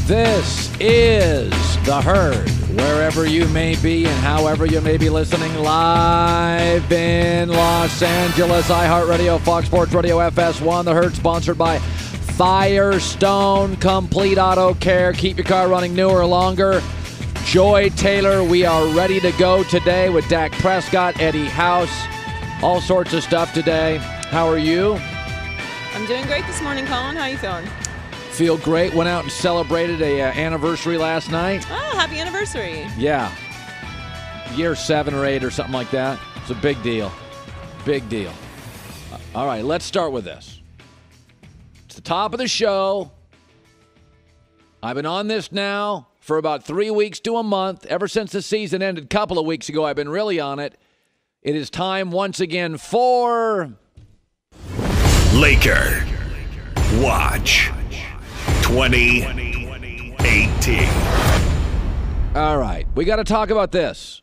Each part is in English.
This is The Herd, wherever you may be and however you may be listening, live in Los Angeles, iHeartRadio, Fox Sports Radio, FS1. The Herd sponsored by Firestone Complete Auto Care. Keep your car running newer, longer. Joy Taylor, we are ready to go today with Dak Prescott, Eddie House, all sorts of stuff today. How are you? I'm doing great this morning, Colin. How are you feeling? Feel great. Went out and celebrated a anniversary last night. Oh, happy anniversary. Yeah. Year 7 or 8 or something like that. It's a big deal. Big deal. All right, let's start with this. It's the top of the show. I've been on this now for about 3 weeks to a month. Ever since the season ended a couple of weeks ago, I've been really on it. It is time once again for Laker Watch 2018. All right, we got to talk about this.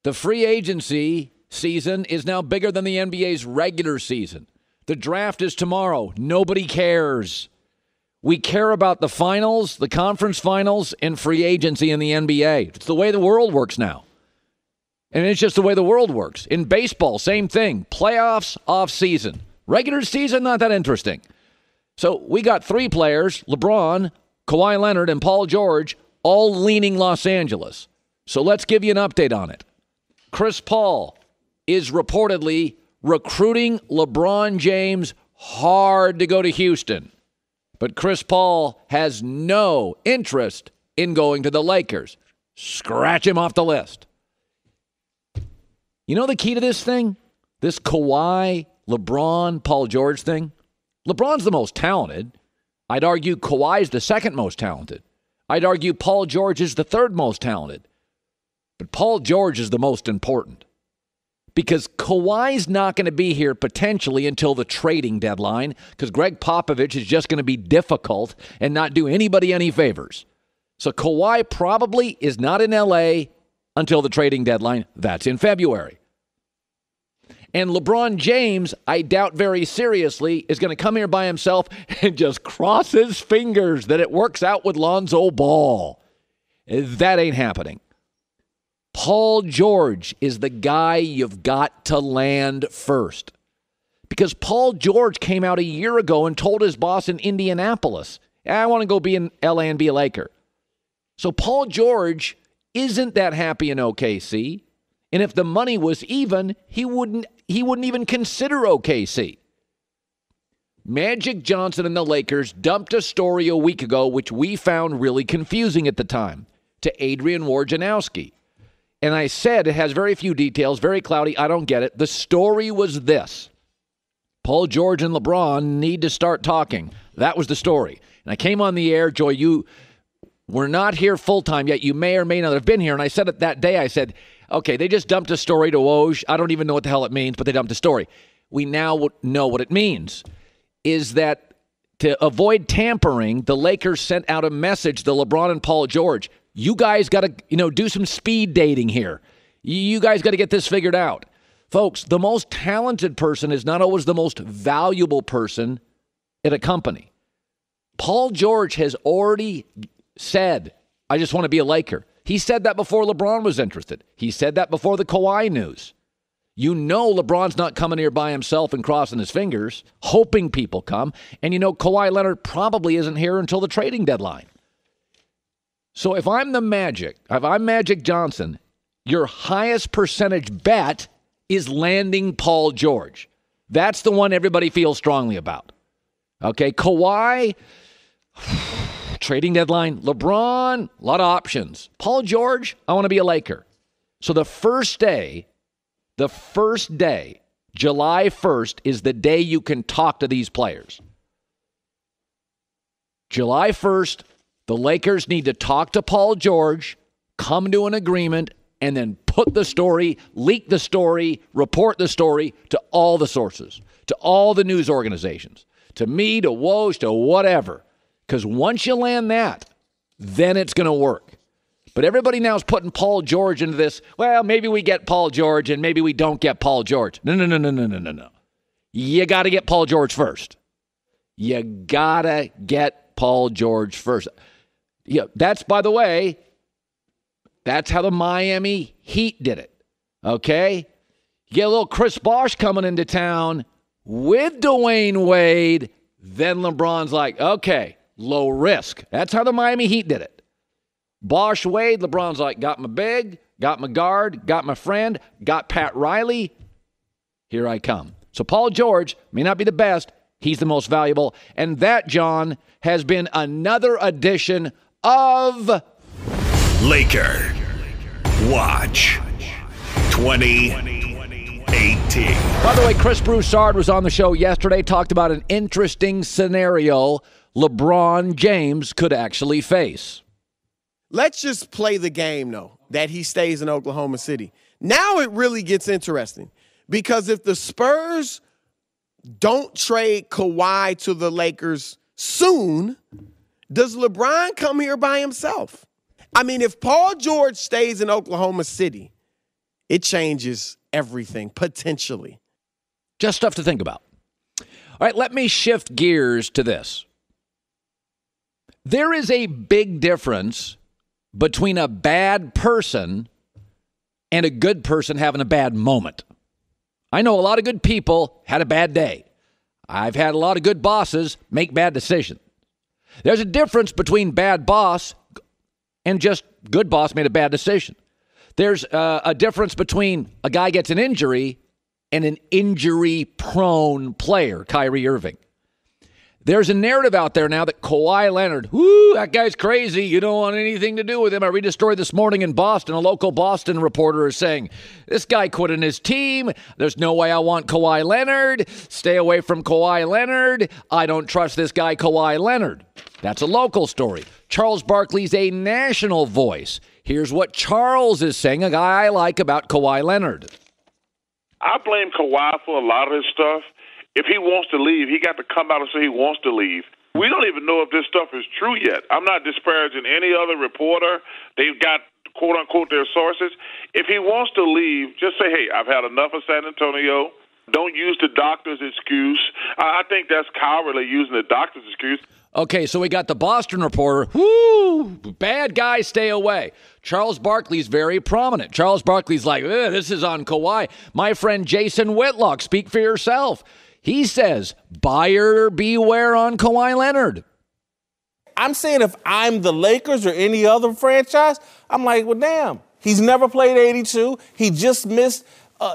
The free agency season is now bigger than the NBA's regular season. The draft is tomorrow. Nobody cares. We care about the finals, the conference finals, and free agency in the NBA. It's the way the world works now. And it's just the way the world works. In baseball, same thing. Playoffs, off season. Regular season, not that interesting. So we got 3 players, LeBron, Kawhi Leonard, and Paul George, all leaning Los Angeles. So let's give you an update on it. Chris Paul is reportedly recruiting LeBron James hard to go to Houston. But Chris Paul has no interest in going to the Lakers. Scratch him off the list. You know the key to this thing? This Kawhi, LeBron, Paul George thing? LeBron's the most talented. I'd argue Kawhi's the second most talented. I'd argue Paul George is the third most talented. But Paul George is the most important. Because Kawhi's not going to be here potentially until the trading deadline, because Greg Popovich is just going to be difficult and not do anybody any favors. So Kawhi probably is not in L.A. until the trading deadline. That's in February. And LeBron James, I doubt very seriously, is going to come here by himself and just cross his fingers that it works out with Lonzo Ball. That ain't happening. Paul George is the guy you've got to land first. Because Paul George came out a year ago and told his boss in Indianapolis, I want to go be in LA and be a Laker. So Paul George isn't that happy in OKC. And if the money was even, he wouldn't even consider OKC. Magic Johnson and the Lakers dumped a story a week ago, which we found really confusing at the time, to Adrian Wojnarowski. And I said it has very few details, very cloudy, I don't get it. The story was this. Paul George and LeBron need to start talking. That was the story. And I came on the air, Joy, you were not here full-time yet. You may or may not have been here. And I said it that day, I said, okay, they just dumped a story to Woj. I don't even know what the hell it means, but they dumped a story. We now know what it means, is that to avoid tampering, the Lakers sent out a message to LeBron and Paul George. You guys got to, do some speed dating here. You guys got to get this figured out. Folks, the most talented person is not always the most valuable person at a company. Paul George has already said, I just want to be a Laker. He said that before LeBron was interested. He said that before the Kawhi news. You know LeBron's not coming here by himself and crossing his fingers, hoping people come. And Kawhi Leonard probably isn't here until the trading deadline. So if I'm Magic Johnson, your highest percentage bet is landing Paul George. That's the one everybody feels strongly about. Okay, Kawhi, trading deadline. LeBron, a lot of options. Paul George, I want to be a Laker. So the first day, July 1st, is the day you can talk to these players. July 1st, the Lakers need to talk to Paul George, come to an agreement, and then put the story, leak the story, report the story to all the sources, to all the news organizations, to me, to Woj, to whatever. Because once you land that, then it's going to work. But everybody now is putting Paul George into this, well, maybe we get Paul George and maybe we don't get Paul George. No. You got to get Paul George first. You got to get Paul George first. Yeah, that's, by the way, that's how the Miami Heat did it. Okay? You get a little Chris Bosh coming into town with Dwayne Wade. Then LeBron's like, okay, low risk. That's how the Miami Heat did it. Bosh Wade, LeBron's like, got my big, got my guard, got my friend, got Pat Riley. Here I come. So Paul George may not be the best. He's the most valuable. And that, John, has been another edition of Laker Watch 2018. By the way, Chris Broussard was on the show yesterday, talked about an interesting scenario LeBron James could actually face. Let's just play the game, though, that he stays in Oklahoma City. Now it really gets interesting because if the Spurs don't trade Kawhi to the Lakers soon, does LeBron come here by himself? I mean, if Paul George stays in Oklahoma City, it changes everything, potentially. Just stuff to think about. All right, let me shift gears to this. There is a big difference between a bad person and a good person having a bad moment. I know a lot of good people had a bad day. I've had a lot of good bosses make bad decisions. There's a difference between bad boss and just good boss made a bad decision. There's a difference between a guy gets an injury and an injury-prone player, Kyrie Irving. There's a narrative out there now that Kawhi Leonard, that guy's crazy. You don't want anything to do with him. I read a story this morning in Boston. A local Boston reporter is saying, this guy quit on his team. There's no way I want Kawhi Leonard. Stay away from Kawhi Leonard. I don't trust this guy, Kawhi Leonard. That's a local story. Charles Barkley's a national voice. Here's what Charles is saying, a guy I like about Kawhi Leonard. I blame Kawhi for a lot of this stuff. If he wants to leave, he got to come out and say he wants to leave. We don't even know if this stuff is true yet. I'm not disparaging any other reporter. They've got, quote-unquote, their sources. If he wants to leave, just say, hey, I've had enough of San Antonio. Don't use the doctor's excuse. I think that's cowardly using the doctor's excuse. Okay, so we got the Boston reporter. Bad guy, stay away. Charles Barkley's very prominent. Charles Barkley's like, this is on Kawhi. My friend Jason Whitlock, speak for yourself. He says, buyer beware on Kawhi Leonard. I'm saying if I'm the Lakers or any other franchise, I'm like, well, damn. He's never played 82. He just missed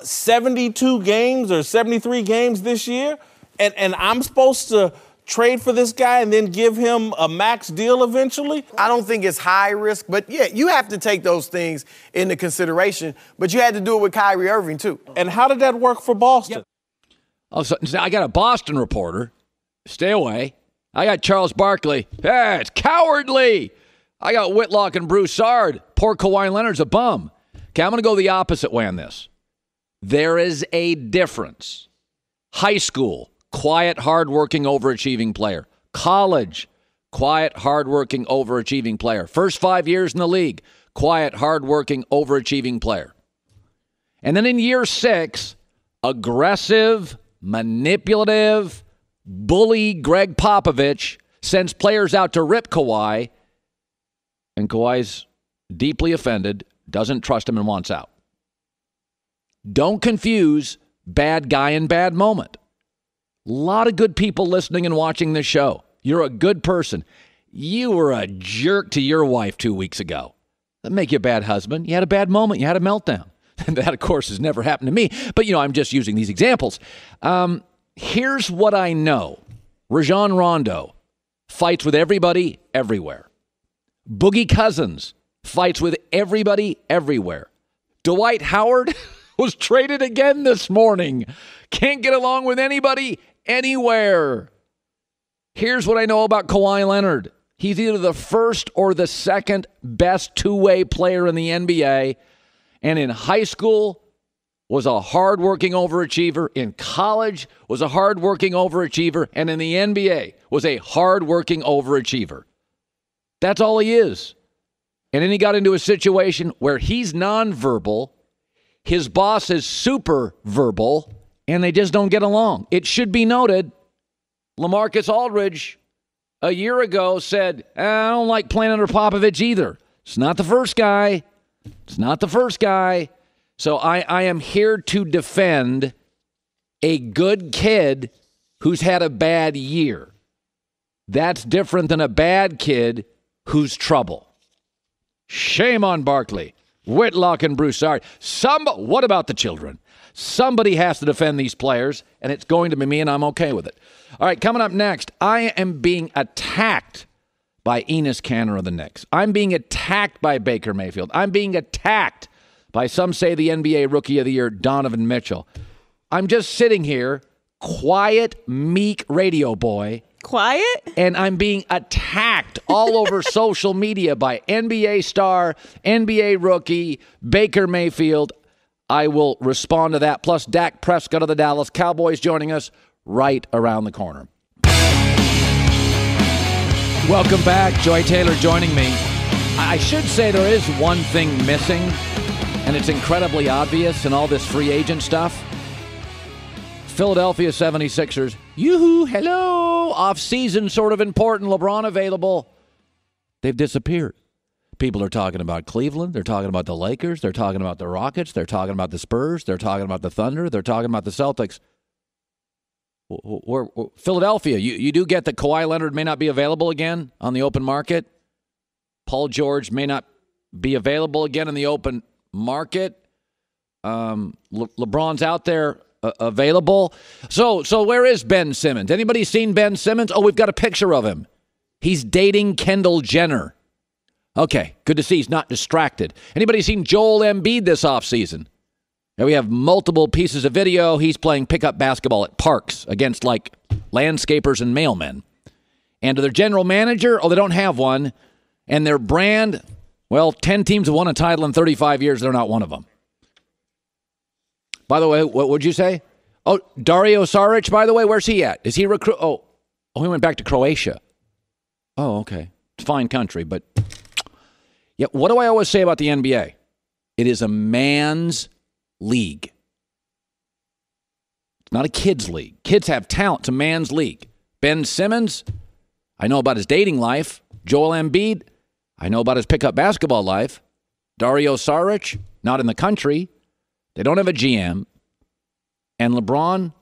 72 games or 73 games this year. And I'm supposed to trade for this guy and then give him a max deal eventually? I don't think it's high risk, but yeah, you have to take those things into consideration. But you had to do it with Kyrie Irving, too. And how did that work for Boston? Yep. Oh, so I got a Boston reporter. Stay away. I got Charles Barkley. It's cowardly. I got Whitlock and Broussard. Poor Kawhi Leonard's a bum. Okay, I'm going to go the opposite way on this. There is a difference. High school, quiet, hardworking, overachieving player. College, quiet, hardworking, overachieving player. First 5 years in the league, quiet, hardworking, overachieving player. And then in year 6, aggressive, manipulative, bully Greg Popovich sends players out to rip Kawhi, and Kawhi's deeply offended, doesn't trust him, and wants out. Don't confuse bad guy and bad moment. A lot of good people listening and watching this show. You're a good person. You were a jerk to your wife 2 weeks ago. That'd make you a bad husband. You had a bad moment. You had a meltdown. And that, of course, has never happened to me. But, I'm just using these examples. Here's what I know. Rajon Rondo fights with everybody everywhere. Boogie Cousins fights with everybody everywhere. Dwight Howard was traded again this morning. Can't get along with anybody anywhere. Here's what I know about Kawhi Leonard. He's either the first or the second best two-way player in the NBA. And in high school, was a hardworking overachiever. In college, was a hardworking overachiever. And in the NBA, was a hardworking overachiever. That's all he is. And then he got into a situation where he's nonverbal, his boss is super verbal, and they just don't get along. It should be noted, LaMarcus Aldridge a year ago said, I don't like playing under Popovich either. It's not the first guy. So I am here to defend a good kid who's had a bad year. That's different than a bad kid who's trouble. Shame on Barkley, Whitlock, and Broussard. What about the children? Somebody has to defend these players, and it's going to be me, and I'm okay with it. All right, coming up next, I am being attacked by Enes Kanter of the Knicks. I'm being attacked by Baker Mayfield. I'm being attacked by, some say, the NBA Rookie of the Year, Donovan Mitchell. I'm just sitting here, quiet, meek radio boy. Quiet? And I'm being attacked all over social media by NBA star, NBA rookie, Baker Mayfield. I will respond to that. Plus, Dak Prescott of the Dallas Cowboys joining us right around the corner. Welcome back. Joy Taylor joining me. I should say there is one thing missing, and it's incredibly obvious in all this free agent stuff. Philadelphia 76ers. Yoo-hoo, hello. Off-season, sort of important. LeBron available. They've disappeared. People are talking about Cleveland. They're talking about the Lakers. They're talking about the Rockets. They're talking about the Spurs. They're talking about the Thunder. They're talking about the Celtics. Philadelphia, you do get that Kawhi Leonard may not be available again on the open market. Paul George may not be available again in the open market. LeBron's out there available. So where is Ben Simmons? Anybody seen Ben Simmons? Oh, we've got a picture of him. He's dating Kendall Jenner. Okay, good to see he's not distracted. Anybody seen Joel Embiid this offseason? Now we have multiple pieces of video. He's playing pickup basketball at parks against, like, landscapers and mailmen. And to their general manager, they don't have one. And their brand, 10 teams have won a title in 35 years. They're not one of them. By the way, what would you say? Oh, Dario Saric, by the way, where's he at? Is he recruit? Oh, he went back to Croatia. Oh, okay. It's a fine country, but yeah. What do I always say about the NBA? It is a man's league. It's not a kid's league. Kids have talent. It's a man's league. Ben Simmons, I know about his dating life. Joel Embiid, I know about his pickup basketball life. Dario Saric, not in the country. They don't have a GM. And LeBron,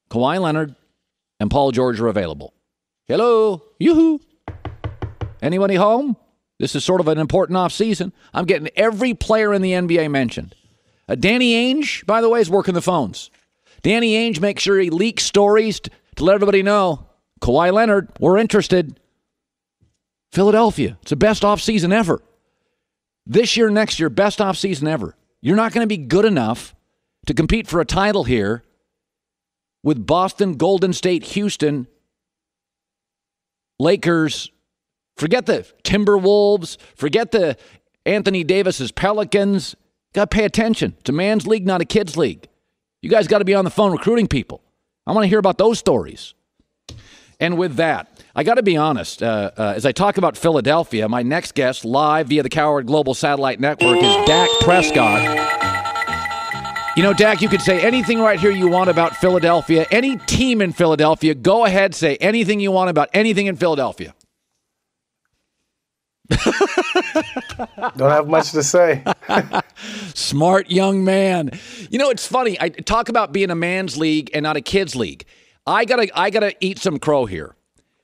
Kawhi Leonard, and Paul George are available. Hello. Yoo-hoo. Anybody home? This is sort of an important offseason. I'm getting every player in the NBA mentioned. Danny Ainge, by the way, is working the phones. Danny Ainge makes sure he leaks stories to let everybody know. Kawhi Leonard, we're interested. Philadelphia, it's the best offseason ever. This year, next year, best offseason ever. You're not going to be good enough to compete for a title here with Boston, Golden State, Houston, Lakers. Forget the Timberwolves. Forget the Anthony Davis's Pelicans. Got to pay attention. It's a man's league, not a kid's league. You guys got to be on the phone recruiting people. I want to hear about those stories. And with that, I got to be honest. As I talk about Philadelphia, my next guest live via the Coward Global Satellite Network is Dak Prescott. You know, Dak, you could say anything right here you want about Philadelphia. Any team in Philadelphia, go ahead, say anything you want about anything in Philadelphia. Don't have much to say. Smart young man. You know, it's funny. I talk about being a man's league and not a kid's league. I gotta eat some crow here.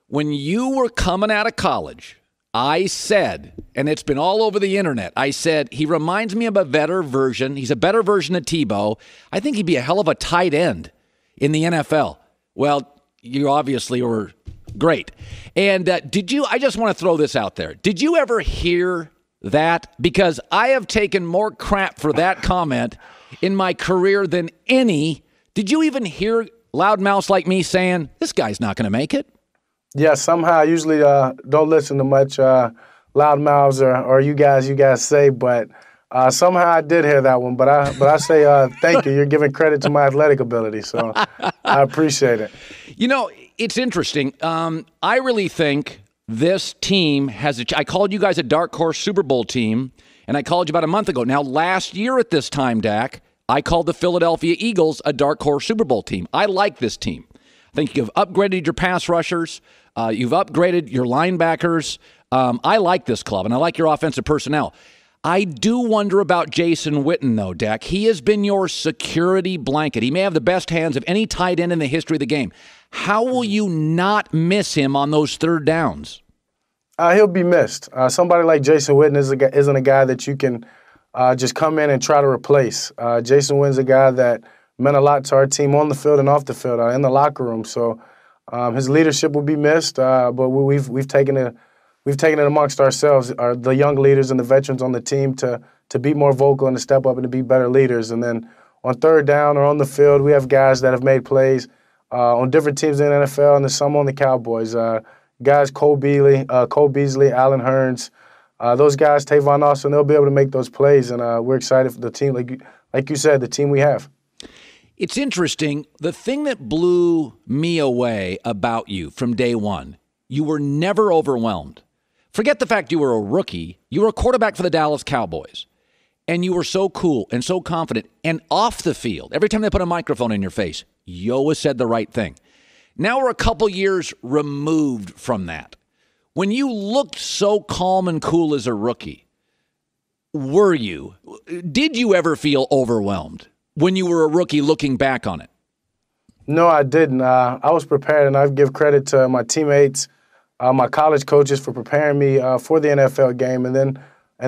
When you were coming out of college, I said, and it's been all over the internet, I said, he reminds me of a better version. He's a better version of Tebow. I think he'd be a hell of a tight end in the NFL. Well, you obviously were great. And I just want to throw this out there. Did you ever hear that? Because I have taken more crap for that comment in my career than any. Did you even hear loudmouths like me saying, this guy's not going to make it? Yeah, somehow I usually don't listen to much loudmouths or you guys say, but somehow I did hear that one. But I say thank you. You're giving credit to my athletic ability, so I appreciate it. You know, it's interesting. I really think this team has I called you guys a dark horse Super Bowl team, and I called you about a month ago. Now, last year at this time, Dak, I called the Philadelphia Eagles a dark horse Super Bowl team. I like this team. I think you've upgraded your pass rushers. You've upgraded your linebackers. I like this club, and I like your offensive personnel. I do wonder about Jason Witten, though, Dak. He has been your security blanket. He may have the best hands of any tight end in the history of the game. How will you not miss him on those third downs? He'll be missed. Somebody like Jason Witten isn't a guy that you can just come in and try to replace. Jason Witten's a guy that meant a lot to our team on the field and off the field, in the locker room. So his leadership will be missed, but we've taken it amongst ourselves, the young leaders and the veterans on the team, to be more vocal and to step up and to be better leaders. And then on third down or on the field, we have guys that have made plays on different teams in the NFL, and there's some on the Cowboys. Guys, Cole Beasley, Allen Hurns, those guys, Tavon Austin, they'll be able to make those plays, and we're excited for the team. Like you said, the team we have. It's interesting. The thing that blew me away about you from day one, you were never overwhelmed. Forget the fact you were a rookie. You were a quarterback for the Dallas Cowboys. And you were so cool and so confident. And off the field, every time they put a microphone in your face, you always said the right thing. Now we're a couple years removed from that. When you looked so calm and cool as a rookie, did you ever feel overwhelmed when you were a rookie looking back on it? No, I didn't. I was prepared, and I give credit to my teammates, my college coaches for preparing me for the NFL game, and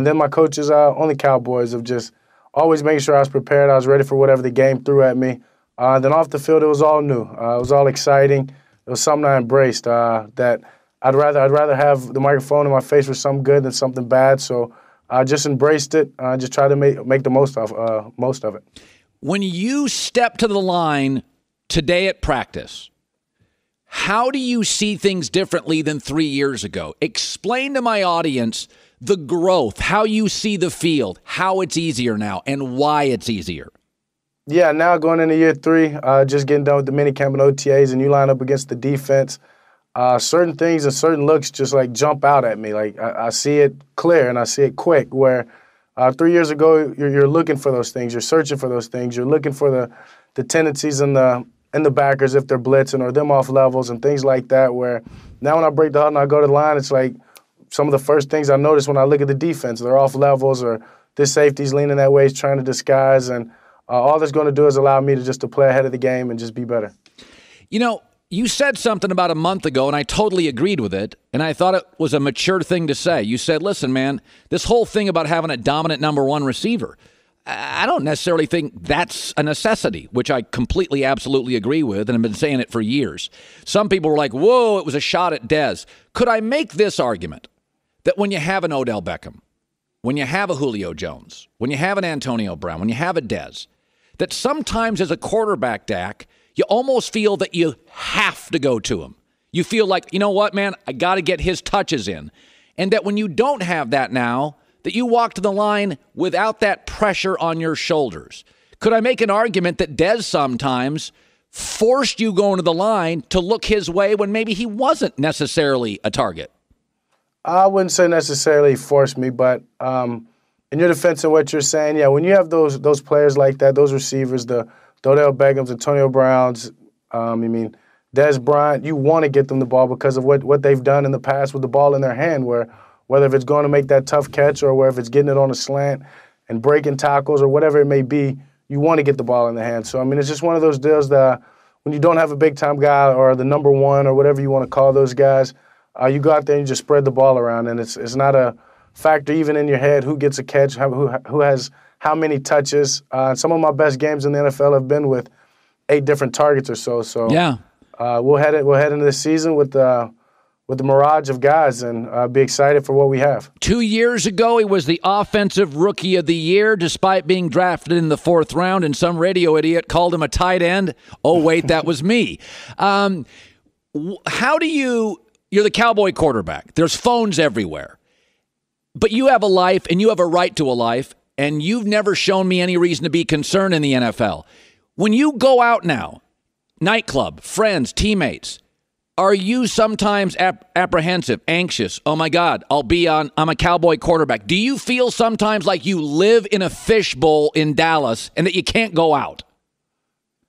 then my coaches on the Cowboys of just always making sure I was prepared. I was ready for whatever the game threw at me. Then off the field, it was all new. It was all exciting. It was something I embraced. That I'd rather have the microphone in my face for something good than something bad. So I just embraced it. I just tried to make the most of it. When you step to the line today at practice, how do you see things differently than 3 years ago? Explain to my audience the growth, how you see the field, how it's easier now, and why it's easier. Yeah, now going into year 3, just getting done with the minicamp and OTAs, and you line up against the defense, certain things and certain looks just like jump out at me. Like I see it clear and I see it quick. Where 3 years ago, you're looking for those things, you're searching for those things, you're looking for the tendencies in the backers if they're blitzing or them off levels and things like that. Where now when I break the huddle and I go to the line, it's like some of the first things I notice when I look at the defense, they're off levels or this safety's leaning that way, he's trying to disguise, and all that's going to do is allow me to play ahead of the game and just be better. You know, you said something about a month ago, and I totally agreed with it, and I thought it was a mature thing to say. You said, listen, man, this whole thing about having a dominant number one receiver, I don't necessarily think that's a necessity, which I completely, absolutely agree with, and I've been saying it for years. Some people were like, whoa, it was a shot at Dez. Could I make this argument that when you have an Odell Beckham, when you have a Julio Jones, when you have an Antonio Brown, when you have a Dez, that sometimes as a quarterback, Dak, you almost feel that you have to go to him. You feel like, you know what, man, I got to get his touches in. And that when you don't have that now, that you walk to the line without that pressure on your shoulders. Could I make an argument that Dez sometimes forced you going to the line to look his way when maybe he wasn't necessarily a target? I wouldn't say necessarily forced me, but in your defense and what you're saying, yeah, when you have those players like that, those receivers, the Odell Beckhams, Antonio Browns, Dez Bryant, you want to get them the ball because of what they've done in the past with the ball in their hand, where whether if it's going to make that tough catch or whether if it's getting it on a slant and breaking tackles or whatever it may be, you want to get the ball in the hand. So, it's just one of those deals that when you don't have a big-time guy or the number one or whatever you want to call those guys, you go out there and you just spread the ball around, and it's not a factor even in your head who gets a catch, who has how many touches. Some of my best games in the NFL have been with 8 different targets or so. So yeah, we'll head into this season with the mirage of guys and be excited for what we have. 2 years ago, he was the Offensive Rookie of the Year, despite being drafted in the 4th round, and some radio idiot called him a tight end. Oh, wait, that was me. You're the Cowboy quarterback. There's phones everywhere. But you have a life, and you have a right to a life, and you've never shown me any reason to be concerned in the NFL. When you go out now, nightclub, friends, teammates, are you sometimes apprehensive, anxious? Oh, my God, I'm a Cowboy quarterback. Do you feel sometimes like you live in a fishbowl in Dallas and that you can't go out?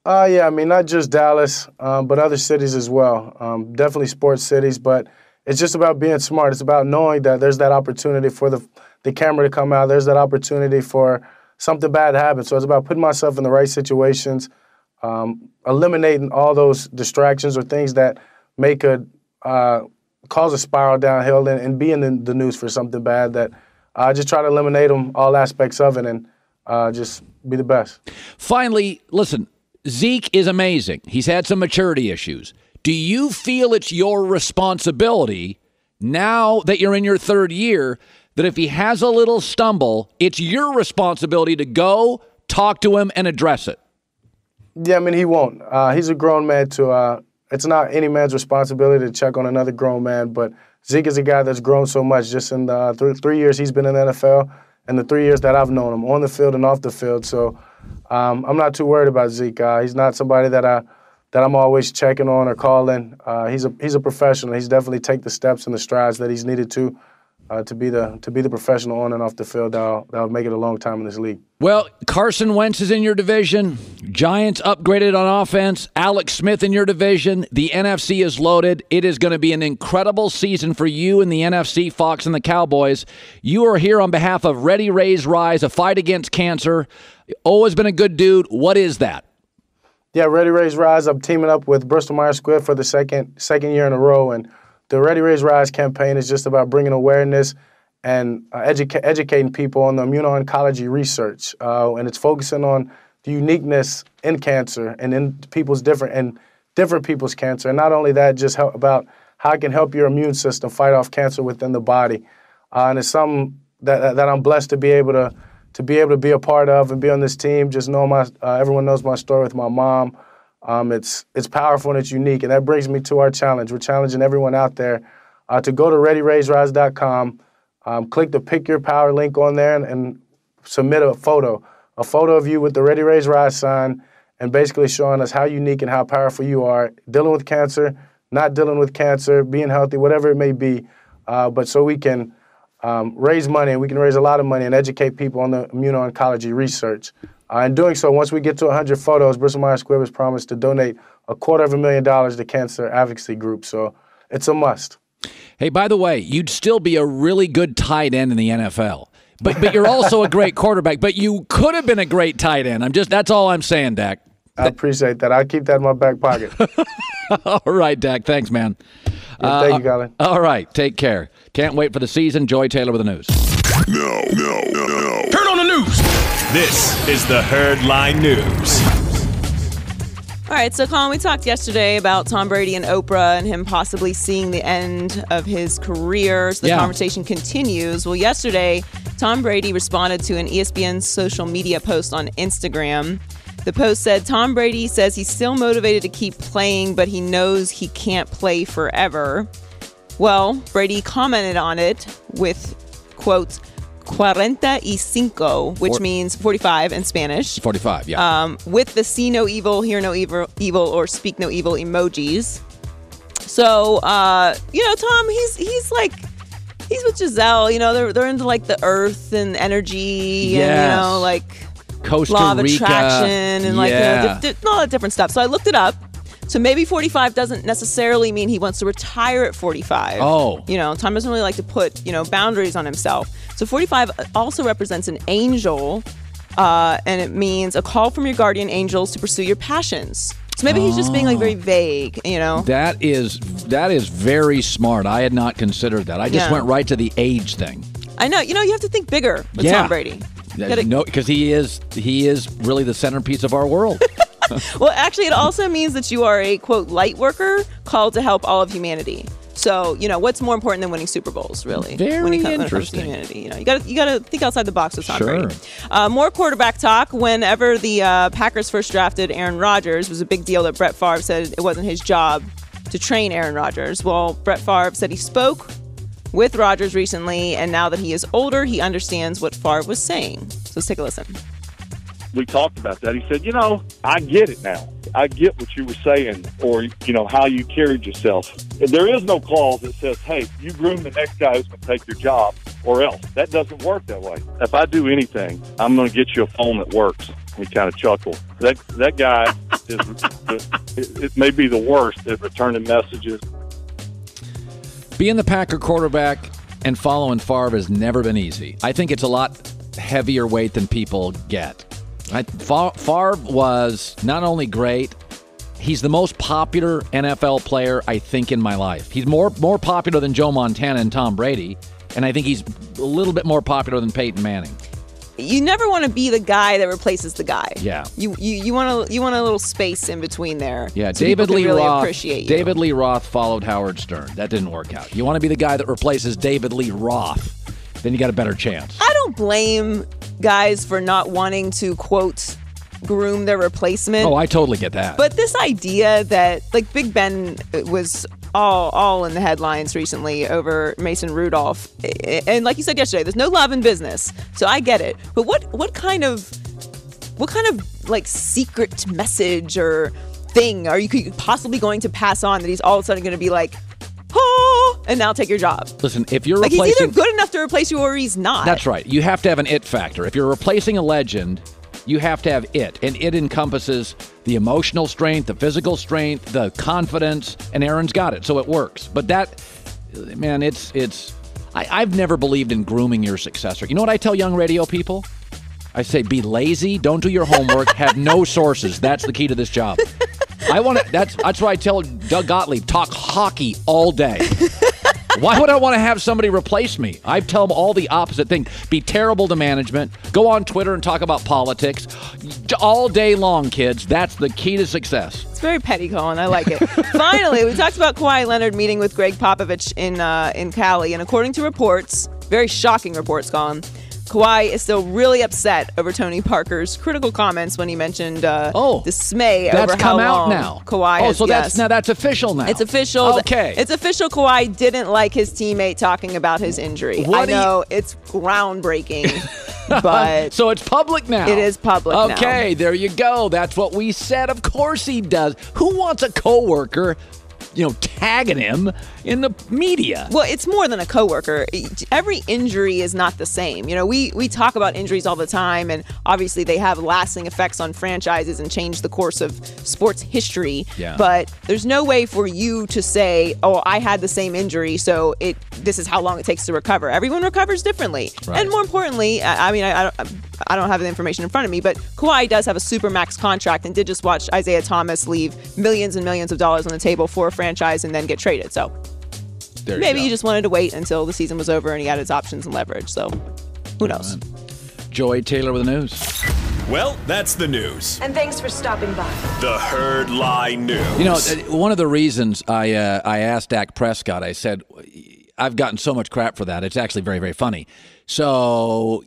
Yeah, I mean, not just Dallas, but other cities as well. Definitely sports cities, but it's just about being smart. It's about knowing that there's that opportunity for the camera to come out. There's that opportunity for something bad to happen. So it's about putting myself in the right situations, eliminating all those distractions or things that could cause a spiral downhill and be in the news for something bad. That I just try to eliminate them, all aspects of it, and just be the best. Finally, listen, Zeke is amazing. He's had some maturity issues. Do you feel it's your responsibility now that you're in your third year that if he has a little stumble, it's your responsibility to go talk to him and address it? Yeah, I mean, he won't. He's a grown man it's not any man's responsibility to check on another grown man, but Zeke is a guy that's grown so much just in the 3 years he's been in the NFL and the 3 years that I've known him, on the field and off the field. So I'm not too worried about Zeke. He's not somebody that I'm always checking on or calling. He's a professional. He's definitely take the steps and the strides that he's needed to be the professional on and off the field that'll make it a long time in this league. Well, Carson Wentz is in your division. Giants upgraded on offense. A.S.Smith in your division. The NFC is loaded. It is going to be an incredible season for you in the NFC, Fox and the Cowboys. You are here on behalf of Ready, Raise, Rise, a fight against cancer. Always been a good dude. What is that? Yeah, Ready, Raise, Rise. I'm teaming up with Bristol Myers Squibb for the second year in a row, and the Ready, Raise, Rise campaign is just about bringing awareness and educating people on the immuno-oncology research, and it's focusing on the uniqueness in cancer and in different people's cancer, and not only that, just about how it can help your immune system fight off cancer within the body, and it's something that I'm blessed to be able to be a part of and be on this team. Just know everyone knows my story with my mom. It's powerful and it's unique, and that brings me to our challenge. We're challenging everyone out there to go to ReadyRaiseRise.com, click the Pick Your Power link on there, and submit a photo of you with the Ready Raise Rise sign, and basically showing us how unique and how powerful you are, dealing with cancer, not dealing with cancer, being healthy, whatever it may be, but so we can raise money, and we can raise a lot of money and educate people on the immuno-oncology research. In doing so, once we get to 100 photos, Bristol Myers Squibb has promised to donate $250,000 to cancer advocacy groups. So it's a must. Hey, by the way, you'd still be a really good tight end in the NFL. But you're also a great quarterback. But you could have been a great tight end. That's all I'm saying, Dak. I appreciate that. I'll keep that in my back pocket. All right, Dak. Thanks, man. Yeah, thank you, Colin. All right. Take care. Can't wait for the season. Joy Taylor with the news. No. Turn on the news. This is the Herdline News. All right, so Colin, we talked yesterday about Tom Brady and Oprah and him possibly seeing the end of his career. So the conversation continues. Well, yesterday, Tom Brady responded to an ESPN social media post on Instagram. The post said, Tom Brady says he's still motivated to keep playing, but he knows he can't play forever. Well, Brady commented on it with, quote, 45, which means 45 in Spanish. 45, yeah. With the see no evil, hear no evil, or speak no evil emojis. So, Tom, he's with Giselle. They're into like the earth and energy and, like Costa law of Rica. Attraction and all that different stuff. So I looked it up. So maybe 45 doesn't necessarily mean he wants to retire at 45. Oh. Tom doesn't really like to put, boundaries on himself. So 45 also represents an angel, and it means a call from your guardian angels to pursue your passions. So maybe he's just being very vague, That is very smart. I had not considered that. I just went right to the age thing. I know. You have to think bigger with Tom Brady. No, because he is really the centerpiece of our world. Well, actually, it also means that you are a, quote, light worker called to help all of humanity. So, what's more important than winning Super Bowls, really? Very interesting. When it comes to humanity, you got to think outside the box with Tom Brady. More quarterback talk. Whenever the Packers first drafted Aaron Rodgers, it was a big deal that Brett Favre said it wasn't his job to train Aaron Rodgers. Well, Brett Favre said he spoke with Rodgers recently, and now that he is older, he understands what Favre was saying. So let's take a listen. We talked about that. He said, I get it now. I get what you were saying or, how you carried yourself. There is no clause that says, hey, you groom the next guy who's going to take your job or else. That doesn't work that way. If I do anything, I'm going to get you a phone that works. me kind of chuckle. That guy it may be the worst at returning messages. Being the Packer quarterback and following Favre has never been easy. I think it's a lot heavier weight than people get. Favre was not only great, he's the most popular NFL player, I think, in my life. He's more popular than Joe Montana and Tom Brady, and I think he's a little bit more popular than Peyton Manning. You never want to be the guy that replaces the guy. Yeah. You want a little space in between there. Yeah, so David Lee really Roth. Appreciate you. David Lee Roth followed Howard Stern. That didn't work out. You want to be the guy that replaces David Lee Roth, then you got a better chance. I don't blame guys for not wanting to, quote, groom their replacement. Oh, I totally get that. But this idea that, like, Big Ben was all in the headlines recently over Mason Rudolph. And like you said yesterday, there's no love in business. So I get it. But what kind of like secret message or thing are you possibly going to pass on that he's all of a sudden going to be like, oh, and now take your job? Listen, if you're like, replacing... he's either good enough to replace you or he's not. That's right. You have to have an it factor. If you're replacing a legend, you have to have it. And it encompasses the emotional strength, the physical strength, the confidence, and Aaron's got it, so it works. But that, man, I've never believed in grooming your successor. You know what I tell young radio people? I say, be lazy, don't do your homework, have no sources. That's the key to this job. That's why I tell Doug Gottlieb, talk hockey all day. Why would I want to have somebody replace me? I tell them all the opposite thing. Be terrible to management. Go on Twitter and talk about politics. All day long, kids. That's the key to success. It's very petty, Colin. I like it. Finally, we talked about Kawhi Leonard meeting with Greg Popovich in Cali. And according to reports, very shocking reports, Colin, Kawhi is still really upset over Tony Parker's critical comments when he mentioned dismay over how long Kawhi has. So that's official now. It's official. Okay. It's official. Kawhi didn't like his teammate talking about his injury. I know it's groundbreaking, but so it's public now. It is public now. Okay, there you go. That's what we said. Of course he does. Who wants a coworker, tagging him in the media? Well, it's more than a coworker. Every injury is not the same. We talk about injuries all the time, and obviously they have lasting effects on franchises and change the course of sports history. Yeah. But there's no way for you to say, oh, I had the same injury, so this is how long it takes to recover. Everyone recovers differently. Right. And more importantly, I don't have the information in front of me, but Kawhi does have a supermax contract and did just watch Isaiah Thomas leave millions and millions of dollars on the table for a franchise and then get traded. So maybe he just wanted to wait until the season was over and he had his options and leverage. So who knows? Joy Taylor with the news. Well, that's the news. And thanks for stopping by. The Herd Lie News. One of the reasons I asked Dak Prescott, I said, I've gotten so much crap for that. It's actually very, very funny. So,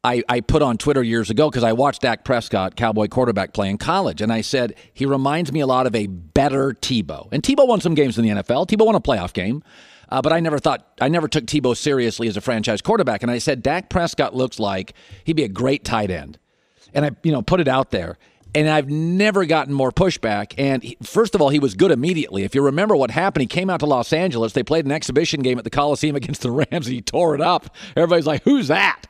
I put on Twitter years ago because I watched Dak Prescott, Cowboy quarterback, play in college. And I said, he reminds me a lot of a better Tebow. And Tebow won some games in the NFL. Tebow won a playoff game. But I never took Tebow seriously as a franchise quarterback. And I said, Dak Prescott looks like he'd be a great tight end. And I, put it out there. And I've never gotten more pushback. And first of all, he was good immediately. If you remember what happened, he came out to Los Angeles. They played an exhibition game at the Coliseum against the Rams, and he tore it up. Everybody's like, who's that?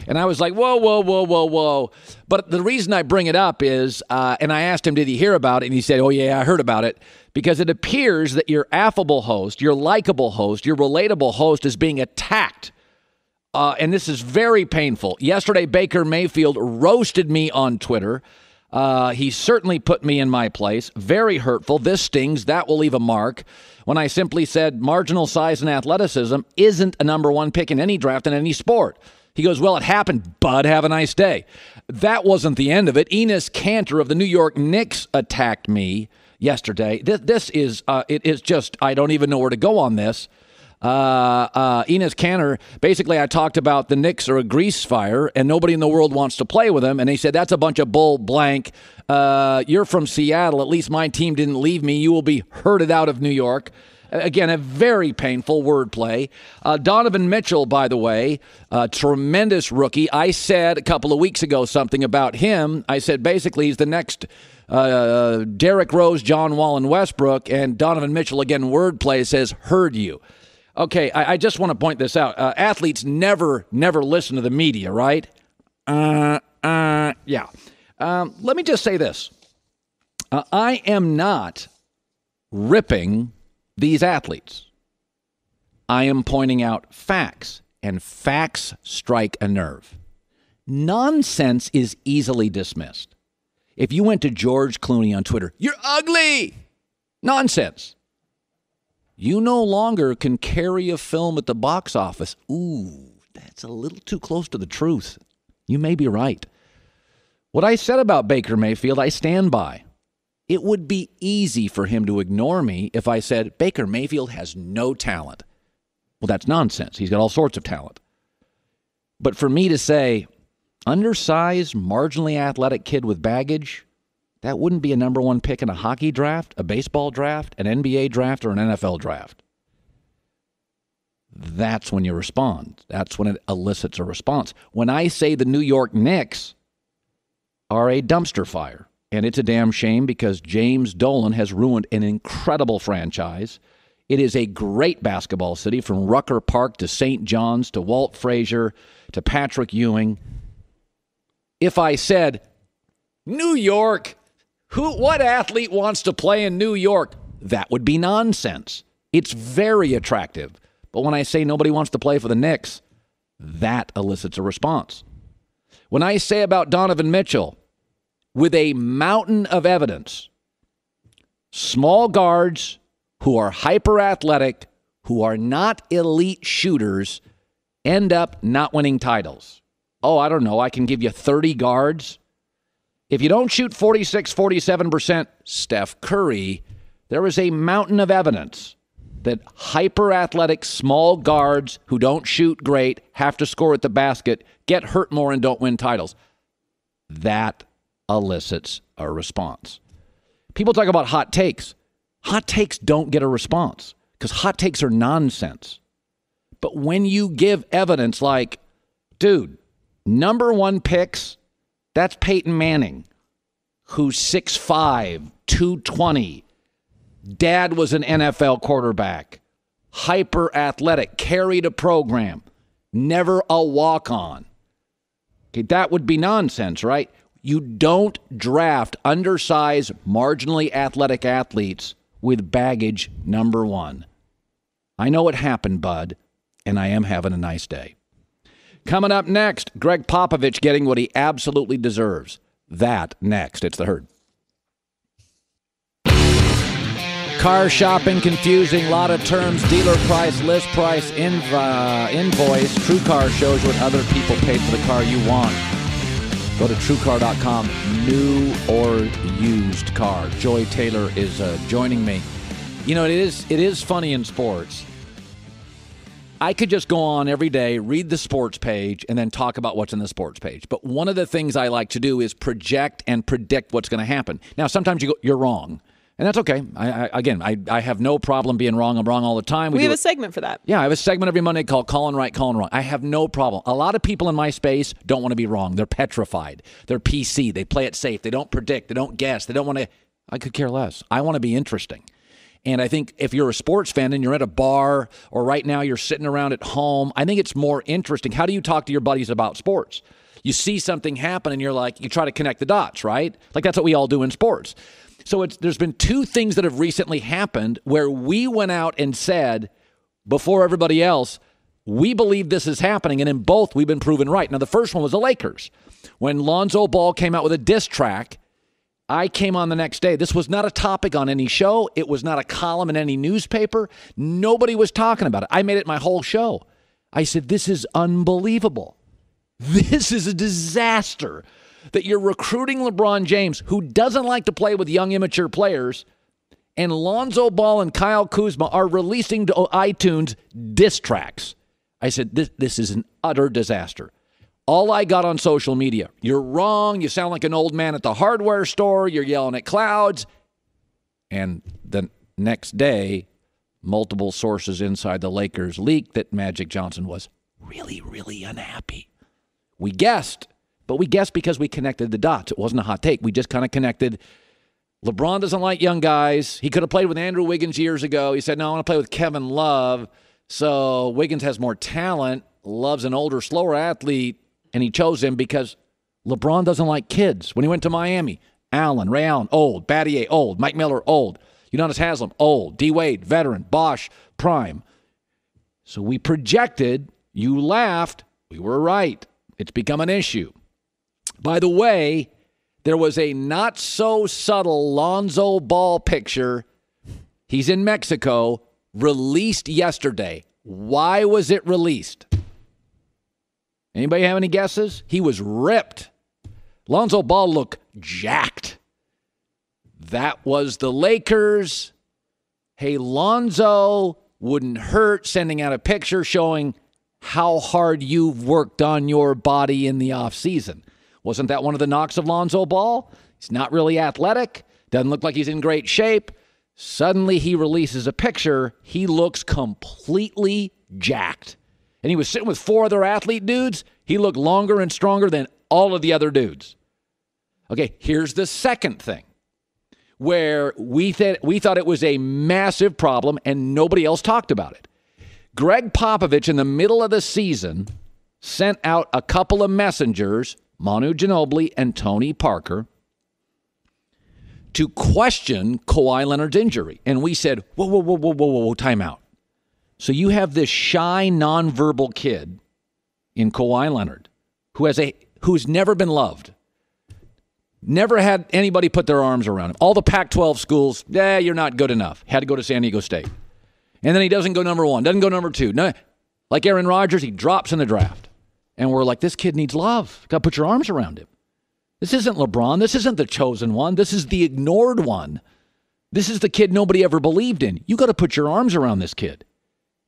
And I was like, whoa. But the reason I bring it up is, and I asked him, did he hear about it? And he said, oh, yeah, I heard about it. Because it appears that your affable host, your likable host, your relatable host is being attacked. And this is very painful. Yesterday, Baker Mayfield roasted me on Twitter. He certainly put me in my place. Very hurtful. This stings. That will leave a mark. When I simply said marginal size and athleticism isn't a number one pick in any draft in any sport. He goes, well, it happened, bud. Have a nice day. That wasn't the end of it. Enes Kanter of the New York Knicks attacked me yesterday. This is, it is just, I don't even know where to go on this. Enes Kanter, basically I talked about the Knicks are a grease fire and nobody in the world wants to play with them. And he said, that's a bunch of bull blank. You're from Seattle. At least my team didn't leave me. You will be herded out of New York. Again, a very painful wordplay. Donovan Mitchell, by the way, tremendous rookie. I said a couple of weeks ago something about him. I said basically he's the next Derrick Rose, John Wall, and Westbrook. And Donovan Mitchell, again, wordplay, says, heard you. Okay, I just want to point this out. Athletes never listen to the media, right? Yeah. Let me just say this. I am not ripping these athletes. I am pointing out facts, and facts strike a nerve. Nonsense is easily dismissed. If you went to George Clooney on Twitter, you're ugly. Nonsense. You no longer can carry a film at the box office. Ooh, that's a little too close to the truth. You may be right. What I said about Baker Mayfield, I stand by. It would be easy for him to ignore me if I said Baker Mayfield has no talent. Well, that's nonsense. He's got all sorts of talent. But for me to say, undersized, marginally athletic kid with baggage, that wouldn't be a number one pick in a hockey draft, a baseball draft, an NBA draft, or an NFL draft. That's when you respond. That's when it elicits a response. When I say the New York Knicks are a dumpster fire, and it's a damn shame because James Dolan has ruined an incredible franchise. It is a great basketball city, from Rucker Park to St. John's to Walt Frazier to Patrick Ewing. If I said, New York, what athlete wants to play in New York? That would be nonsense. It's very attractive. But when I say nobody wants to play for the Knicks, that elicits a response. When I say about Donovan Mitchell, with a mountain of evidence, small guards who are hyper athletic, who are not elite shooters, end up not winning titles. Oh, I don't know. I can give you 30 guards. If you don't shoot 46, 47%, Steph Curry, there is a mountain of evidence that hyper-athletic small guards who don't shoot great, have to score at the basket, get hurt more and don't win titles. That elicits a response. People talk about hot takes. Hot takes don't get a response because hot takes are nonsense. But when you give evidence like, dude, number one picks, that's Peyton Manning, who's 6'5", 220. Dad was an NFL quarterback. Hyper athletic, carried a program, never a walk-on. Okay, that would be nonsense, right? You don't draft undersized, marginally athletic athletes with baggage number one. I know it happened, bud, and I am having a nice day. Coming up next, Greg Popovich getting what he absolutely deserves. That next. It's The Herd. Car shopping, confusing, lot of terms, dealer price, list price, invoice. TrueCar shows you what other people paid for the car you want. Go to TrueCar.com, new or used car. Joy Taylor is joining me. You know, it is funny in sports. I could just go on every day, read the sports page, and then talk about what's in the sports page. But one of the things I like to do is project and predict what's going to happen. Now, sometimes you're wrong, and that's okay. I have no problem being wrong. I'm wrong all the time. We have a segment for that. Yeah, I have a segment every Monday called Calling Right, Calling Wrong. I have no problem. A lot of people in my space don't want to be wrong. They're petrified. They're PC. They play it safe. They don't predict. They don't guess. They don't want to. I could care less. I want to be interesting. And I think if you're a sports fan and you're at a bar or right now you're sitting around at home, I think it's more interesting. How do you talk to your buddies about sports? You see something happen and you're like, you try to connect the dots, right? Like that's what we all do in sports. So there's been two things that have recently happened where we went out and said before everybody else, we believe this is happening. And in both, we've been proven right. Now, the first one was the Lakers. When Lonzo Ball came out with a diss track, I came on the next day. This was not a topic on any show. It was not a column in any newspaper. Nobody was talking about it. I made it my whole show. I said, this is unbelievable. This is a disaster that you're recruiting LeBron James, who doesn't like to play with young, immature players, and Lonzo Ball and Kyle Kuzma are releasing to iTunes diss tracks. I said, this is an utter disaster. All I got on social media, you're wrong, you sound like an old man at the hardware store, you're yelling at clouds. And the next day, multiple sources inside the Lakers leaked that Magic Johnson was really, really unhappy. We guessed, but we guessed because we connected the dots. It wasn't a hot take. We just kind of connected. LeBron doesn't like young guys. He could have played with Andrew Wiggins years ago. He said, no, I want to play with Kevin Love. So Wiggins has more talent. Love's an older, slower athlete. And he chose him because LeBron doesn't like kids. When he went to Miami, Ray Allen, old. Battier, old. Mike Miller, old. Udonis Haslem, old. D. Wade, veteran. Bosh, prime. So we projected. You laughed. We were right. It's become an issue. By the way, there was a not-so-subtle Lonzo Ball picture. He's in Mexico, released yesterday. Why was it released? Anybody have any guesses? He was ripped. Lonzo Ball looked jacked. That was the Lakers. Hey, Lonzo, wouldn't hurt sending out a picture showing how hard you've worked on your body in the offseason. Wasn't that one of the knocks of Lonzo Ball? He's not really athletic. Doesn't look like he's in great shape. Suddenly he releases a picture. He looks completely jacked. And he was sitting with 4 other athlete dudes. He looked longer and stronger than all of the other dudes. Okay, here's the second thing where we thought it was a massive problem and nobody else talked about it. Greg Popovich in the middle of the season sent out a couple of messengers, Manu Ginobili and Tony Parker, to question Kawhi Leonard's injury. And we said, whoa, time out. So you have this shy, nonverbal kid in Kawhi Leonard who's never been loved. Never had anybody put their arms around him. All the Pac-12 schools, you're not good enough. Had to go to San Diego State. And then he doesn't go number 1, doesn't go number 2. No, like Aaron Rodgers, he drops in the draft. And we're like, this kid needs love. Got to put your arms around him. This isn't LeBron. This isn't the chosen one. This is the ignored one. This is the kid nobody ever believed in. You got to put your arms around this kid.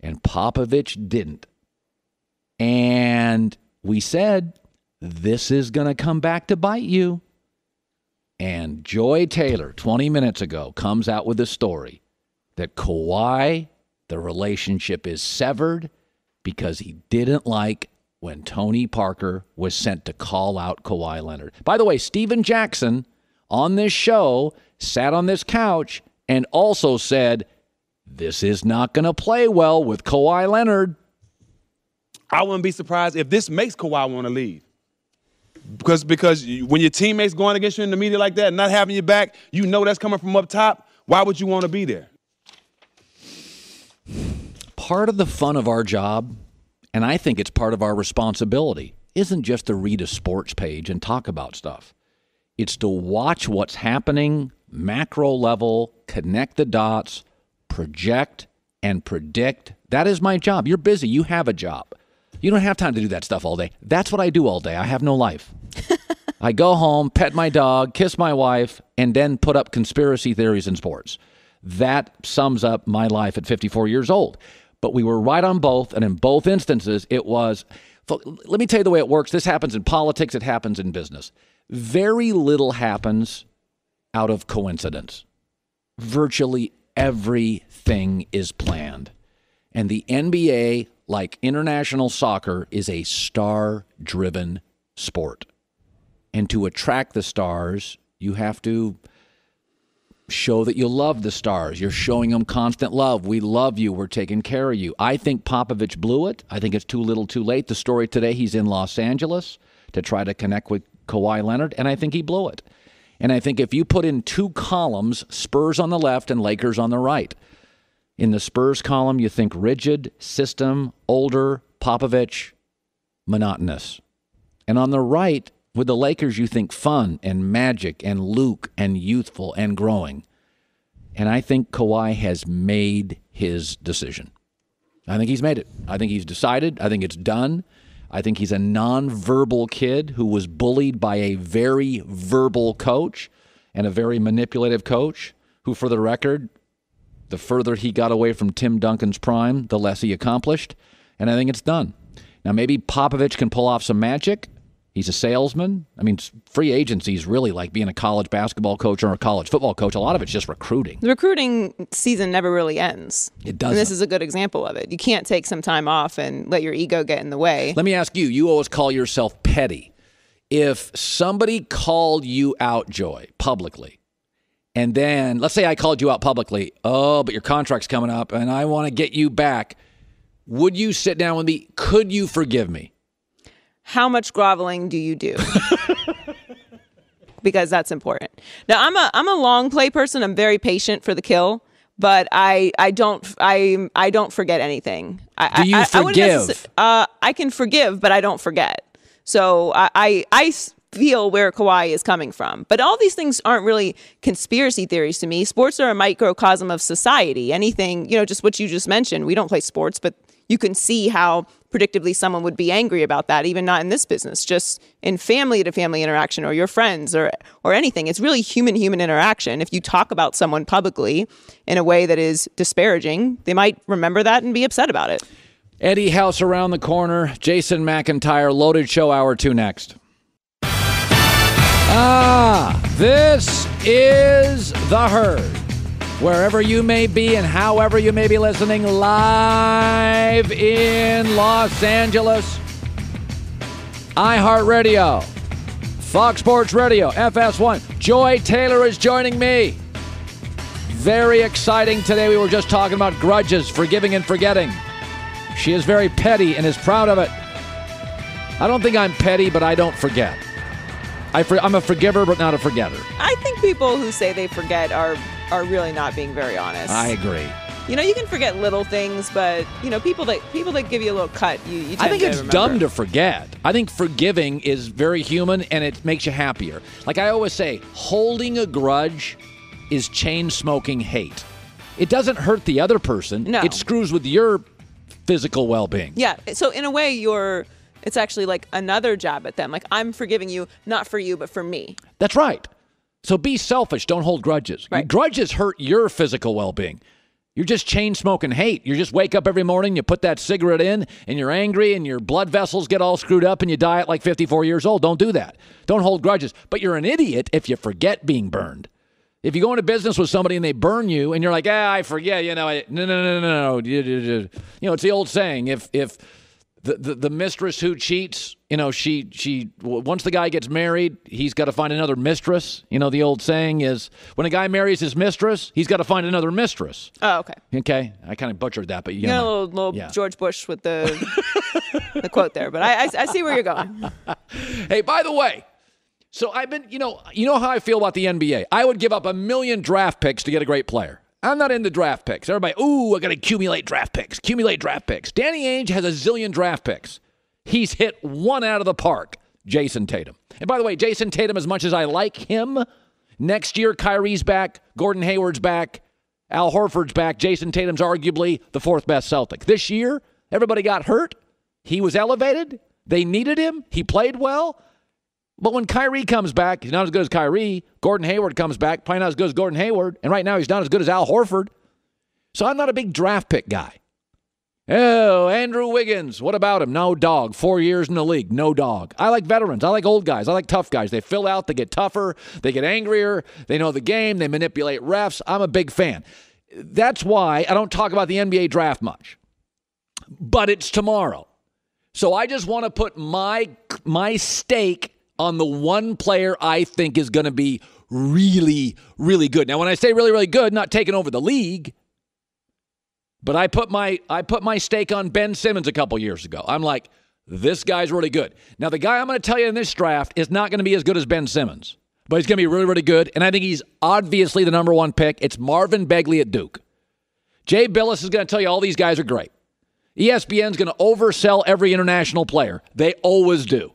And Popovich didn't. And we said, this is going to come back to bite you. And Joy Taylor, 20 minutes ago, comes out with a story that Kawhi, the relationship is severed because he didn't like when Tony Parker was sent to call out Kawhi Leonard. By the way, Steven Jackson on this show sat on this couch and also said, this is not going to play well with Kawhi Leonard. I wouldn't be surprised if this makes Kawhi want to leave. Because when your teammates going against you in the media like that and not having your back, you know that's coming from up top. Why would you want to be there? Part of the fun of our job, and I think it's part of our responsibility, isn't just to read a sports page and talk about stuff. It's to watch what's happening, macro level, connect the dots, project and predict. That is my job. You're busy. You have a job. You don't have time to do that stuff all day. That's what I do all day. I have no life. I go home, pet my dog, kiss my wife, and then put up conspiracy theories in sports. That sums up my life at 54 years old. But we were right on both, and in both instances, it was, let me tell you the way it works. This happens in politics. It happens in business. Very little happens out of coincidence. Virtually everything is planned. And the NBA, like international soccer, is a star-driven sport. And to attract the stars, you have to show that you love the stars. You're showing them constant love. We love you. We're taking care of you. I think Popovich blew it. I think it's too little too late. The story today, he's in Los Angeles to try to connect with Kawhi Leonard, and I think he blew it. And I think if you put in 2 columns, Spurs on the left and Lakers on the right, in the Spurs column, you think rigid, system, older, Popovich, monotonous. And on the right, with the Lakers, you think fun and magic and Luke and youthful and growing. And I think Kawhi has made his decision. I think he's made it. I think he's decided. I think it's done. I think he's a nonverbal kid who was bullied by a very verbal coach and a very manipulative coach who, for the record, the further he got away from Tim Duncan's prime, the less he accomplished. And I think it's done. Now, maybe Popovich can pull off some magic. He's a salesman. I mean, free agency is really like being a college basketball coach or a college football coach. A lot of it's just recruiting. The recruiting season never really ends. It doesn't. And this is a good example of it. You can't take some time off and let your ego get in the way. Let me ask you, you always call yourself petty. If somebody called you out, Joy, publicly, and then let's say I called you out publicly, but your contract's coming up and I want to get you back, would you sit down with me? Could you forgive me? how much groveling do you do? Because that's important. Now, I'm a long play person. I'm very patient for the kill, but I don't forget anything. Do you forgive? I can forgive, but I don't forget. So I feel where Kawhi is coming from. But all these things aren't really conspiracy theories to me. Sports are a microcosm of society. Anything, just what you just mentioned. We don't play sports, but you can see how predictably someone would be angry about that, even not in this business, just in family-to-family interaction or your friends or anything. It's really human interaction. If you talk about someone publicly in a way that is disparaging, they might remember that and be upset about it. Eddie House around the corner. Jason McIntyre, Loaded Show, Hour 2 next. This is The Herd. Wherever you may be and however you may be listening, live in Los Angeles, iHeartRadio, Fox Sports Radio, FS1. Joy Taylor is joining me. Very exciting today. We were just talking about grudges, forgiving and forgetting. She is very petty and is proud of it. I don't think I'm petty, but I don't forget. I'm a forgiver, but not a forgetter. I think people who say they forget are really not being very honest. I agree. You can forget little things, but people that give you a little cut, you tend I think to it's remember. dumb to forget. I think forgiving is very human, and it makes you happier. Like I always say, holding a grudge is chain-smoking hate. It doesn't hurt the other person. No. It screws with your physical well-being. Yeah. So in a way, it's actually like another jab at them. Like, I'm forgiving you, not for you, but for me. That's right. So be selfish. Don't hold grudges. Right. Grudges hurt your physical well-being. You're just chain-smoking hate. You just wake up every morning, you put that cigarette in, and you're angry, and your blood vessels get all screwed up, and you die at like 54 years old. Don't do that. Don't hold grudges. But you're an idiot if you forget being burned. If you go into business with somebody and they burn you, and you're like, I forget, no. It's the old saying, if the mistress who cheats, she once the guy gets married, he's got to find another mistress. The old saying is, when a guy marries his mistress, he's got to find another mistress. Oh, okay. Okay, I kind of butchered that, but a little George Bush with the the quote there, but I see where you're going. Hey, by the way, so I've been, you know how I feel about the NBA. I would give up 1 million draft picks to get a great player. I'm not into draft picks. Everybody, I got to accumulate draft picks. Danny Ainge has a zillion draft picks. He's hit one out of the park, Jason Tatum. And by the way, Jason Tatum, as much as I like him, next year Kyrie's back, Gordon Hayward's back, Al Horford's back. Jason Tatum's arguably the fourth best Celtic. This year, everybody got hurt. He was elevated. They needed him. He played well. But when Kyrie comes back, he's not as good as Kyrie. Gordon Hayward comes back, probably not as good as Gordon Hayward. And right now, he's not as good as Al Horford. So I'm not a big draft pick guy. Oh, Andrew Wiggins, what about him? No dog. 4 years in the league, no dog. I like veterans. I like old guys. I like tough guys. They fill out. They get tougher. They get angrier. They know the game. They manipulate refs. I'm a big fan. That's why I don't talk about the NBA draft much. But it's tomorrow. So I just want to put my stake on the one player I think is going to be really, really good. Now, when I say really, really good, not taking over the league, but I put my stake on Ben Simmons a couple years ago. I'm like, this guy's really good. Now, the guy I'm going to tell you in this draft is not going to be as good as Ben Simmons, but he's going to be really, really good, and I think he's obviously the number one pick. It's Marvin Bagley at Duke. Jay Billis is going to tell you all these guys are great. ESPN's going to oversell every international player. They always do.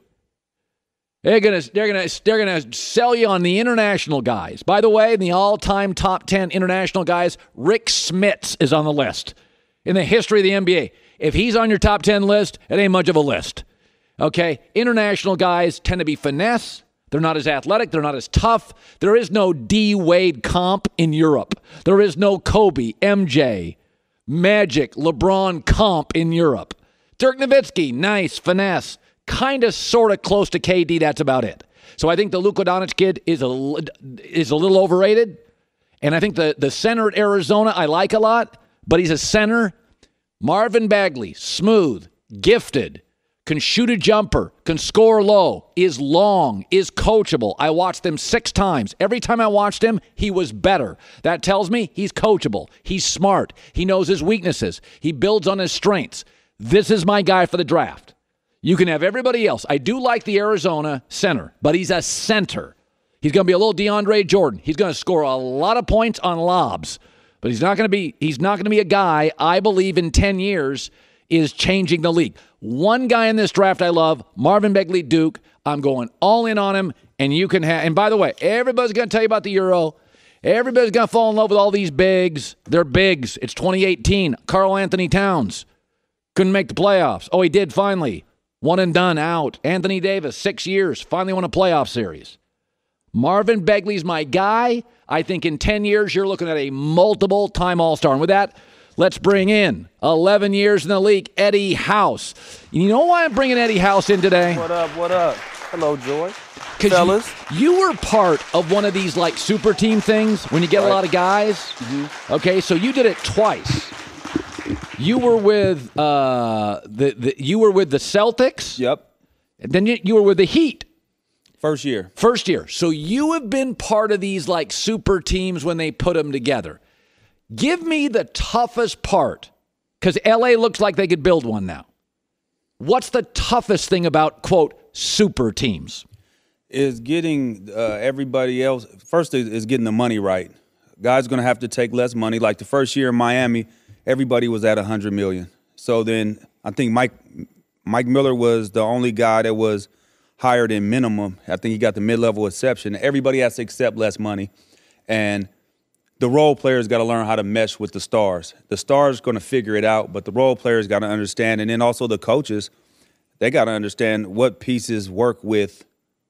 They're gonna sell you on the international guys. By the way, in the all-time top 10 international guys, Rick Smits is on the list in the history of the NBA. If he's on your top 10 list, it ain't much of a list. Okay? International guys tend to be finesse. They're not as athletic. They're not as tough. There is no D. Wade comp in Europe. There is no Kobe, MJ, Magic, LeBron comp in Europe. Dirk Nowitzki, nice, finesse. Kind of, sort of close to KD. That's about it. So I think the Luka Doncic kid is a little overrated. And I think the center at Arizona I like a lot, but he's a center. Marvin Bagley, smooth, gifted, can shoot a jumper, can score low, is long, is coachable. I watched him 6 times. Every time I watched him, he was better. That tells me he's coachable. He's smart. He knows his weaknesses. He builds on his strengths. This is my guy for the draft. You can have everybody else. I do like the Arizona center, but he's a center. He's going to be a little DeAndre Jordan. He's going to score a lot of points on lobs, but he's not going to be a guy I believe in 10 years is changing the league. One guy in this draft I love, Marvin Bagley, Duke. I'm going all in on him, and you can have. And by the way, everybody's going to tell you about the Euro. Everybody's going to fall in love with all these bigs. They're bigs. It's 2018. Karl Anthony Towns couldn't make the playoffs. Oh, he did finally. One and done, out. Anthony Davis, 6 years, finally won a playoff series. Marvin Bagley's my guy. I think in 10 years, you're looking at a multiple-time All-Star. And with that, let's bring in 11 years in the league, Eddie House. You know why I'm bringing Eddie House in today? What up, what up? Hello, Joy. Fellas. You were part of one of these, like, super team things when you get a lot of guys. Mm-hmm. Okay, so you did it twice. You were with you were with the Celtics. Yep. And then you were with the Heat. First year. So you have been part of these like super teams when they put them together. Give me the toughest part, because LA looks like they could build one now. What's the toughest thing about, quote, super teams? Is getting everybody else. First is getting the money right. Guys going to have to take less money. Like the first year in Miami, everybody was at $100 million. So then I think Mike Miller was the only guy that was higher than minimum. I think he got the mid-level exception. Everybody has to accept less money. And the role players got to learn how to mesh with the stars. The stars going to figure it out, but the role players got to understand. And then also the coaches, they got to understand what pieces work with,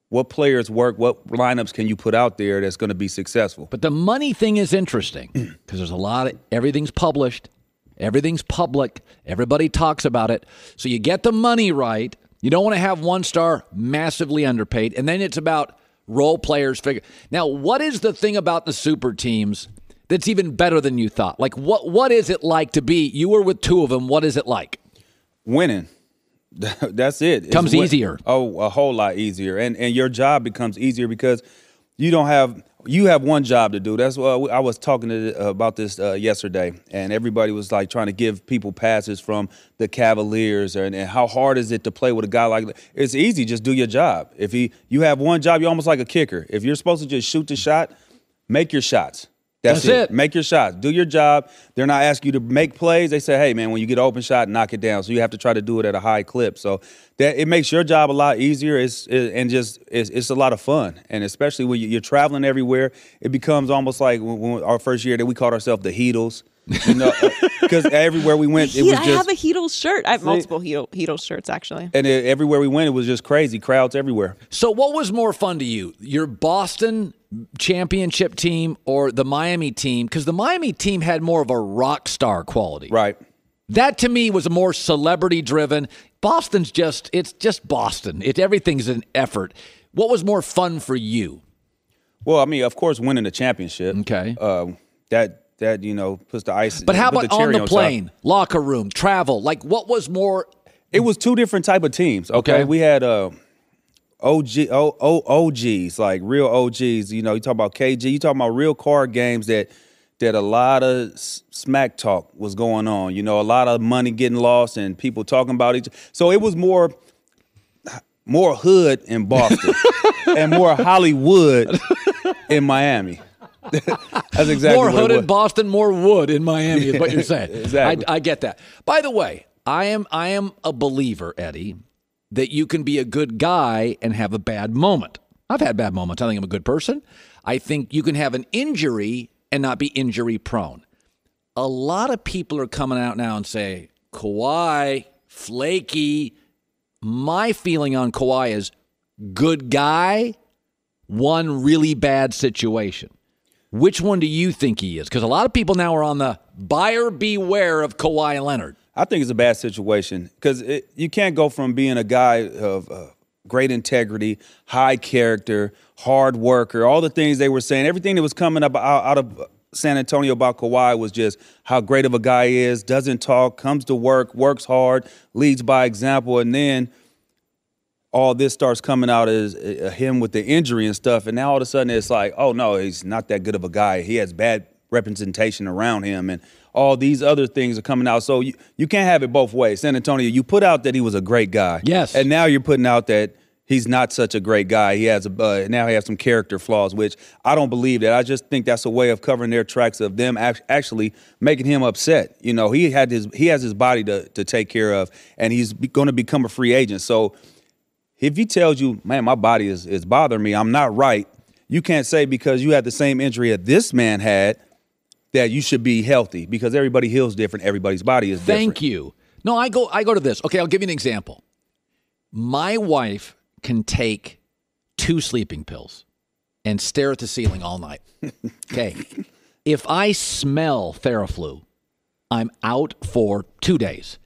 what players work, what lineups can you put out there that's going to be successful. But the money thing is interesting because there's a lot of everything's published. Everything's public. Everybody talks about it. So you get the money right. You don't want to have one star massively underpaid. And then it's about role players. Now, what is the thing about the super teams that's even better than you thought? Like, what is it like to be? You were with two of them. What is it like? Winning. That's it. Comes easier. Oh, a whole lot easier. And your job becomes easier because you have one job to do. That's what I was talking about this yesterday, and everybody was like trying to give people passes from the Cavaliers, and how hard is it to play with a guy like that? It's easy, just do your job. If you have one job, you're almost like a kicker. If you're supposed to just shoot the shot, make your shots. That's it. Make your shots. Do your job. They're not asking you to make plays. They say, hey, man, when you get an open shot, knock it down. So you have to try to do it at a high clip. So that it makes your job a lot easier. It's a lot of fun. And especially when you're traveling everywhere, it becomes almost like when our first year that we called ourselves the Heatles. You know, because everywhere we went, it was just. I have a Heatles shirt. I have multiple Heatles shirts, actually. And everywhere we went, it was just crazy. Crowds everywhere. So what was more fun to you? Your Boston championship team or the Miami team? Because the Miami team had more of a rock star quality. Right. That, to me, was more celebrity-driven. Boston's it's just Boston. Everything's an effort. What was more fun for you? Well, I mean, of course, winning the championship. Okay. That puts the ice. But how about on the plane, locker room, travel? Like, what was more? It was two different type of teams. Okay. We had OGs, like real OGs. You talk about KG. You talk about real card games that a lot of smack talk was going on. A lot of money getting lost and people talking about each. So it was more hood in Boston and more Hollywood in Miami. That's exactly more what hood in Boston, more wood in Miami is what you're saying. Exactly. I get that. By the way, I am a believer, Eddie, that you can be a good guy and have a bad moment. I've had bad moments. I think I'm a good person. I think you can have an injury and not be injury prone. A lot of people are coming out now and say, Kawhi, flaky. My feeling on Kawhi is good guy, one really bad situation. Which one do you think he is? Because a lot of people now are on the buyer beware of Kawhi Leonard. I think it's a bad situation because you can't go from being a guy of great integrity, high character, hard worker, all the things they were saying, everything that was coming up out of San Antonio about Kawhi was just how great of a guy he is, doesn't talk, comes to work, works hard, leads by example, and then all this starts coming out as him with the injury and stuff, and now all of a sudden it's like, oh, no, he's not that good of a guy. He has bad representation around him, and all these other things are coming out. So you can't have it both ways. San Antonio, you put out that he was a great guy. Yes. And now you're putting out that he's not such a great guy. He has now he has some character flaws, which I don't believe that. I just think that's a way of covering their tracks of them actually making him upset. You know, he has his body to take care of, and he's going to become a free agent. So if he tells you, man, my body is bothering me, I'm not right, you can't say because you had the same injury that this man had that you should be healthy, because everybody heals different. Everybody's body is different. Thank you. No, I go to this. Okay, I'll give you an example. My wife can take 2 sleeping pills and stare at the ceiling all night. Okay. If I smell Theraflu, I'm out for 2 days.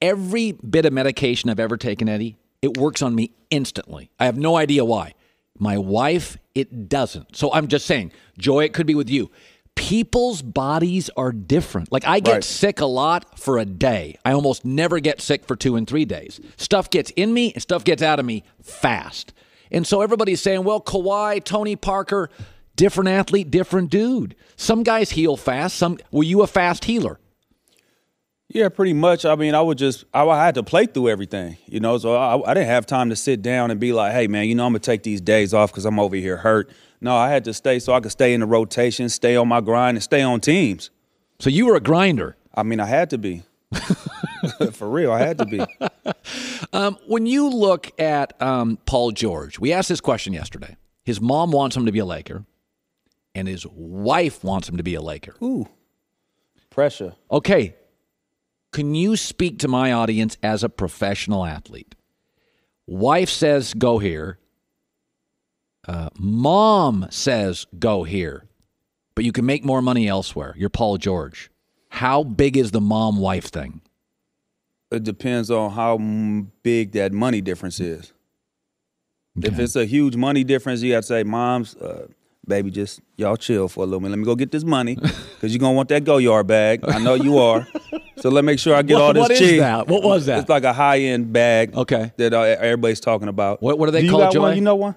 Every bit of medication I've ever taken, Eddie, it works on me instantly. I have no idea why. My wife, it doesn't. So I'm just saying, Joy, it could be with you. People's bodies are different. Like, I get sick a lot for a day. I almost never get sick for 2 and 3 days. Stuff gets in me and stuff gets out of me fast. And so everybody's saying, well, Kawhi, Tony Parker, different athlete, different dude. Some guys heal fast. Were you a fast healer? Yeah, pretty much. I mean, I had to play through everything, you know, so I didn't have time to sit down and be like, hey, man, you know, I'm going to take these days off because I'm over here hurt. No, I had to stay so I could stay in the rotation, stay on my grind, and stay on teams. So you were a grinder. I mean, I had to be. For real, I had to be. When you look at Paul George, we asked this question yesterday. His mom wants him to be a Laker, and his wife wants him to be a Laker. Ooh, pressure. Okay. Can you speak to my audience as a professional athlete? Wife says, go here. Mom says, go here. But you can make more money elsewhere. You're Paul George. How big is the mom-wife thing? It depends on how big that money difference is. Okay. If it's a huge money difference, you have to say, moms, baby, just y'all chill for a little minute. Let me go get this money because you're going to want that go-yard bag. I know you are. So let me make sure I get all this cheese. What is that? What was that? It's like a high-end bag that everybody's talking about. What do they call, Joy? One? You know one?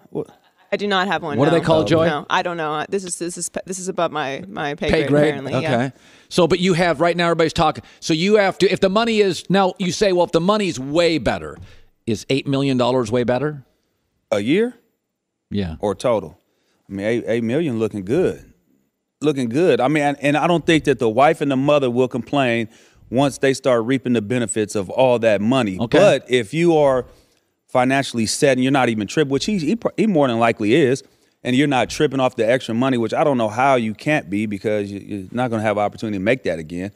I do not have one. What do they call, Joy? No, I don't know. This is above my pay grade, apparently. Okay. Yeah. So, but you have, right now everybody's talking. So you have to, if the money is, now you say, well, if the money's way better, is $8 million way better? A year? Yeah. Or total? I mean, $8 million looking good. Looking good. I mean, and I don't think that the wife and the mother will complain once they start reaping the benefits of all that money. Okay. But if you are financially set and you're not even tripping, which he more than likely is, and you're not tripping off the extra money, which I don't know how you can't be because you're not going to have an opportunity to make that again.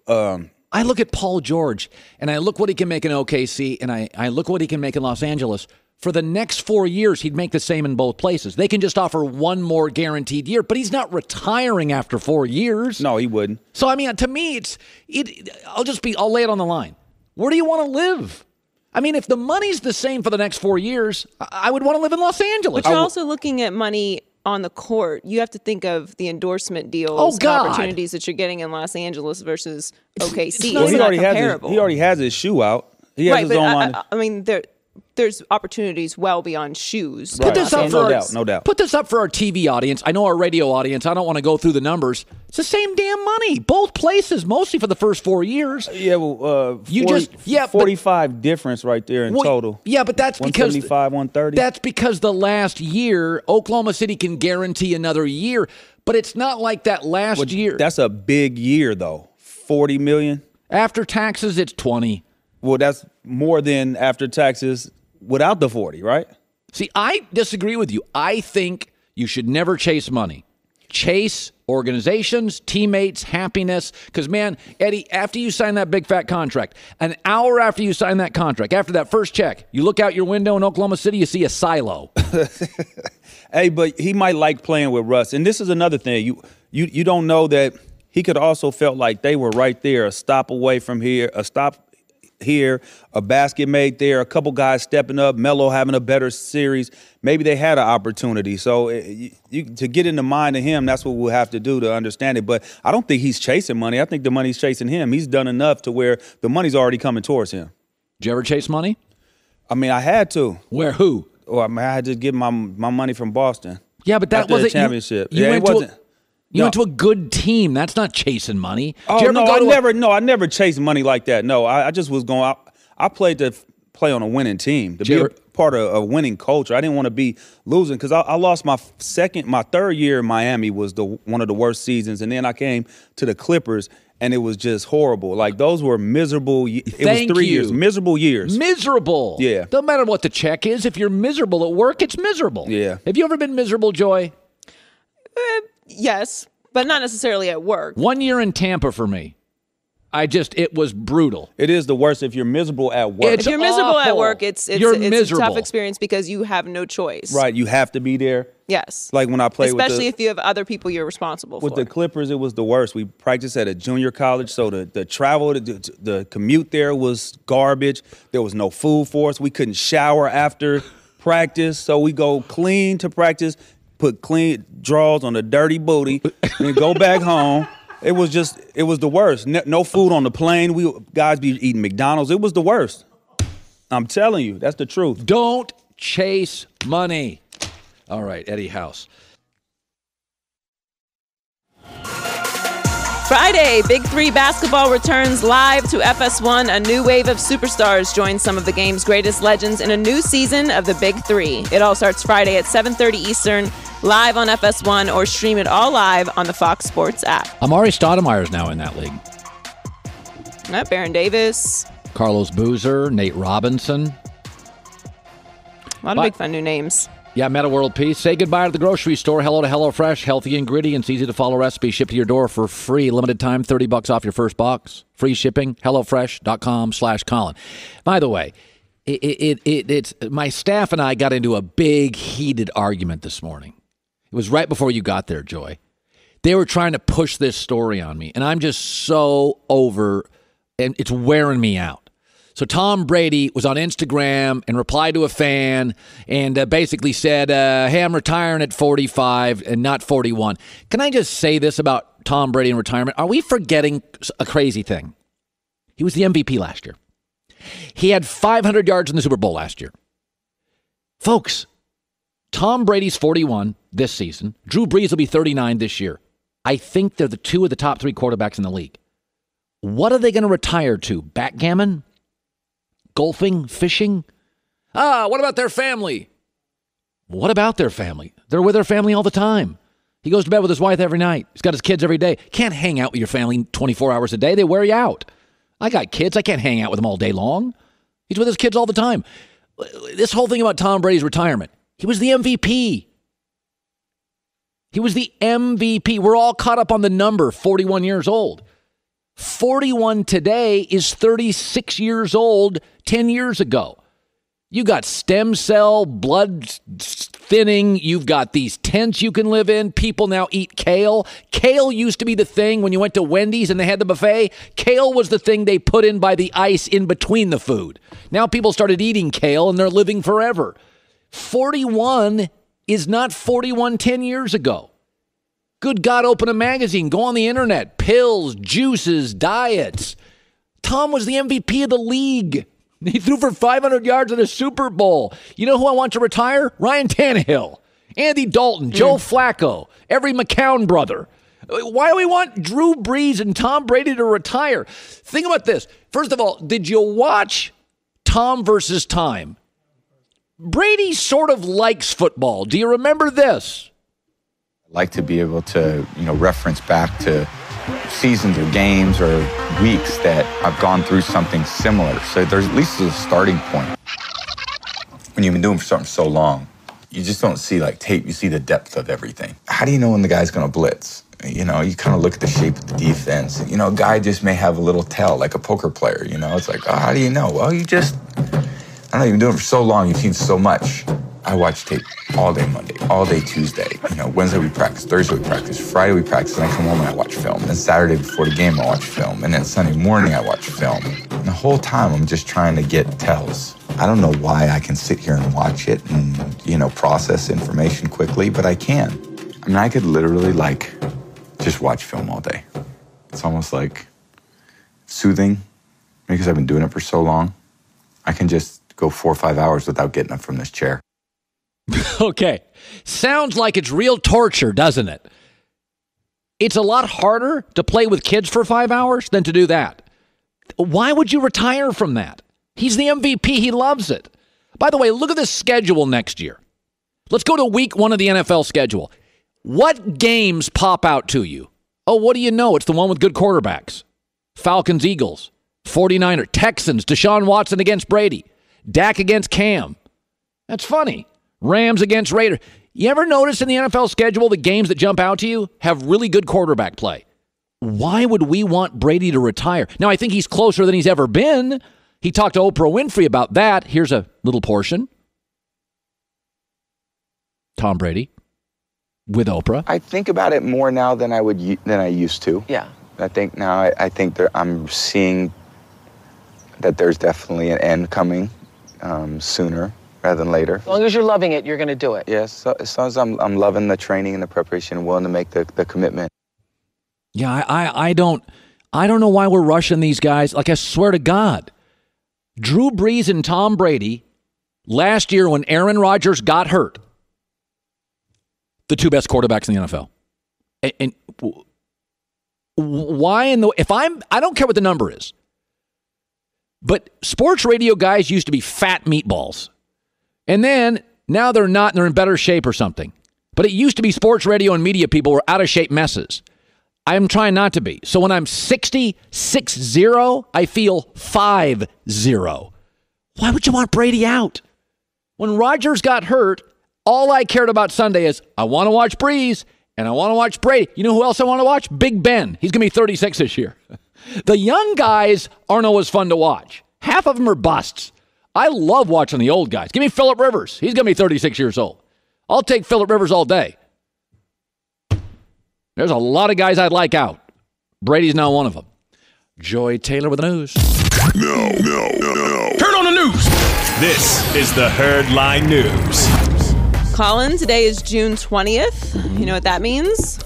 I look at Paul George, and I look what he can make in OKC, and I look what he can make in Los Angeles. For the next 4 years, he'd make the same in both places. They can just offer one more guaranteed year, but he's not retiring after 4 years. No, he wouldn't. So, I mean, to me, I'll lay it on the line. Where do you want to live? I mean, if the money's the same for the next 4 years, I would want to live in Los Angeles. But you're also looking at money on the court. You have to think of the endorsement deals and opportunities that you're getting in Los Angeles versus OKC. Well, it's not comparable. He already has his shoe out. He has his own line. I mean, there's opportunities well beyond shoes. Put this up no doubt. Put this up for our TV audience. I know our radio audience. I don't want to go through the numbers. It's the same damn money. Both places, mostly for the first 4 years. Yeah, well, 45 difference right there in total. Yeah, but that's because 175, 130. That's because the last year, Oklahoma City can guarantee another year. But it's not like that last year. That's a big year, though. $40 million. After taxes, it's 20. Well, that's more than after taxes without the 40, right? See, I disagree with you. I think you should never chase money. Chase organizations, teammates, happiness. Because, man, Eddie, after you sign that big fat contract, an hour after you sign that contract, after that first check, you look out your window in Oklahoma City, you see a silo. Hey, but he might like playing with Russ. And this is another thing. You don't know that he could also felt like they were right there, a stop away from here, a stop here, a basket made there, a couple guys stepping up, Melo having a better series. Maybe they had an opportunity. So to get in the mind of him, that's what we'll have to do to understand it. But I don't think he's chasing money. I think the money's chasing him. He's done enough to where the money's already coming towards him. Did you ever chase money? I mean, I had to. Where? Who? Oh, I mean, I had to get my money from Boston. Yeah, but that wasn't a championship. You went it wasn't. You went to a good team. That's not chasing money. Oh, no, I never chased money like that. No, I just was going out. I played to play on a winning team, to be a part of a winning culture. I didn't want to be losing because I lost my third year in Miami was one of the worst seasons. And then I came to the Clippers, and it was just horrible. Like, those were miserable. It was 3 years. Miserable years. Miserable. Yeah. Doesn't matter what the check is. If you're miserable at work, it's miserable. Yeah. Have you ever been miserable, Joy? Yes, but not necessarily at work. 1 year in Tampa for me. It was brutal. It is the worst if you're miserable at work. If you're miserable at work, it's a miserable. tough experience because you have no choice. Right, you have to be there. Yes. Like when I played especially if you have other people you're responsible for. With the Clippers, it was the worst. We practiced at a junior college, so the travel, the commute there was garbage. There was no food for us. We couldn't shower after practice, so we go clean to practice, put clean drawers on a dirty booty, and go back home. It was the worst. No food on the plane. Guys be eating McDonald's. It was the worst. I'm telling you, that's the truth. Don't chase money. All right, Eddie House. Friday, Big 3 basketball returns live to FS1. A new wave of superstars join some of the game's greatest legends in a new season of the Big 3. It all starts Friday at 7:30 Eastern, live on FS1, or stream it all live on the Fox Sports app. Amari Stoudemire's now in that league. Baron Davis. Carlos Boozer, Nate Robinson. A lot of big fun new names. Yeah, Meta World Peace. Say goodbye to the grocery store. Hello to HelloFresh. Healthy ingredients, easy to follow recipes, shipped to your door for free. Limited time, $30 off your first box. Free shipping. HelloFresh.com/Colin. By the way, it's my staff and I got into a big heated argument this morning. It was right before you got there, Joy. They were trying to push this story on me, and I'm just so over, and it's wearing me out. So Tom Brady was on Instagram and replied to a fan and basically said, hey, I'm retiring at 45 and not 41. Can I just say this about Tom Brady and retirement? Are we forgetting a crazy thing? He was the MVP last year. He had 500 yards in the Super Bowl last year. Folks, Tom Brady's 41 this season. Drew Brees will be 39 this year. I think they're the two of the top three quarterbacks in the league. What are they going to retire to? Backgammon? Golfing? Fishing? What about their family? What about their family? They're with their family all the time. He goes to bed with his wife every night. He's got his kids every day. Can't hang out with your family 24 hours a day. They wear you out. I got kids. I can't hang out with them all day long. He's with his kids all the time. This whole thing about Tom Brady's retirement, he was the MVP. He was the MVP. We're all caught up on the number, 41 years old. 41 today is 36 years old 10 years ago. You got stem cell, blood thinning. You've got these tents you can live in. People now eat kale. Kale used to be the thing when you went to Wendy's and they had the buffet. Kale was the thing they put in by the ice in between the food. Now people started eating kale and they're living forever. 41 is not 41 10 years ago. Good God, open a magazine, go on the internet, pills, juices, diets. Tom was the MVP of the league. He threw for 500 yards in a Super Bowl. You know who I want to retire? Ryan Tannehill, Andy Dalton, Joe Flacco, every McCown brother. Why do we want Drew Brees and Tom Brady to retire? Think about this. First of all, did you watch Tom versus Time? Brady sort of likes football. Do you remember this? I like to be able to, reference back to seasons or games or weeks that I've gone through something similar. So there's at least a starting point. When you've been doing something so long, you just don't see tape. You see the depth of everything. How do you know when the guy's going to blitz? You kind of look at the shape of the defense. A guy just may have a little tell, like a poker player. It's like, how do you know? Well, I don't know, you've been doing it for so long. You've seen so much. I watch tape all day Monday, all day Tuesday. Wednesday we practice, Thursday we practice, Friday we practice, and I come home and I watch film. And then Saturday before the game I watch film. And then Sunday morning I watch film. And the whole time I'm just trying to get tells. I don't know why I can sit here and watch it and, process information quickly, but I can. I could literally just watch film all day. It's almost soothing because I've been doing it for so long. I can just go 4 or 5 hours without getting up from this chair. Okay. Sounds like it's real torture, doesn't it? It's a lot harder to play with kids for 5 hours than to do that. Why would you retire from that? He's the MVP. He loves it. By the way, look at the schedule next year. Let's go to week 1 of the NFL schedule. What games pop out to you? Oh, what do you know? It's the one with good quarterbacks. Falcons, Eagles, 49ers, Texans, Deshaun Watson against Brady, Dak against Cam. That's funny. Rams against Raiders. You ever notice in the NFL schedule the games that jump out to you have really good quarterback play? Why would we want Brady to retire? Now, I think he's closer than he's ever been. He talked to Oprah Winfrey about that. Here's a little portion. Tom Brady with Oprah. I think about it more now than I used to. Yeah. I think now I'm seeing that there's definitely an end coming sooner rather than later. As long as you're loving it, you're going to do it. Yes, so, as long as I'm loving the training and the preparation and willing to make the commitment. Yeah, I don't know why we're rushing these guys. Like, I swear to God, Drew Brees and Tom Brady last year when Aaron Rodgers got hurt, the 2 best quarterbacks in the NFL. And why I don't care what the number is, but sports radio guys used to be fat meatballs. And then now they're not, and they're in better shape or something. But it used to be sports radio and media people were out of shape messes. I'm trying not to be. So when I'm 6-0, I feel 5-0. Why would you want Brady out? When Rodgers got hurt, all I cared about Sunday is I want to watch Breeze and I want to watch Brady. You know who else I want to watch? Big Ben. He's going to be 36 this year. The young guys aren't always fun to watch. Half of them are busts. I love watching the old guys. Give me Phillip Rivers. He's going to be 36 years old. I'll take Phillip Rivers all day. There's a lot of guys I'd like out. Brady's not one of them. Joy Taylor with the news. No. Turn on the news. This is the Herd Line News. Colin, today is June 20th. You know what that means?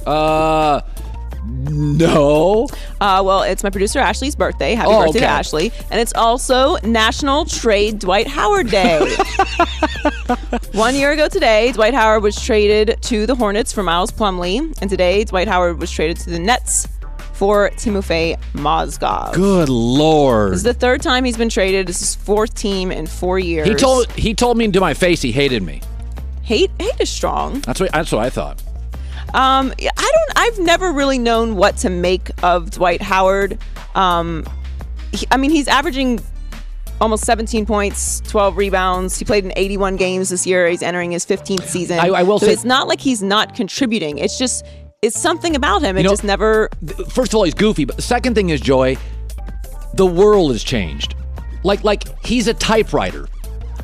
No. Well, it's my producer Ashley's birthday. Happy birthday to Ashley. And it's also National Trade Dwight Howard Day. 1 year ago today, Dwight Howard was traded to the Hornets for Miles Plumlee. And today, Dwight Howard was traded to the Nets for Timofey Mozgov. Good Lord. This is the 3rd time he's been traded. This is 4th team in 4 years. He told me to my face he hated me. Hate is strong. That's what I thought. I've never really known what to make of Dwight Howard. He's averaging almost 17 points, 12 rebounds. He played in 81 games this year. He's entering his 15th season. I will say, it's not like he's not contributing. It's just, it's something about him. It just never. First of all, he's goofy. But the second thing is, Joy, the world has changed. Like he's a typewriter.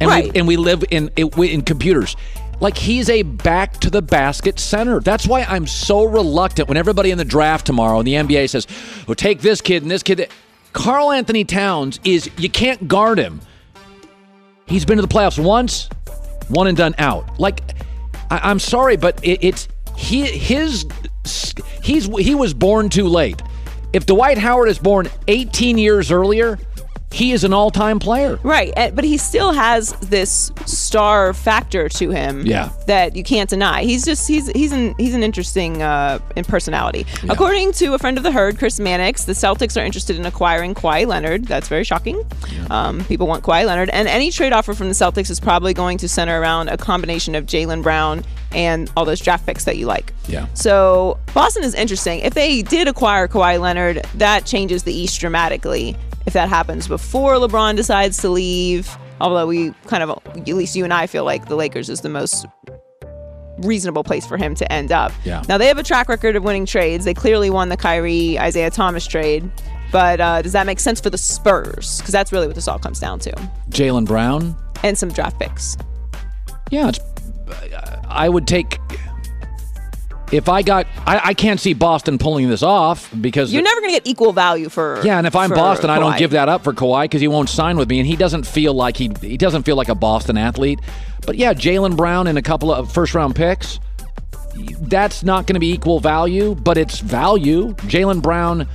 And right. We live in computers. Like, he's a back-to-the-basket center. That's why I'm so reluctant when everybody in the draft tomorrow in the NBA says, well, take this kid and this kid. Karl Anthony Towns you can't guard him. He's been to the playoffs once, one and done out. Like, I'm sorry, but he was born too late. If Dwight Howard is born 18 years earlier, he is an all-time player. Right, but he still has this star factor to him that you can't deny. He's an interesting in personality. Yeah. According to a friend of the herd, Chris Mannix, the Celtics are interested in acquiring Kawhi Leonard. That's very shocking. Yeah. People want Kawhi Leonard. And any trade offer from the Celtics is probably going to center around a combination of Jaylen Brown and all those draft picks that you like. Yeah. So Boston is interesting. If they did acquire Kawhi Leonard, that changes the East dramatically. If that happens before LeBron decides to leave, although we kind of, at least you and I feel like the Lakers is the most reasonable place for him to end up. Yeah. Now, they have a track record of winning trades. They clearly won the Kyrie, Isaiah Thomas trade. But does that make sense for the Spurs? Because that's really what this all comes down to. Jaylen Brown? And some draft picks. Yeah, I would take... If I can't see Boston pulling this off because... You're never going to get equal value for... Yeah, and if I'm Boston, Kawhi. I don't give that up for Kawhi because he won't sign with me, and he doesn't feel like he doesn't feel like a Boston athlete. But yeah, Jaylen Brown and a couple of first-round picks, that's not going to be equal value, but it's value. Jaylen Brown...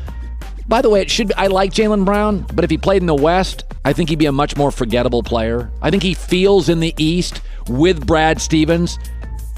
By the way, I like Jaylen Brown, but if he played in the West, I think he'd be a much more forgettable player. I think he feels in the East with Brad Stevens...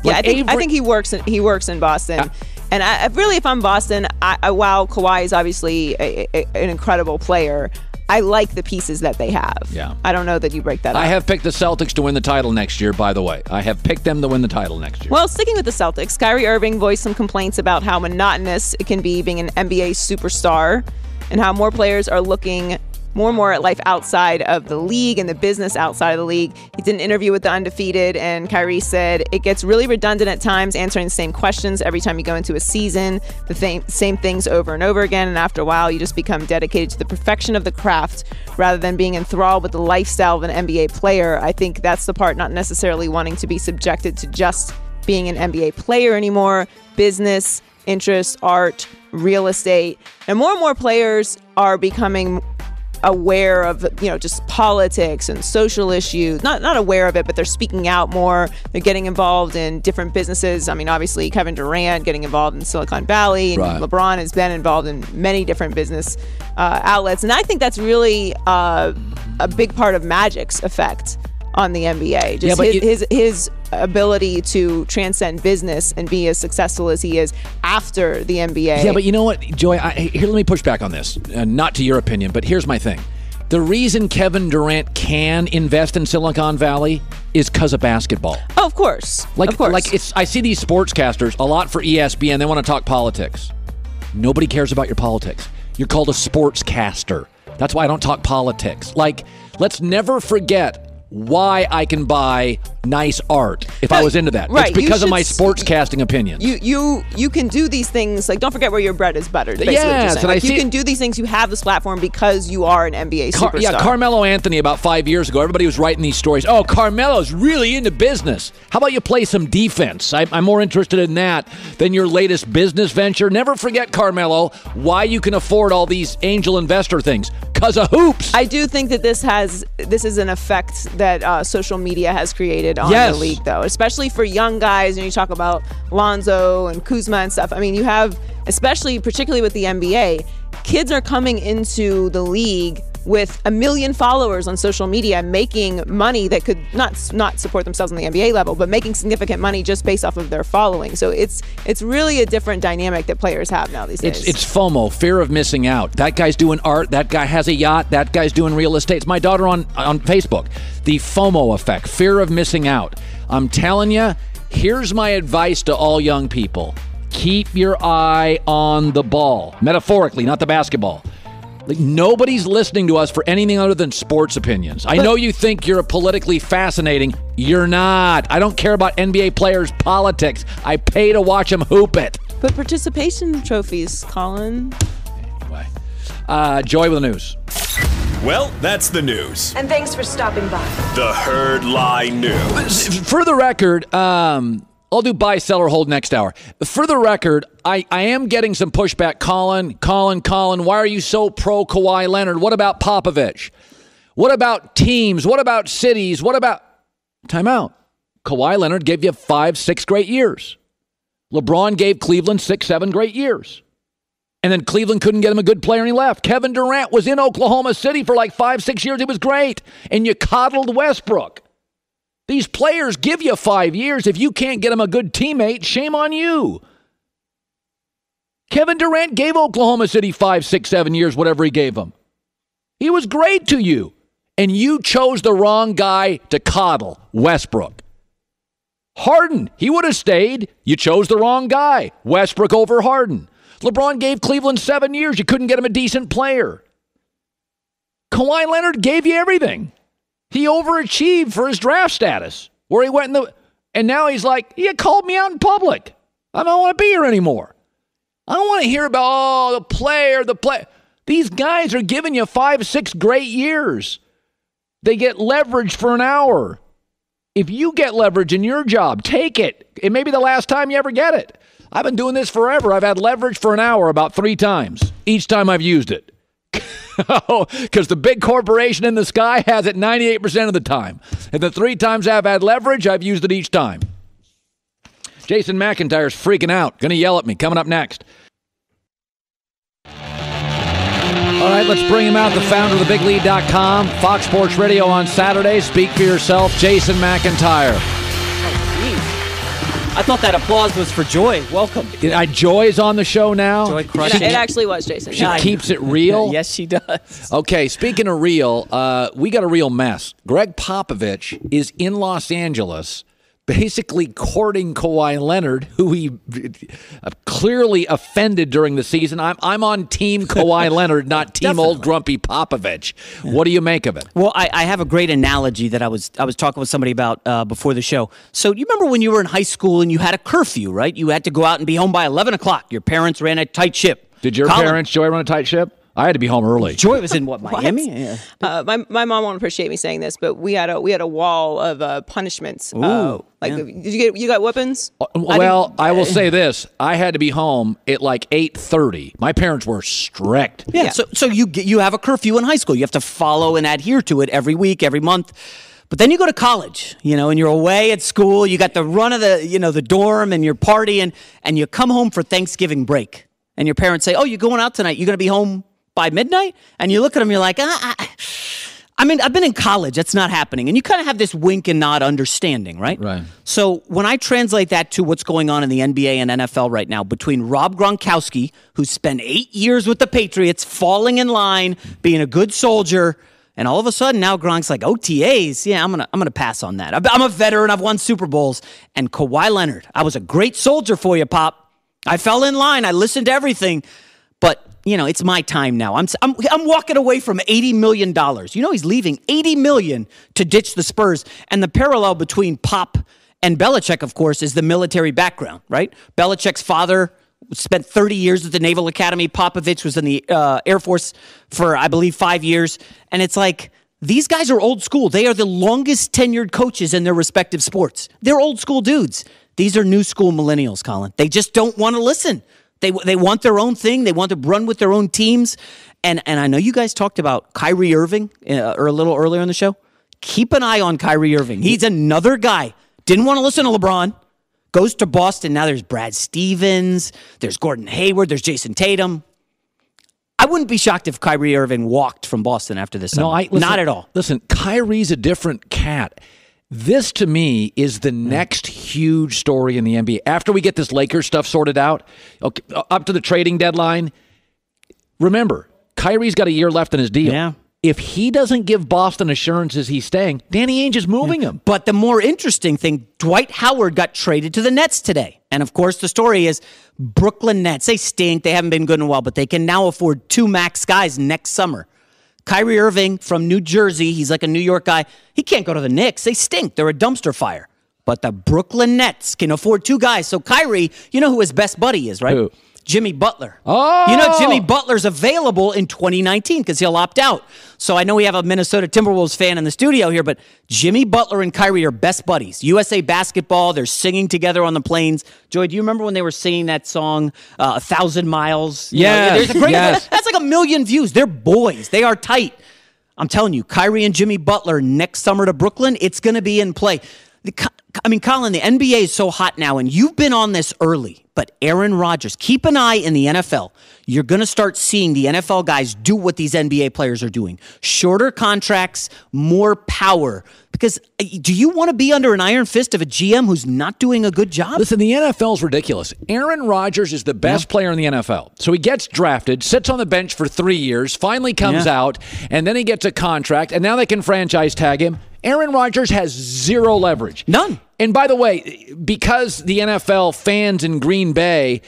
Yeah, I think he works in Boston. And if I'm Boston, while Kawhi is obviously an incredible player, I like the pieces that they have. Yeah. I don't know that you break that up. I have picked the Celtics to win the title next year, by the way. I have picked them to win the title next year. Well, sticking with the Celtics, Kyrie Irving voiced some complaints about how monotonous it can be being an NBA superstar and how more players are looking more and more at life outside of the league and the business outside of the league. He did an interview with The Undefeated, and Kyrie said, it gets really redundant at times, answering the same questions every time you go into a season, the same things over and over again, and after a while, you just become dedicated to the perfection of the craft rather than being enthralled with the lifestyle of an NBA player. I think that's the part, not necessarily wanting to be subjected to just being an NBA player anymore. Business, interests, art, real estate, and more players are becoming aware of, just politics and social issues. Not aware of it, but they're speaking out more. They're getting involved in different businesses. I mean, obviously, Kevin Durant getting involved in Silicon Valley. Right. And LeBron has been involved in many different business outlets. And I think that's really a big part of Magic's effect on the NBA. Just his ability to transcend business and be as successful as he is after the NBA. Yeah, but you know what, Joy? Here, let me push back on this. Not to your opinion, but here's my thing. The reason Kevin Durant can invest in Silicon Valley is because of basketball. Oh, of course. Of course. I see these sportscasters a lot for ESPN. They want to talk politics. Nobody cares about your politics. You're called a sportscaster. That's why I don't talk politics. Let's never forget why I can buy nice art if I was into that. Right. It's because of my sportscasting opinions. You can do these things, don't forget where your bread is buttered. Yes, and you can do these things. You have this platform because you are an NBA superstar. Carmelo Anthony about 5 years ago, everybody was writing these stories. Oh, Carmelo's really into business. How about you play some defense? I'm more interested in that than your latest business venture. Never forget, Carmelo, why you can afford all these angel investor things. Because of hoops. I do think that this is an effect that social media has created on the league, though, especially for young guys. And you talk about Lonzo and Kuzma and stuff. I mean, you have, particularly with the NBA, kids are coming into the league with 1 million followers on social media, making money that could not support themselves on the NBA level, but making significant money just based off of their following. So it's really a different dynamic that players have now these days. It's FOMO, fear of missing out. That guy's doing art. That guy has a yacht. That guy's doing real estate. It's my daughter on Facebook. The FOMO effect, fear of missing out. I'm telling you, here's my advice to all young people. Keep your eye on the ball. Metaphorically, not the basketball. Nobody's listening to us for anything other than sports opinions. I know you think you're politically fascinating. You're not. I don't care about NBA players' politics. I pay to watch them hoop it. But participation trophies, Colin. Anyway, Joy with the news. Well, that's the news. And thanks for stopping by. The Herd Lie News. For the record, I'll do buy, sell, or hold next hour. For the record, I am getting some pushback. Colin, why are you so pro Kawhi Leonard? What about Popovich? What about teams? What about cities? What about... Time out. Kawhi Leonard gave you 5-6 great years. LeBron gave Cleveland 6-7 great years. And then Cleveland couldn't get him a good player and he left. Kevin Durant was in Oklahoma City for 5-6 years. He was great. And you coddled Westbrook. These players give you 5 years. If you can't get them a good teammate, shame on you. Kevin Durant gave Oklahoma City 5, 6, 7 years, whatever he gave them. He was great to you. And you chose the wrong guy to coddle, Westbrook. Harden, he would have stayed. You chose the wrong guy, Westbrook over Harden. LeBron gave Cleveland 7 years. You couldn't get him a decent player. Kawhi Leonard gave you everything. He overachieved for his draft status, where he went and now he's like, you called me out in public. I don't want to be here anymore. I don't want to hear about, the player. These guys are giving you 5-6 great years. They get leverage for an hour. If you get leverage in your job, take it. It may be the last time you ever get it. I've been doing this forever. I've had leverage for an hour about 3 times. Each time I've used it. Because the big corporation in the sky has it 98% of the time. And the 3 times I've had leverage, I've used it each time. Jason McIntyre's freaking out. Going to yell at me. Coming up next. All right, let's bring him out. The founder of thebiglead.com, Fox Sports Radio on Saturday. Speak for yourself, Jason McIntyre. I thought that applause was for Joy. Welcome. Joy is on the show now. Joy crushed It actually was, Jason. She keeps it real. Yes, she does. Okay, speaking of real, we got a real mess. Greg Popovich is in Los Angeles basically courting Kawhi Leonard, who he clearly offended during the season. I'm on team Kawhi Leonard, not team old grumpy Popovich. Yeah. What do you make of it? Well, I have a great analogy that I was talking with somebody about before the show. So you remember when you were in high school and you had a curfew, right? You had to go out and be home by 11 o'clock. Your parents ran a tight ship. Did your parents, Joy, run a tight ship? I had to be home early. Joy was in Miami? Yeah. My mom won't appreciate me saying this, but we had a wall of punishments. Did you got whippings? Well, I will say this: I had to be home at like 8:30. My parents were strict. Yeah. So you have a curfew in high school. You have to follow and adhere to it every week, every month. But then you go to college, and you're away at school. You got the run of the dorm, and you're partying, and you come home for Thanksgiving break, and your parents say, "Oh, you're going out tonight. You're going to be home by midnight?" And you look at them, you're like, I've been in college. That's not happening. And you kind of have this wink and nod understanding, right? Right. So when I translate that to what's going on in the NBA and NFL right now between Rob Gronkowski, who spent 8 years with the Patriots, falling in line, being a good soldier, and all of a sudden now Gronk's like, OTAs, yeah, I'm gonna pass on that. I'm a veteran. I've won Super Bowls. And Kawhi Leonard, I was a great soldier for you, Pop. I fell in line. I listened to everything. But it's my time now. I'm walking away from $80 million. He's leaving $80 million to ditch the Spurs. And the parallel between Pop and Belichick, of course, is the military background, right? Belichick's father spent 30 years at the Naval Academy. Popovich was in the Air Force for, I believe, 5 years. And it's like, these guys are old school. They are the longest tenured coaches in their respective sports. They're old school dudes. These are new school millennials, Colin. They just don't want to listen. They want their own thing. They want to run with their own teams. And I know you guys talked about Kyrie Irving or a little earlier in the show. Keep an eye on Kyrie Irving. He's another guy. Didn't want to listen to LeBron. Goes to Boston. Now there's Brad Stevens. There's Gordon Hayward. There's Jason Tatum. I wouldn't be shocked if Kyrie Irving walked from Boston after this summer. Not at all. Listen, Kyrie's a different cat. This, to me, is the next huge story in the NBA. After we get this Lakers stuff sorted out, up to the trading deadline, remember, Kyrie's got a year left in his deal. Yeah. If he doesn't give Boston assurances he's staying, Danny Ainge is moving him. But the more interesting thing, Dwight Howard got traded to the Nets today. And, of course, the story is Brooklyn Nets. They stink. They haven't been good in a while, but they can now afford 2 max guys next summer. Kyrie Irving from New Jersey, he's like a New York guy. He can't go to the Knicks. They stink. They're a dumpster fire. But the Brooklyn Nets can afford 2 guys. So Kyrie, you know who his best buddy is, right? Who? Jimmy Butler. Oh! Jimmy Butler's available in 2019 because he'll opt out. So I know we have a Minnesota Timberwolves fan in the studio here, but Jimmy Butler and Kyrie are best buddies. USA Basketball, they're singing together on the plains. Joy, do you remember when they were singing that song, 1,000 Miles? Yes, yes. That's like 1 million views. They're boys. They are tight. I'm telling you, Kyrie and Jimmy Butler next summer to Brooklyn, it's going to be in play. Colin, the NBA is so hot now, and you've been on this early, but Aaron Rodgers, keep an eye in the NFL. You're going to start seeing the NFL guys do what these NBA players are doing. Shorter contracts, more power. Because do you want to be under an iron fist of a GM who's not doing a good job? Listen, the NFL's ridiculous. Aaron Rodgers is the best player in the NFL. So he gets drafted, sits on the bench for 3 years, finally comes out, and then he gets a contract, and now they can franchise tag him. Aaron Rodgers has zero leverage. None. And by the way, because the NFL fans in Green Bay,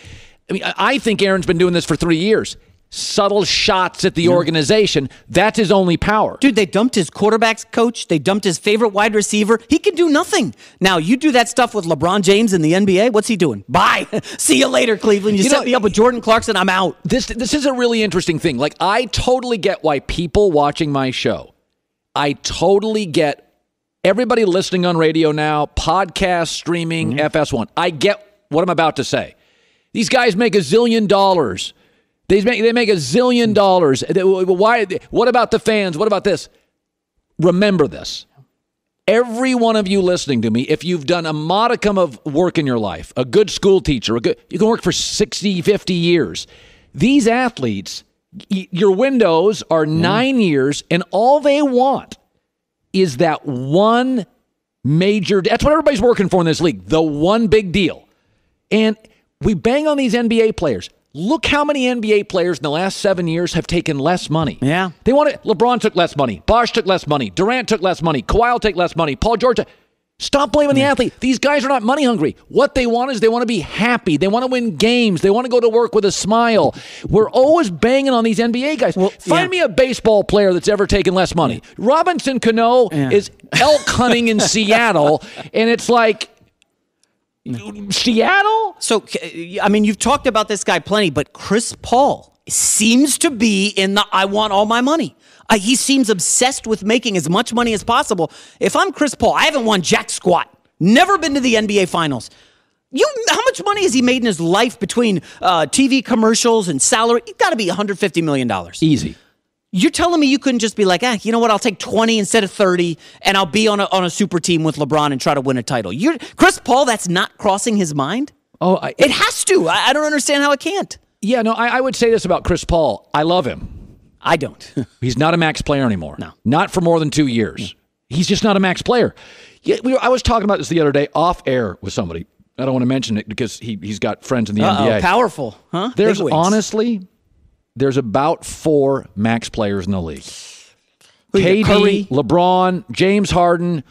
I think Aaron's been doing this for 3 years. Subtle shots at the organization. That's his only power. Dude, they dumped his quarterback's coach. They dumped his favorite wide receiver. He can do nothing. Now, you do that stuff with LeBron James in the NBA, what's he doing? Bye. See you later, Cleveland. You set me up with Jordan Clarkson, I'm out. This is a really interesting thing. Like, I totally get why people watching my show, I totally get everybody listening on radio now, podcast, streaming, FS1. I get what I'm about to say. These guys make $1 zillion. They make $1 zillion. Why? What about the fans? What about this? Remember this. Every one of you listening to me, if you've done a modicum of work in your life, a good school teacher, you can work for 60, 50 years. These athletes, your windows are 9 years, and all they want is that one That's what everybody's working for in this league. The one big deal. And we bang on these NBA players. Look how many NBA players in the last 7 years have taken less money. Yeah. They want it. LeBron took less money. Bosh took less money. Durant took less money. Kawhi will take less money. Paul George. Stop blaming the athlete. These guys are not money hungry. What they want is they want to be happy. They want to win games. They want to go to work with a smile. We're always banging on these NBA guys. Find me a baseball player that's ever taken less money. Robinson Cano is elk hunting in Seattle, and it's like, Seattle? So, I mean, you've talked about this guy plenty, but Chris Paul seems to be in the I want all my money. He seems obsessed with making as much money as possible. If I'm Chris Paul, I haven't won jack squat. Never been to the NBA Finals. How much money has he made in his life between TV commercials and salary? It's got to be $150 million. Easy. You're telling me you couldn't just be like, you know what? I'll take 20 instead of 30, and I'll be on a super team with LeBron and try to win a title. Chris Paul, that's not crossing his mind? It has to. I don't understand how it can't. Yeah, no, I would say this about Chris Paul. I love him. I don't. He's not a max player anymore. No. Not for more than 2 years. He's just not a max player. I was talking about this the other day off air with somebody. I don't want to mention it because he's got friends in the NBA. Powerful, huh? There's about 4 max players in the league. KD, Curry, LeBron, James Harden.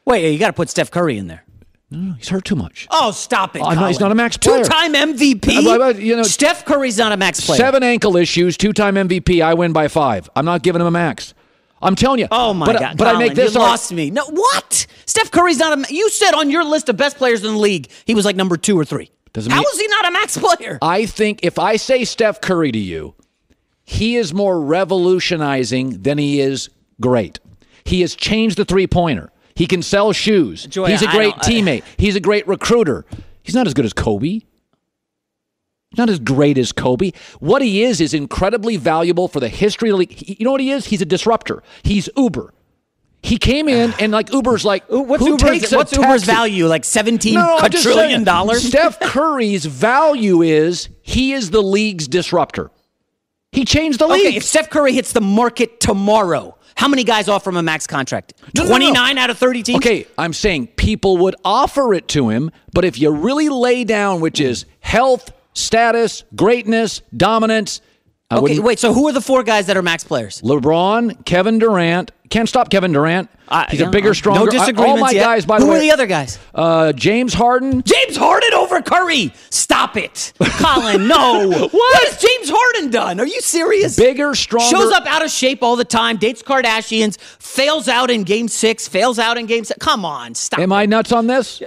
Wait, you got to put Steph Curry in there. No, he's hurt too much. Oh, stop it, no, he's not a max player. 2-time MVP? Steph Curry's not a max player. 7 ankle issues, 2-time MVP. I win by 5. I'm not giving him a max. I'm telling you. Oh, my God. But Colin, I make this you lost me. No, what? Steph Curry's not a... You said on your list of best players in the league, he was like number 2 or 3. How is he not a max player? I think if I say Steph Curry to you, he is more revolutionizing than he is great. He has changed the three-pointer. He can sell shoes. Joy, He's a great teammate. He's a great recruiter. He's not as good as Kobe. He's not as great as Kobe. What he is incredibly valuable for the history of the league. You know what he is? He's a disruptor. He's Uber. He came in and like Uber's like, what's Uber's value? Like $17 quadrillion? Steph Curry's value is he is the league's disruptor. He changed the league. Okay, if Steph Curry hits the market tomorrow, how many guys offer him a max contract? 29 out of 30 teams? Okay, I'm saying people would offer it to him, but if you really lay down, which is health, status, greatness, dominance. Okay, wait, so who are the 4 guys that are max players? LeBron, Kevin Durant. Can't stop Kevin Durant. He's a bigger, stronger. No disagreements all my yet. guys, by the way. Who are the other guys? James Harden. James Harden over Curry. Stop it. Colin, no. What has James Harden done? Are you serious? Bigger, stronger. Shows up out of shape all the time, dates Kardashians, fails out in game 6, fails out in game 7. Come on, stop. Am I nuts on this?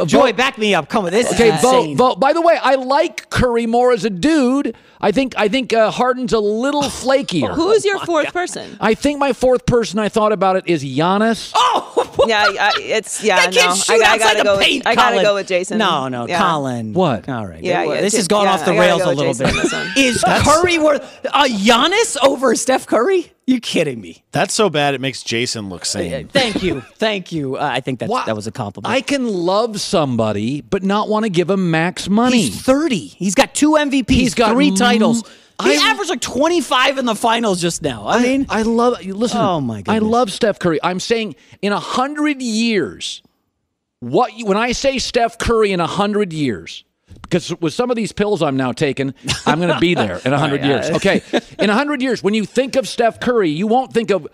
Joy, back me up. Come on, this is insane. Vote. By the way, I like Curry more as a dude. I think Harden's a little flakier. Who is your 4th person? I think my 4th person, I thought about it, is Giannis. Oh, yeah, They can't shoot outside the paint, I gotta go with Jason. No, yeah. Colin. What? All right. Yeah, this has gone off the rails a little bit. Is Curry worth Giannis over Steph Curry? You kidding me? That's so bad it makes Jason look sane. Thank you. I think that was a compliment. I can love somebody, but not want to give him max money. He's 30. He's got 2 MVPs. He's got 3 titles. He averaged like 25 in the finals just now. I love. Listen. Oh my goodness. I love Steph Curry. I'm saying in 100 years, when I say Steph Curry in 100 years. Because with some of these pills I'm now taking, I'm going to be there in 100 years. Okay, in 100 years, when you think of Steph Curry, you'll think of,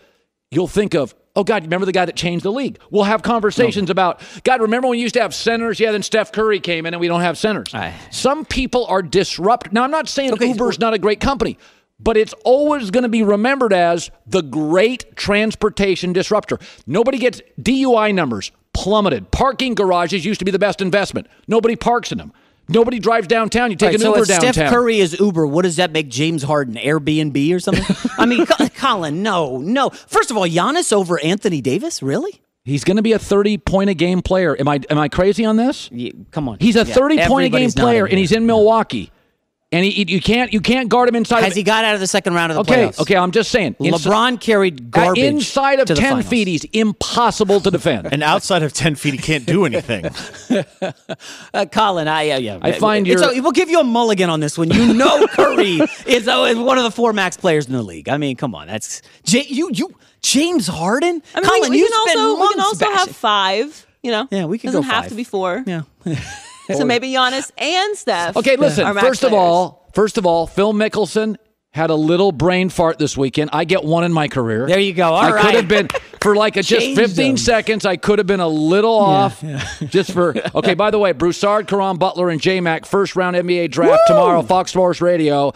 oh, God, remember the guy that changed the league? We'll have conversations about, God, remember when we used to have centers? Yeah, then Steph Curry came in and we don't have centers. Some people are disrupted. Now, I'm not saying Uber's not a great company, but it's always going to be remembered as the great transportation disruptor. Nobody gets DUI numbers plummeted. Parking garages used to be the best investment. Nobody parks in them. Nobody drives downtown. You take an Uber downtown. If Steph Curry is Uber, what does that make James Harden? Airbnb or something? I mean, Colin, no. First of all, Giannis over Anthony Davis? Really? He's going to be a 30-point-a-game player. Am I crazy on this? Come on. He's a 30-point-a-game player, and he's in Milwaukee. And you can't guard him inside. Has he got out of the second round of the playoffs? Okay, I'm just saying. LeBron carried garbage inside of to the 10 finals. feet, he's impossible to defend. And outside of 10 feet, he can't do anything. Colin, I find we'll give you a mulligan on this one. You know Curry is one of the 4 max players in the league. I mean, come on. That's James Harden? I mean, Colin, we you can spend also months have bashing. 5, Yeah, we can Doesn't go have 5. to be 4. Yeah. So maybe Giannis and Steph. Okay, listen. are max First of all, Phil Mickelson had a little brain fart this weekend. I get one in my career. There you go. All I right. could have been for just Change 15 them. seconds. I could have been a little off. Just for okay. By the way, Broussard, Caron, Butler, and J-Mac first round NBA draft tomorrow. Fox Sports Radio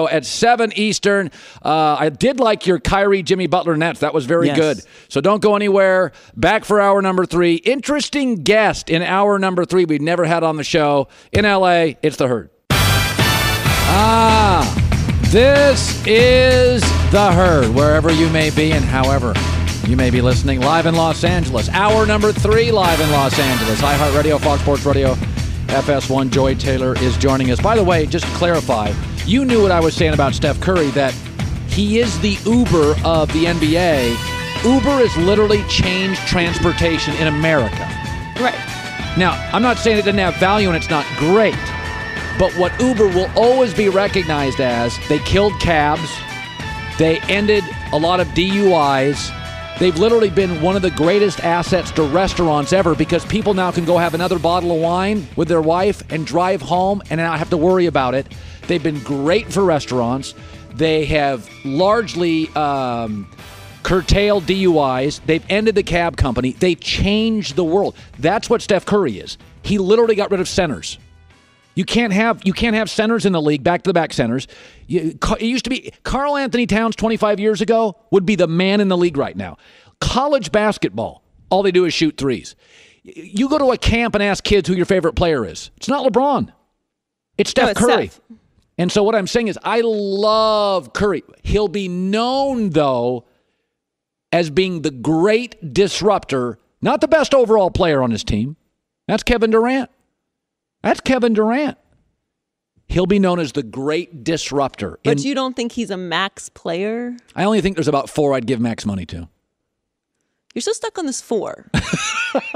at 7 Eastern. I did like your Kyrie, Jimmy Butler Nets. That was very good. So don't go anywhere. Back for hour number 3. Interesting guest in hour number 3 we've never had on the show in LA. It's the Herd. This is The Herd, wherever you may be and however you may be listening. Live in Los Angeles. Hour number 3 live in Los Angeles. iHeartRadio, Fox Sports Radio, FS1. Joy Taylor is joining us. By the way, just to clarify, you knew what I was saying about Steph Curry, that he is the Uber of the NBA. Uber has literally changed transportation in America. Right. Now, I'm not saying it doesn't have value and it's not great. But what Uber will always be recognized as, they killed cabs. They ended a lot of DUIs. They've literally been one of the greatest assets to restaurants ever because people now can go have another bottle of wine with their wife and drive home and not have to worry about it. They've been great for restaurants. They have largely curtailed DUIs. They've ended the cab company. They changed the world. That's what Steph Curry is. He literally got rid of centers. You can't have centers in the league, back-to-the-back centers. It used to be Karl Anthony Towns 25 years ago would be the man in the league right now. College basketball, all they do is shoot threes. You go to a camp and ask kids who your favorite player is. It's not LeBron. It's Steph Curry. Steph. And so what I'm saying is I love Curry. He'll be known, though, as being the great disruptor, not the best overall player on his team. That's Kevin Durant. He'll be known as the great disruptor. But you don't think he's a max player? I only think there's about 4 I'd give max money to. You're so stuck on this 4. I feel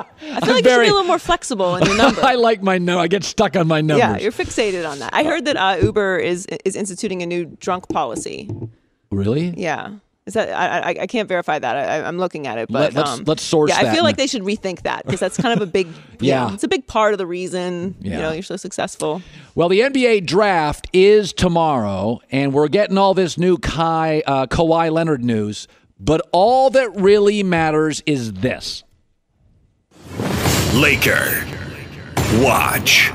like you should be a little more flexible in your number. I like my no. I get stuck on my numbers. Yeah, you're fixated on that. I heard that Uber is instituting a new drunk policy. Really? Yeah. Is that I can't verify that. I'm looking at it, but let's source that. I feel like they should rethink that because that's kind of a big Yeah. it's a big part of the reason you're so successful. Well, the NBA draft is tomorrow, and we're getting all this new Kawhi Leonard news. But all that really matters is this: Laker Watch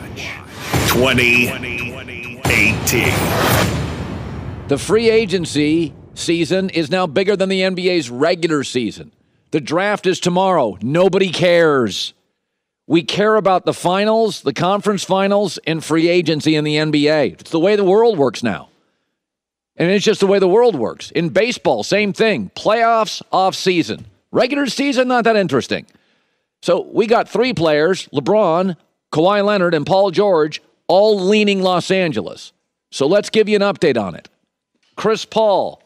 2018. The free agency season is now bigger than the NBA's regular season. The draft is tomorrow. Nobody cares. We care about the finals, the conference finals, and free agency in the NBA. It's the way the world works now. And it's just the way the world works. In baseball, same thing. Playoffs, off season. Regular season, not that interesting. So we got 3 players, LeBron, Kawhi Leonard, and Paul George, all leaning Los Angeles. So let's give you an update on it. Chris Paul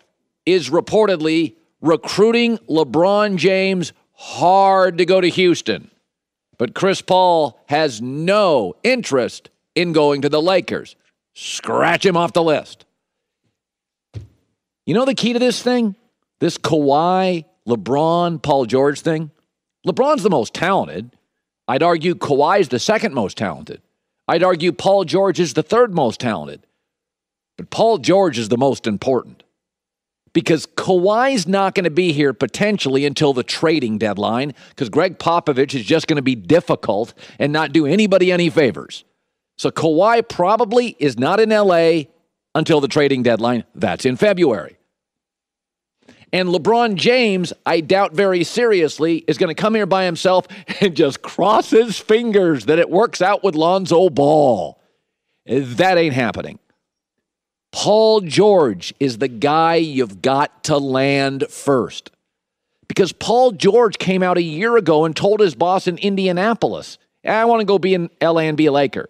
is reportedly recruiting LeBron James hard to go to Houston. But Chris Paul has no interest in going to the Lakers. Scratch him off the list. You know the key to this thing? This Kawhi, LeBron, Paul George thing? LeBron's the most talented. I'd argue Kawhi's the second most talented. I'd argue Paul George is the third most talented. But Paul George is the most important. Because Kawhi's not going to be here potentially until the trading deadline, because Greg Popovich is just going to be difficult and not do anybody any favors. So Kawhi probably is not in L.A. until the trading deadline. That's in February. And LeBron James, I doubt very seriously, is going to come here by himself and just cross his fingers that it works out with Lonzo Ball. That ain't happening. Paul George is the guy you've got to land first. Because Paul George came out a year ago and told his boss in Indianapolis, I want to go be in LA and be a Laker.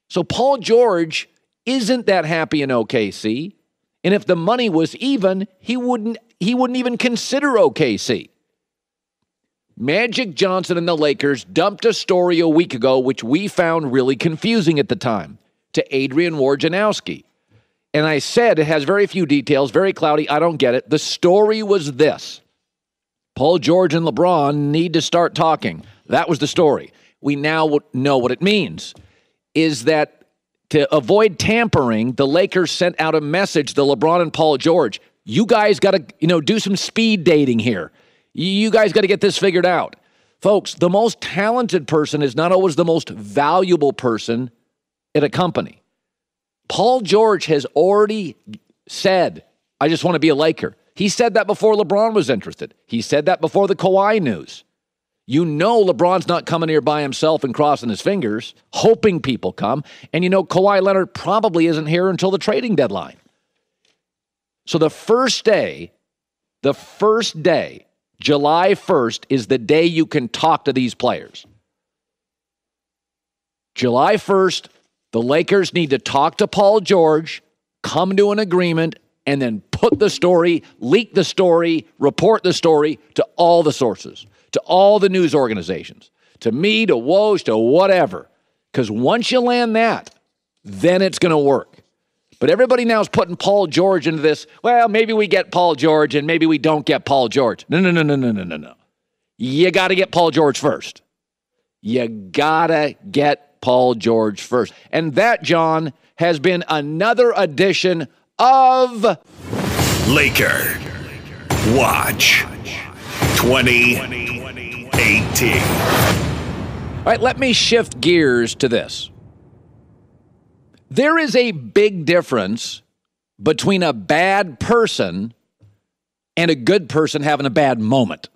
So Paul George isn't that happy in OKC. And if the money was even, he wouldn't even consider OKC. Magic Johnson and the Lakers dumped a story a week ago, which we found really confusing at the time, to Adrian Wojnarowski. And I said it has very few details, very cloudy. I don't get it. The story was this. Paul George and LeBron need to start talking. That was the story. We now know what it means, is that to avoid tampering, the Lakers sent out a message to LeBron and Paul George. You guys got to, do some speed dating here. You guys got to get this figured out. Folks, the most talented person is not always the most valuable person at a company. Paul George has already said, I just want to be a Laker. He said that before LeBron was interested. He said that before the Kawhi news. You know LeBron's not coming here by himself and crossing his fingers, hoping people come. And Kawhi Leonard probably isn't here until the trading deadline. So the first day, July 1st, is the day you can talk to these players. July 1st, the Lakers need to talk to Paul George, come to an agreement, and then put the story, leak the story, report the story to all the sources, to all the news organizations, to me, to Woj, to whatever. Because once you land that, then it's going to work. But everybody now is putting Paul George into this, well, maybe we get Paul George and maybe we don't get Paul George. No. You got to get Paul George first. You got to get Paul George first. And that, John, has been another edition of Laker Watch 2018. All right, let me shift gears to this. There is a big difference between a bad person and a good person having a bad moment.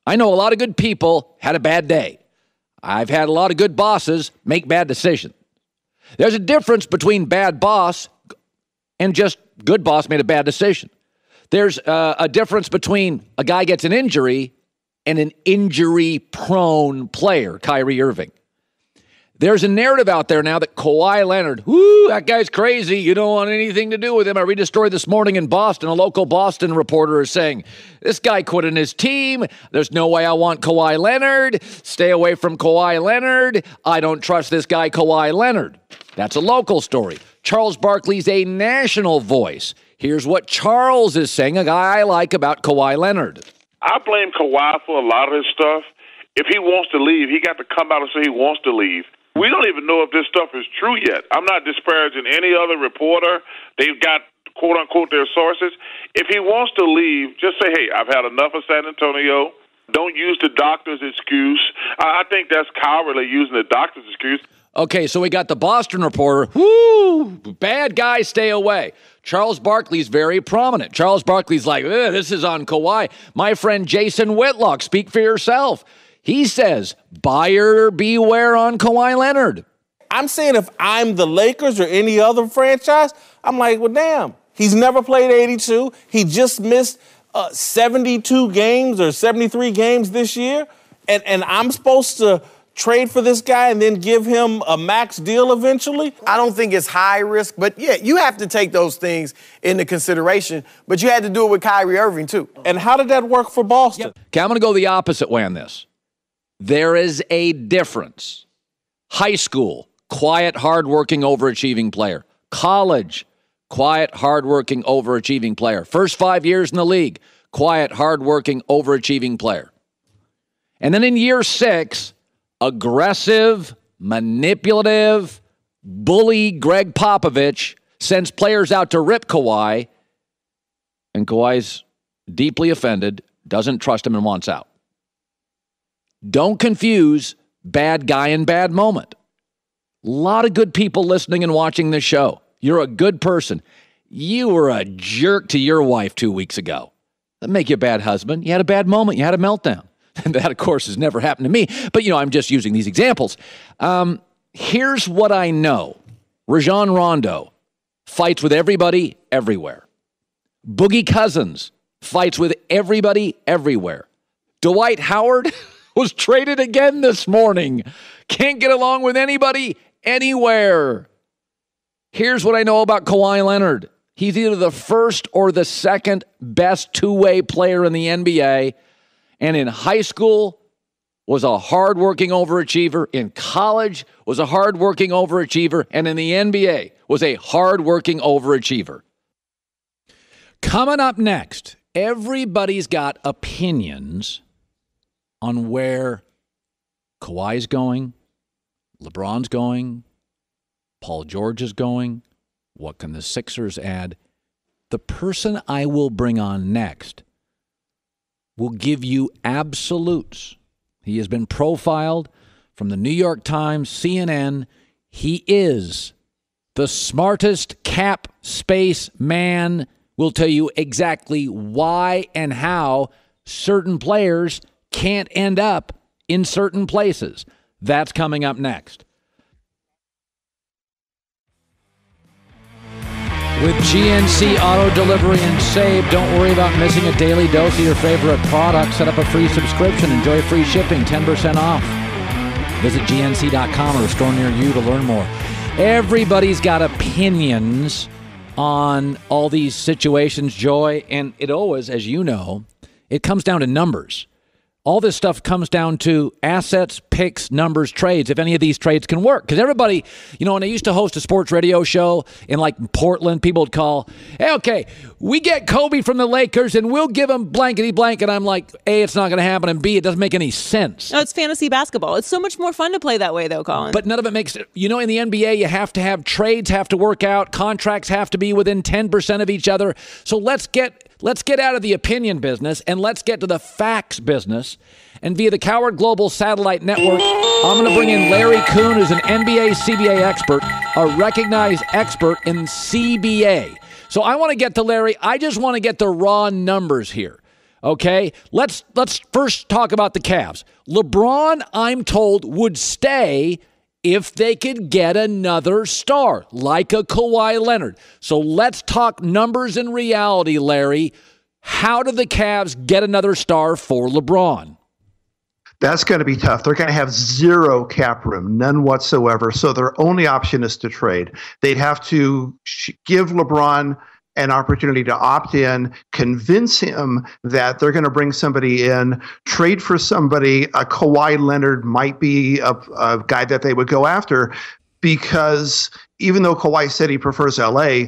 I know a lot of good people had a bad day. I've had a lot of good bosses make bad decisions. There's a difference between bad boss and just good boss made a bad decision. There's a difference between a guy gets an injury and an injury-prone player, Kyrie Irving. There's a narrative out there now that Kawhi Leonard, that guy's crazy. You don't want anything to do with him. I read a story this morning in Boston. A local Boston reporter is saying, this guy quit on his team. There's no way I want Kawhi Leonard. Stay away from Kawhi Leonard. I don't trust this guy, Kawhi Leonard. That's a local story. Charles Barkley's a national voice. Here's what Charles is saying, a guy I like about Kawhi Leonard. I blame Kawhi for a lot of his stuff. If he wants to leave, he got to come out and say he wants to leave. We don't even know if this stuff is true yet. I'm not disparaging any other reporter. They've got, quote-unquote, their sources. If he wants to leave, just say, hey, I've had enough of San Antonio. Don't use the doctor's excuse. I think that's cowardly, using the doctor's excuse. Okay, so we got the Boston reporter. Bad guy, stay away. Charles Barkley's very prominent. Charles Barkley's like, this is on Kawhi. My friend Jason Whitlock, speak for yourself. He says, buyer beware on Kawhi Leonard. I'm saying if I'm the Lakers or any other franchise, I'm like, well, damn. He's never played 82. He just missed 72 games or 73 games this year. And I'm supposed to trade for this guy and then give him a max deal eventually? I don't think it's high risk, but yeah, you have to take those things into consideration. But you had to do it with Kyrie Irving, too. And how did that work for Boston? Okay, I'm going to go the opposite way on this. There is a difference. High school, quiet, hardworking, overachieving player. College, quiet, hardworking, overachieving player. First 5 years in the league, quiet, hardworking, overachieving player. And then in year 6, aggressive, manipulative, bully Greg Popovich sends players out to rip Kawhi, and Kawhi's deeply offended, doesn't trust him, and wants out. Don't confuse bad guy and bad moment. A lot of good people listening and watching this show. You're a good person. You were a jerk to your wife 2 weeks ago. That make you a bad husband. You had a bad moment. You had a meltdown. And that, of course, has never happened to me. But, I'm just using these examples. Here's what I know. Rajon Rondo fights with everybody everywhere. Boogie Cousins fights with everybody everywhere. Dwight Howard was traded again this morning. Can't get along with anybody anywhere. Here's what I know about Kawhi Leonard. He's either the first or the second best two-way player in the NBA. And in high school, was a hard-working overachiever. In college, was a hard-working overachiever. And in the NBA, was a hard-working overachiever. Coming up next, everybody's got opinions on where Kawhi's going, LeBron's going, Paul George is going. What can the Sixers add? The person I will bring on next will give you absolutes. He has been profiled from the New York Times, CNN. He is the smartest cap space man. Will tell you exactly why and how certain players can't end up in certain places. That's coming up next. With GNC Auto Delivery and Save, don't worry about missing a daily dose of your favorite product. Set up a free subscription. Enjoy free shipping, 10% off. Visit GNC.com or a store near you to learn more. Everybody's got opinions on all these situations, Joy, and it always, as you know, it comes down to numbers. All this stuff comes down to assets, picks, numbers, trades, if any of these trades can work. Because everybody, when I used to host a sports radio show in Portland, people would call, hey, okay, we get Kobe from the Lakers and we'll give him blankety blank. And I'm like, A, it's not going to happen, and B, it doesn't make any sense. No, it's fantasy basketball. It's so much more fun to play that way, though, Colin. But none of it makes it. In the NBA, you have to have trades have to work out. Contracts have to be within 10% of each other. So let's get out of the opinion business and let's get to the facts business. And via the Coward Global Satellite Network, I'm going to bring in Larry Kuhn, who's an NBA CBA expert, a recognized expert in CBA. So I want to get to Larry. I just want to get the raw numbers here. Okay? Let's first talk about the Cavs. LeBron, I'm told, would stay if they could get another star, like a Kawhi Leonard. So let's talk numbers and reality, Larry. How do the Cavs get another star for LeBron? That's going to be tough. They're going to have zero cap room, none whatsoever. So their only option is to trade. They'd have to give LeBron an opportunity to opt in, convince him that they're going to bring somebody in, trade for somebody. A Kawhi Leonard might be a guy that they would go after, because even though Kawhi said he prefers LA,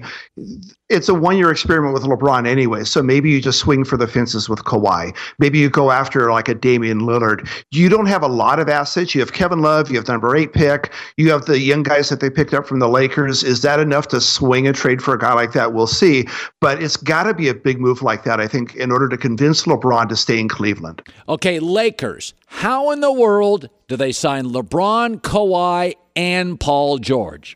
it's a one-year experiment with LeBron anyway. So maybe you just swing for the fences with Kawhi. Maybe you go after like a Damian Lillard. You don't have a lot of assets. You have Kevin Love. You have the number 8 pick. You have the young guys that they picked up from the Lakers. Is that enough to swing a trade for a guy like that? We'll see. But it's got to be a big move like that, I think, in order to convince LeBron to stay in Cleveland. Okay, Lakers. How in the world do they sign LeBron, Kawhi, and Paul George?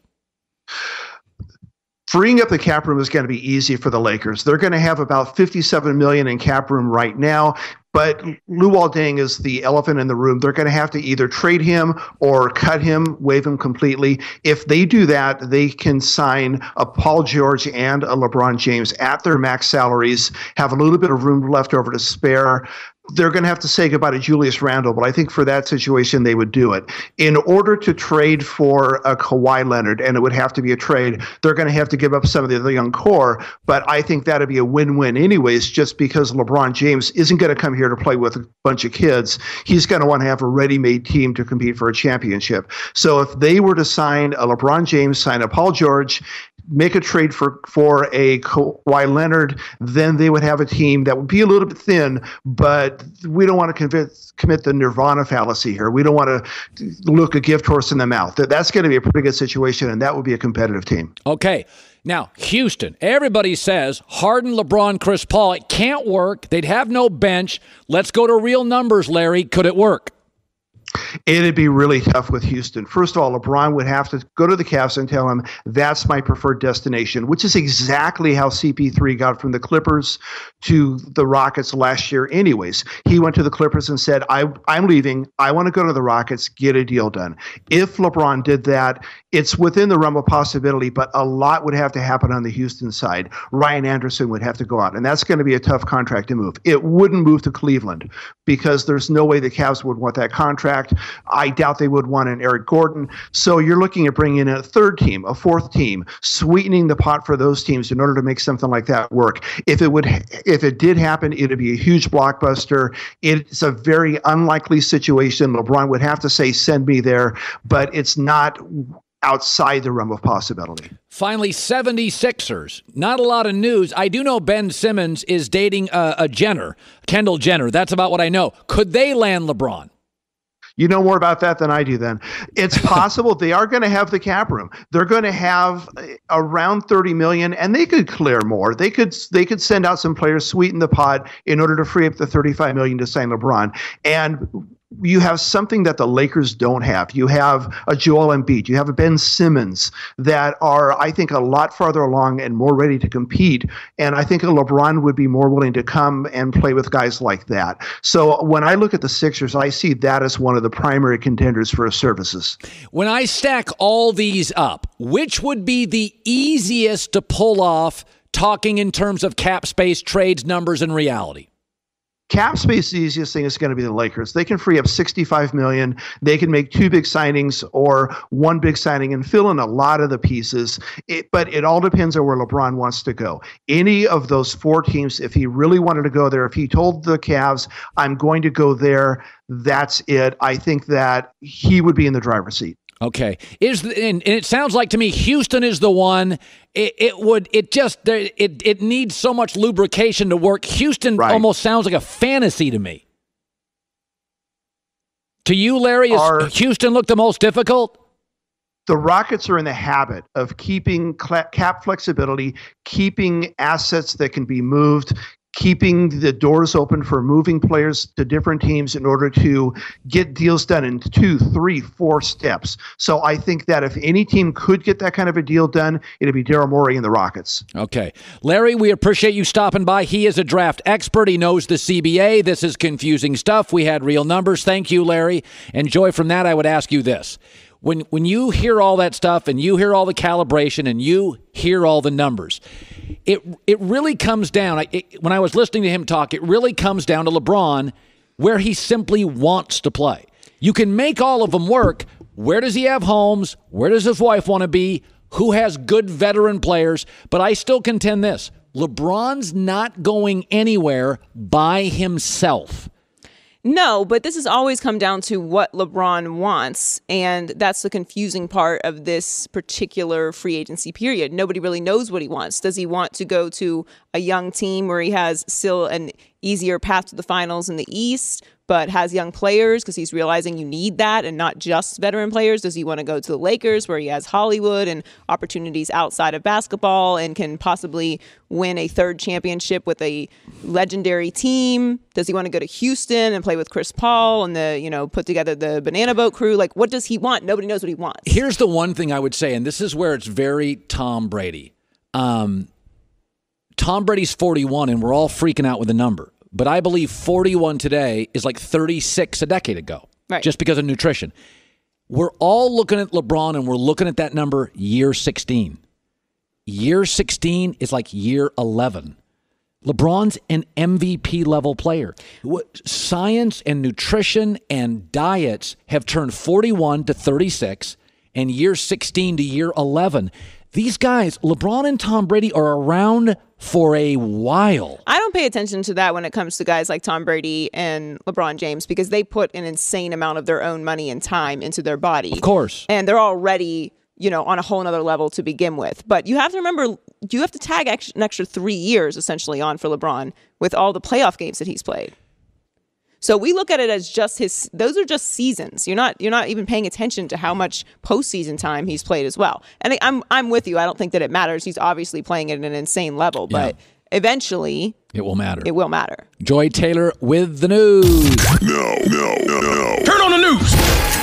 Freeing up the cap room is going to be easy for the Lakers. They're going to have about $57 million in cap room right now. But Luol Deng is the elephant in the room. They're going to have to either trade him or cut him, waive him completely. If they do that, they can sign a Paul George and a LeBron James at their max salaries, have a little bit of room left over to spare. They're going to have to say goodbye to Julius Randle, but I think for that situation, they would do it. In order to trade for a Kawhi Leonard, and it would have to be a trade, they're going to have to give up some of the other young core, but I think that would be a win-win anyways, just because LeBron James isn't going to come here to play with a bunch of kids. He's going to want to have a ready-made team to compete for a championship. So if they were to sign a LeBron James, sign a Paul George, make a trade for a Kawhi Leonard, then they would have a team that would be a little bit thin, but we don't want to commit the nirvana fallacy here. We don't want to look a gift horse in the mouth. That's going to be a pretty good situation, and that would be a competitive team. Okay. Now, Houston, everybody says Harden, LeBron, Chris Paul. It can't work. They'd have no bench. Let's go to real numbers, Larry. Could it work? It'd be really tough with Houston. First of all, LeBron would have to go to the Cavs and tell him, that's my preferred destination, which is exactly how CP3 got from the Clippers to the Rockets last year anyways. He went to the Clippers and said, I'm leaving. I want to go to the Rockets, get a deal done. If LeBron did that, it's within the realm of possibility, but a lot would have to happen on the Houston side. Ryan Anderson would have to go out, and that's going to be a tough contract to move. It wouldn't move to Cleveland because there's no way the Cavs would want that contract. I doubt they would want an Eric Gordon. So you're looking at bringing in a third team, a fourth team, sweetening the pot for those teams in order to make something like that work. If it did happen, it would be a huge blockbuster. It's a very unlikely situation. LeBron would have to say, send me there, but it's not outside the realm of possibility. Finally, 76ers. Not a lot of news. I do know Ben Simmons is dating a Jenner, Kendall Jenner. That's about what I know. Could they land LeBron? You know more about that than I do then. It's possible. They are going to have the cap room. They're going to have around $30 million, and they could clear more. They could send out some players, sweeten the pot in order to free up the $35 million to sign LeBron. And you have something that the Lakers don't have. You have a Joel Embiid. You have a Ben Simmons that are, I think, a lot farther along and more ready to compete. And I think a LeBron would be more willing to come and play with guys like that. So when I look at the Sixers, I see that as one of the primary contenders for services. When I stack all these up, which would be the easiest to pull off, talking in terms of cap space, trades, numbers, and reality? Cap space, the easiest thing is going to be the Lakers. They can free up $65 million. They can make two big signings or one big signing and fill in a lot of the pieces. But it all depends on where LeBron wants to go. Any of those four teams, if he really wanted to go there, if he told the Cavs, I'm going to go there, that's it. I think that he would be in the driver's seat. Okay. And it sounds like to me Houston is the one. It needs so much lubrication to work. Houston almost sounds like a fantasy to me. To you, Larry, does Houston look the most difficult? The Rockets are in the habit of keeping cap flexibility, keeping assets that can be moved, keeping the doors open for moving players to different teams in order to get deals done in 2, 3, 4 steps. So I think that if any team could get that kind of a deal done, it'd be Daryl Morey and the Rockets. Okay. Larry, we appreciate you stopping by. He is a draft expert. He knows the CBA. This is confusing stuff. We had real numbers. Thank you, Larry. And Joy, from that, I would ask you this. When you hear all that stuff and you hear all the calibration and you hear all the numbers, it really comes down, when I was listening to him talk, it really comes down to LeBron, where he simply wants to play. You can make all of them work. Where does he have homes? Where does his wife want to be? Who has good veteran players? But I still contend this. LeBron's not going anywhere by himself. No, but this has always come down to what LeBron wants, and that's the confusing part of this particular free agency period. Nobody really knows what he wants. Does he want to go to a young team where he has still an easier path to the finals in the East, but has young players because he's realizing you need that and not just veteran players? Does he want to go to the Lakers where he has Hollywood and opportunities outside of basketball and can possibly win a third championship with a legendary team? Does he want to go to Houston and play with Chris Paul and put together the Banana Boat crew? Like, what does he want? Nobody knows what he wants. Here's the one thing I would say, and this is where it's very Tom Brady. Tom Brady's 41, and we're all freaking out with the number. But I believe 41 today is like 36 a decade ago, just because of nutrition. We're all looking at LeBron, and we're looking at that number year 16. Year 16 is like year 11. LeBron's an MVP level player. Science and nutrition and diets have turned 41 to 36 and year 16 to year 11. These guys, LeBron and Tom Brady, are around for a while. I don't pay attention to that when it comes to guys like Tom Brady and LeBron James because they put an insane amount of their own money and time into their body. Of course. And they're already, on a whole nother level to begin with. But you have to remember, you have to tag an extra 3 years essentially on for LeBron with all the playoff games that he's played. So we look at it as just those are just seasons. You're not even paying attention to how much postseason time he's played as well. And I'm with you. I don't think that it matters. He's obviously playing at an insane level, but eventually it will matter. It will matter. Joy Taylor with the news. No. Turn on the news.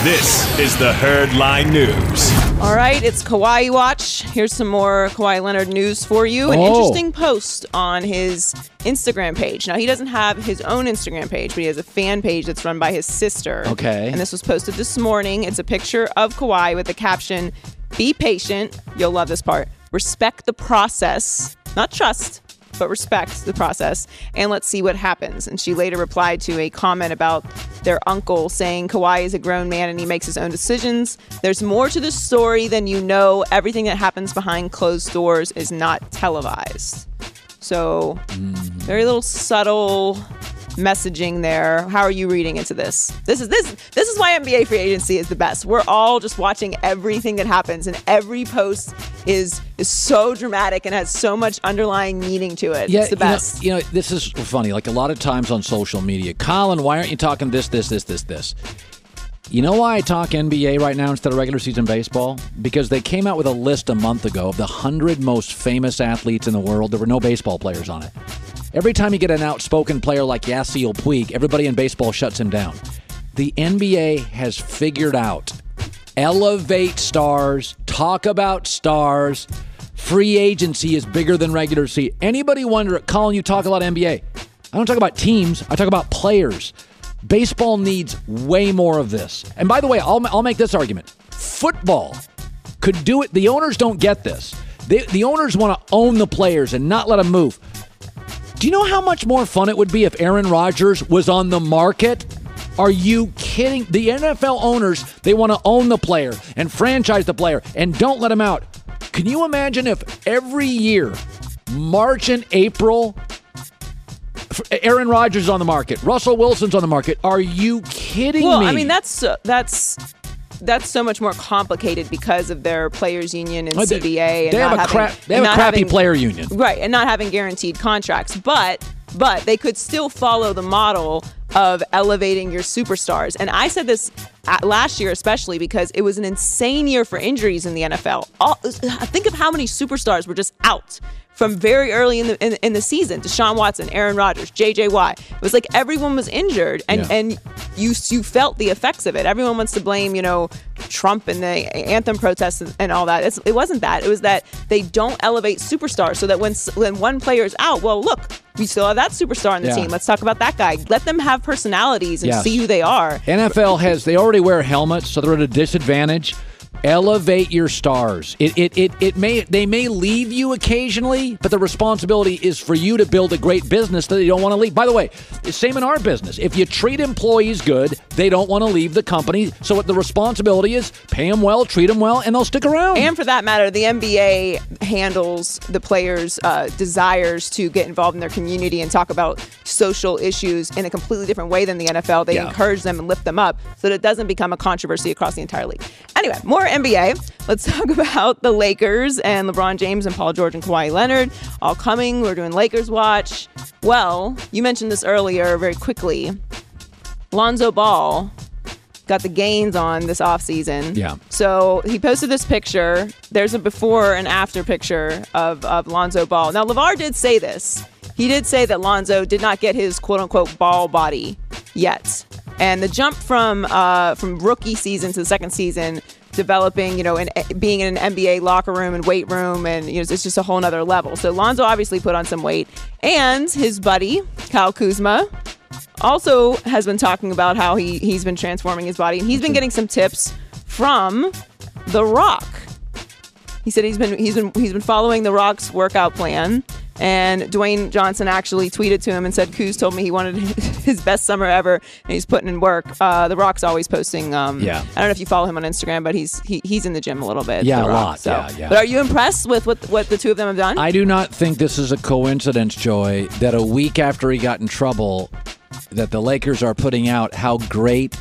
This is the Herd Line News. All right, it's Kawhi Watch. Here's some more Kawhi Leonard news for you. An interesting post on his Instagram page. Now, he doesn't have his own Instagram page, but he has a fan page that's run by his sister. Okay. And this was posted this morning. It's a picture of Kawhi with the caption, "Be patient." You'll love this part. "Respect the process, not trust. but respect the process, and let's see what happens. And she later replied to a comment about their uncle saying Kawhi is a grown man and he makes his own decisions. There's more to the story than you know. Everything that happens behind closed doors is not televised. So very little subtle messaging there. How are you reading into this? This is why NBA free agency is the best. We're all just watching everything that happens, and every post is so dramatic and has so much underlying meaning to it. Yeah, it's the best. You know, this is funny. Like a lot of times on social media, Colin, why aren't you talking this? You know why I talk NBA right now instead of regular season baseball? Because they came out with a list a month ago of the 100 most famous athletes in the world. There were no baseball players on it. Every time you get an outspoken player like Yasiel Puig, everybody in baseball shuts him down. The NBA has figured out elevate stars, talk about stars. Free agency is bigger than regular season. Anybody wonder, Colin, you talk a lot of NBA. I don't talk about teams. I talk about players. Baseball needs way more of this. And by the way, I'll make this argument. Football could do it. The owners don't get this. The owners want to own the players and not let them move. Do you know how much more fun it would be if Aaron Rodgers was on the market? Are you kidding? The NFL owners, they want to own the player and franchise the player and don't let him out. Can you imagine if every year, March and April, Aaron Rodgers is on the market, Russell Wilson's on the market? Are you kidding me? Well, I mean, that's so much more complicated because of their players union and CBA. They have a crappy player union. Right, and not having guaranteed contracts. But they could still follow the model of elevating your superstars. And I said this last year especially because it was an insane year for injuries in the NFL. Think of how many superstars were just out from very early in the season. Deshaun Watson, Aaron Rodgers, J.J. Watt. It was like everyone was injured, and you felt the effects of it. Everyone wants to blame, Trump and the anthem protests and all that. It wasn't that. It was that they don't elevate superstars so that when one player is out, well, look, we still have that superstar on the team. Let's talk about that guy. Let them have personalities and see who they are. NFL they already wear helmets, so they're at a disadvantage. Elevate your stars. They may leave you occasionally, but the responsibility is for you to build a great business that they don't want to leave. By the way, same in our business. If you treat employees good, they don't want to leave the company. So what the responsibility is, pay them well, treat them well, and they'll stick around. And for that matter, the NBA handles the players' desires to get involved in their community and talk about social issues in a completely different way than the NFL. They encourage them and lift them up so that it doesn't become a controversy across the entire league. Anyway, more NBA. Let's talk about the Lakers and LeBron James and Paul George and Kawhi Leonard all coming. We're doing Lakers Watch. Well, you mentioned this earlier very quickly. Lonzo Ball got the gains on this offseason. Yeah. So he posted this picture. There's a before and after picture of Lonzo Ball. Now, LeVar did say this. He did say that Lonzo did not get his quote-unquote ball body yet. And the jump from rookie season to the second season, developing, and being in an NBA locker room and weight room, and it's just a whole nother level. So Lonzo obviously put on some weight. And his buddy, Kyle Kuzma, also has been talking about how he's been transforming his body. And he's been getting some tips from The Rock. He said he's been following The Rock's workout plan. And Dwayne Johnson actually tweeted to him and said, Kuz told me he wanted his best summer ever, and he's putting in work. The Rock's always posting. I don't know if you follow him on Instagram, but he's in the gym a little bit. Yeah, a Rock, lot. So. Yeah. But are you impressed with what the two of them have done? I do not think this is a coincidence, Joy, that a week after he got in trouble, that the Lakers are putting out how great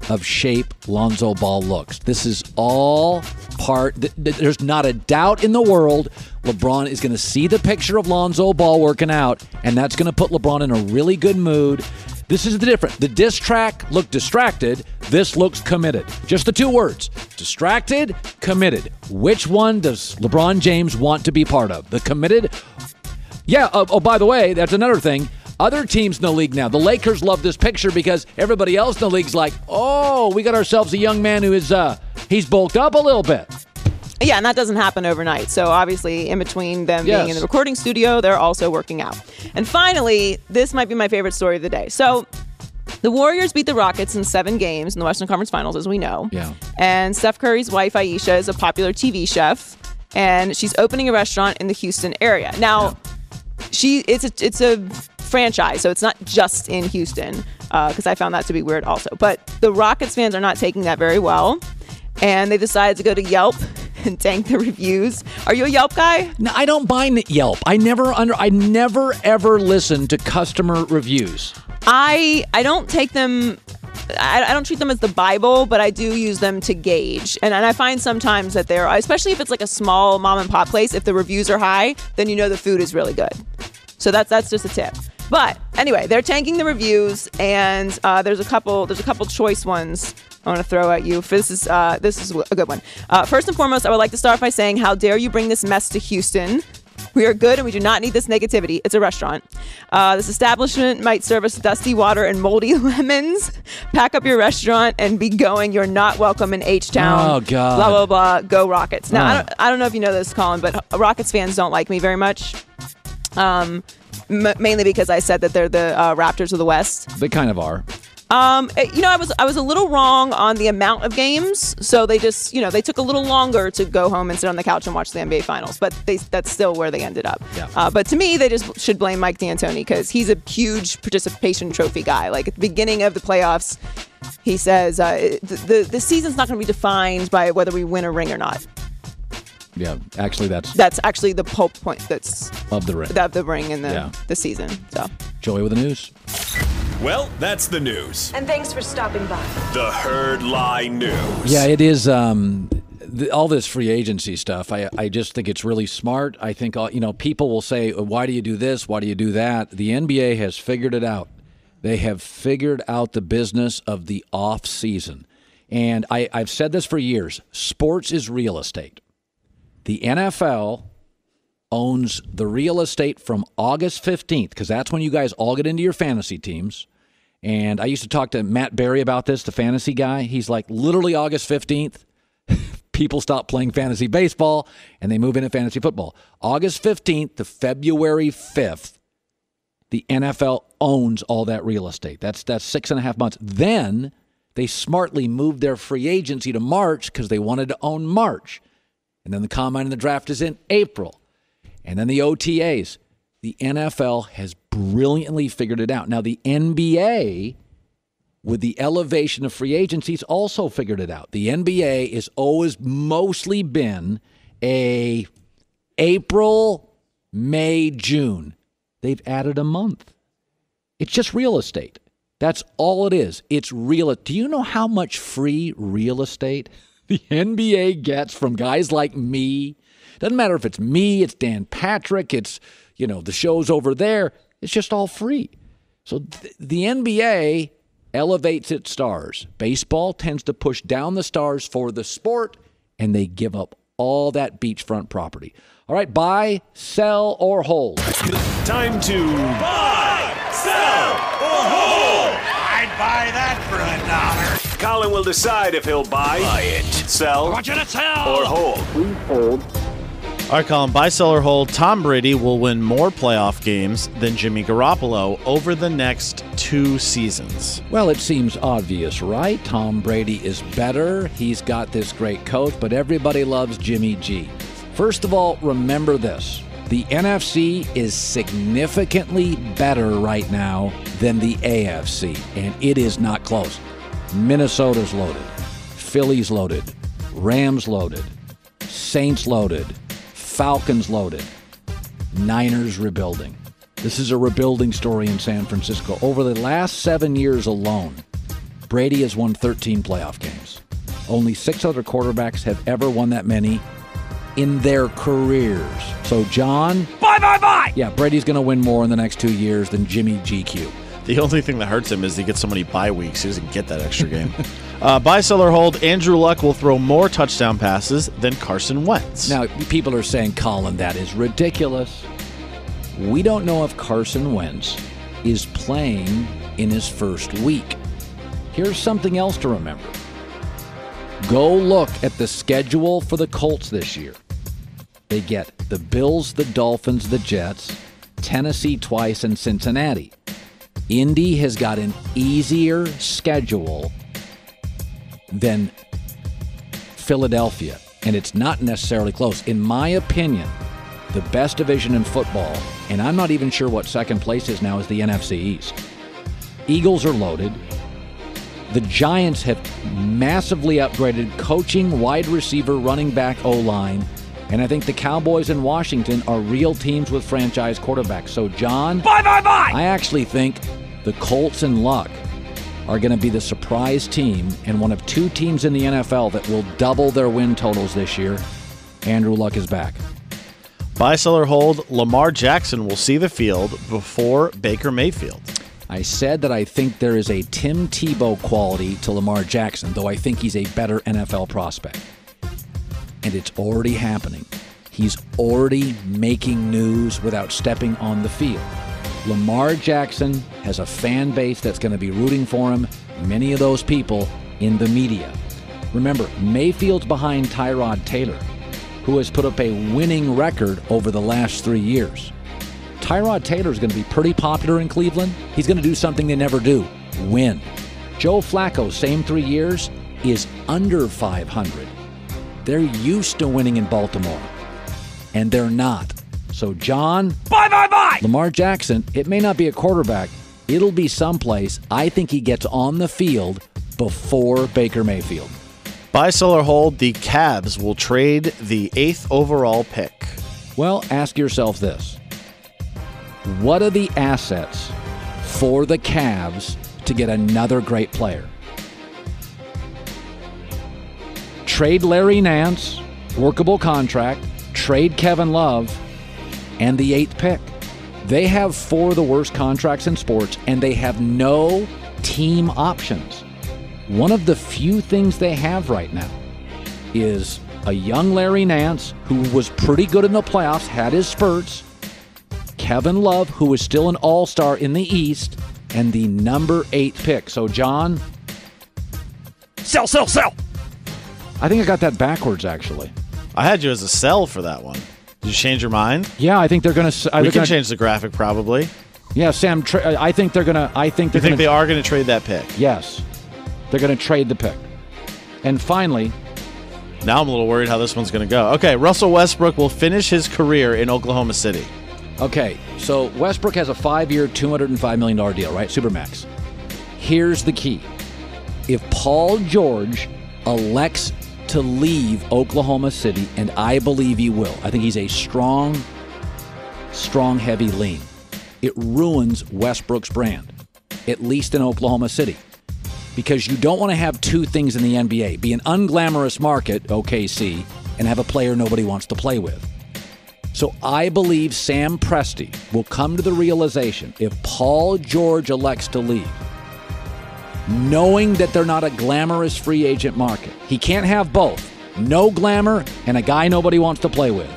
of shape Lonzo Ball looks. This is all part. There's not a doubt in the world LeBron is going to see the picture of Lonzo Ball working out, and that's going to put LeBron in a really good mood. This is the difference. The diss track looked distracted. This looks committed. Just the two words. Distracted, committed. Which one does LeBron James want to be part of? The committed? Yeah, by the way, that's another thing. Other teams in the league now, the Lakers love this picture because everybody else in the league's like, oh, we got ourselves a young man who is, he's bulked up a little bit. Yeah, and that doesn't happen overnight. So obviously, in between them being in the recording studio, they're also working out. And finally, this might be my favorite story of the day. So the Warriors beat the Rockets in 7 games in the Western Conference Finals, as we know. Yeah. And Steph Curry's wife, Aisha, is a popular TV chef, and she's opening a restaurant in the Houston area. Now, it's a franchise, so it's not just in Houston, because I found that to be weird also. But the Rockets fans are not taking that very well, and they decided to go to Yelp and tank the reviews. Are you a Yelp guy? No, I don't buy Yelp. I never ever listen to customer reviews. I don't take them. I don't treat them as the Bible, but I do use them to gauge. And I find sometimes that they're, especially if it's like a small mom and pop place, if the reviews are high, then you know the food is really good. So that's just a tip. But anyway, they're tanking the reviews, and there's a couple choice ones I want to throw at you. This is a good one. First and foremost, I would like to start by saying, how dare you bring this mess to Houston? We are good and we do not need this negativity. It's a restaurant. This establishment might serve us dusty water and moldy lemons. Pack up your restaurant and be going. You're not welcome in H-Town. Oh, God. Blah, blah, blah. Go Rockets. Now, I don't know if you know this, Colin, but Rockets fans don't like me very much. Mainly because I said that they're the Raptors of the West. They kind of are. I was a little wrong on the amount of games, so they just, they took a little longer to go home and sit on the couch and watch the NBA Finals, but that's still where they ended up. Yeah. But to me, they just should blame Mike D'Antoni because he's a huge participation trophy guy. Like at the beginning of the playoffs, he says the season's not going to be defined by whether we win a ring or not. Yeah, actually, that's actually the whole point. That's of the ring, in the season. So, Joey with the news. Well, that's the news. And thanks for stopping by. The Herd Lie News. Yeah, it is. All this free agency stuff, I just think it's really smart. I think people will say, "Why do you do this? Why do you do that?" The NBA has figured it out. They have figured out the business of the off season, and I've said this for years. Sports is real estate. The NFL owns the real estate from August 15th, because that's when you guys all get into your fantasy teams. And I used to talk to Matt Berry about this, the fantasy guy. He's like, literally August 15th, people stop playing fantasy baseball, and they move into fantasy football. August 15th to February 5th, the NFL owns all that real estate. That's 6.5 months. Then they smartly moved their free agency to March because they wanted to own March. And then the combine and the draft is in April. And then the OTAs. The NFL has brilliantly figured it out. Now, the NBA, with the elevation of free agencies, also figured it out. The NBA has always mostly been a April, May, June. They've added a month. It's just real estate. That's all it is. It's real. Do you know how much free real estate the NBA gets from guys like me? Doesn't matter if it's me, it's Dan Patrick, it's, the shows over there. It's just all free. So the NBA elevates its stars. Baseball tends to push down the stars for the sport, and they give up all that beachfront property. All right, buy, sell, or hold. Time to buy, sell, or hold. I'd buy that for $1. Colin will decide if he'll buy it, sell, I want you to sell. or hold. Please hold. All right, Colin, buy, sell, or hold. Tom Brady will win more playoff games than Jimmy Garoppolo over the next 2 seasons. Well, it seems obvious, right? Tom Brady is better. He's got this great coach, but everybody loves Jimmy G. First of all, remember this. The NFC is significantly better right now than the AFC, and it is not close. Minnesota's loaded. Philly's loaded. Rams loaded. Saints loaded. Falcons loaded. Niners rebuilding. This is a rebuilding story in San Francisco. Over the last 7 years alone, Brady has won 13 playoff games. Only 6 other quarterbacks have ever won that many in their careers. So, John... Bye! Yeah, Brady's going to win more in the next 2 years than Jimmy GQ. The only thing that hurts him is he gets so many bye weeks. He doesn't get that extra game. Buy, sell, or hold. Andrew Luck will throw more touchdown passes than Carson Wentz. Now, people are saying, Colin, that is ridiculous. We don't know if Carson Wentz is playing in his first week. Here's something else to remember. Go look at the schedule for the Colts this year. They get the Bills, the Dolphins, the Jets, Tennessee twice, and Cincinnati. Indy has got an easier schedule than Philadelphia, and it's not necessarily close. In my opinion, the best division in football, and I'm not even sure what second place is now, is the NFC East. Eagles are loaded. The Giants have massively upgraded coaching, wide receiver, running back, O-line, and I think the Cowboys and Washington are real teams with franchise quarterbacks. So, John, bye! I actually think the Colts and Luck are going to be the surprise team and one of two teams in the NFL that will double their win totals this year. Andrew Luck is back. Buy, sell, or hold, Lamar Jackson will see the field before Baker Mayfield. I said that I think there is a Tim Tebow quality to Lamar Jackson, though I think he's a better NFL prospect. And it's already happening. He's already making news without stepping on the field. Lamar Jackson has a fan base that's going to be rooting for him, many of those people in the media. Remember, Mayfield's behind Tyrod Taylor, who has put up a winning record over the last 3 years. Tyrod Taylor is going to be pretty popular in Cleveland. He's going to do something they never do, win. Joe Flacco, same 3 years, is under 500. They're used to winning in Baltimore, and they're not. So, John, bye! Lamar Jackson, it may not be a quarterback. It'll be someplace. I think he gets on the field before Baker Mayfield. Buy, sell, or hold, the Cavs will trade the 8th overall pick. Well, ask yourself this. What are the assets for the Cavs to get another great player? Trade Larry Nance, workable contract, trade Kevin Love, and the 8th pick. They have 4 of the worst contracts in sports, and they have no team options. One of the few things they have right now is a young Larry Nance, who was pretty good in the playoffs, had his spurts, Kevin Love, who is still an all-star in the East, and the number 8 pick. So, John? Sell! I think I got that backwards, actually. I had you as a sell for that one. Did you change your mind? Yeah, I think they're going to... We can change the graphic, probably. Yeah, Sam, I think they're going to... You think they are going to trade that pick? Yes. They're going to trade the pick. And finally... Now I'm a little worried how this one's going to go. Okay, Russell Westbrook will finish his career in Oklahoma City. Okay, so Westbrook has a 5-year, $205 million deal, right? Supermax. Here's the key. If Paul George elects to leave Oklahoma City, and I believe he will, I think he's a strong, heavy lean. It ruins Westbrook's brand, at least in Oklahoma City. Because you don't want to have two things in the NBA. Be an unglamorous market, OKC, and have a player nobody wants to play with. So I believe Sam Presti will come to the realization, if Paul George elects to leave, knowing that they're not a glamorous free agent market, he can't have both, no glamour and a guy nobody wants to play with,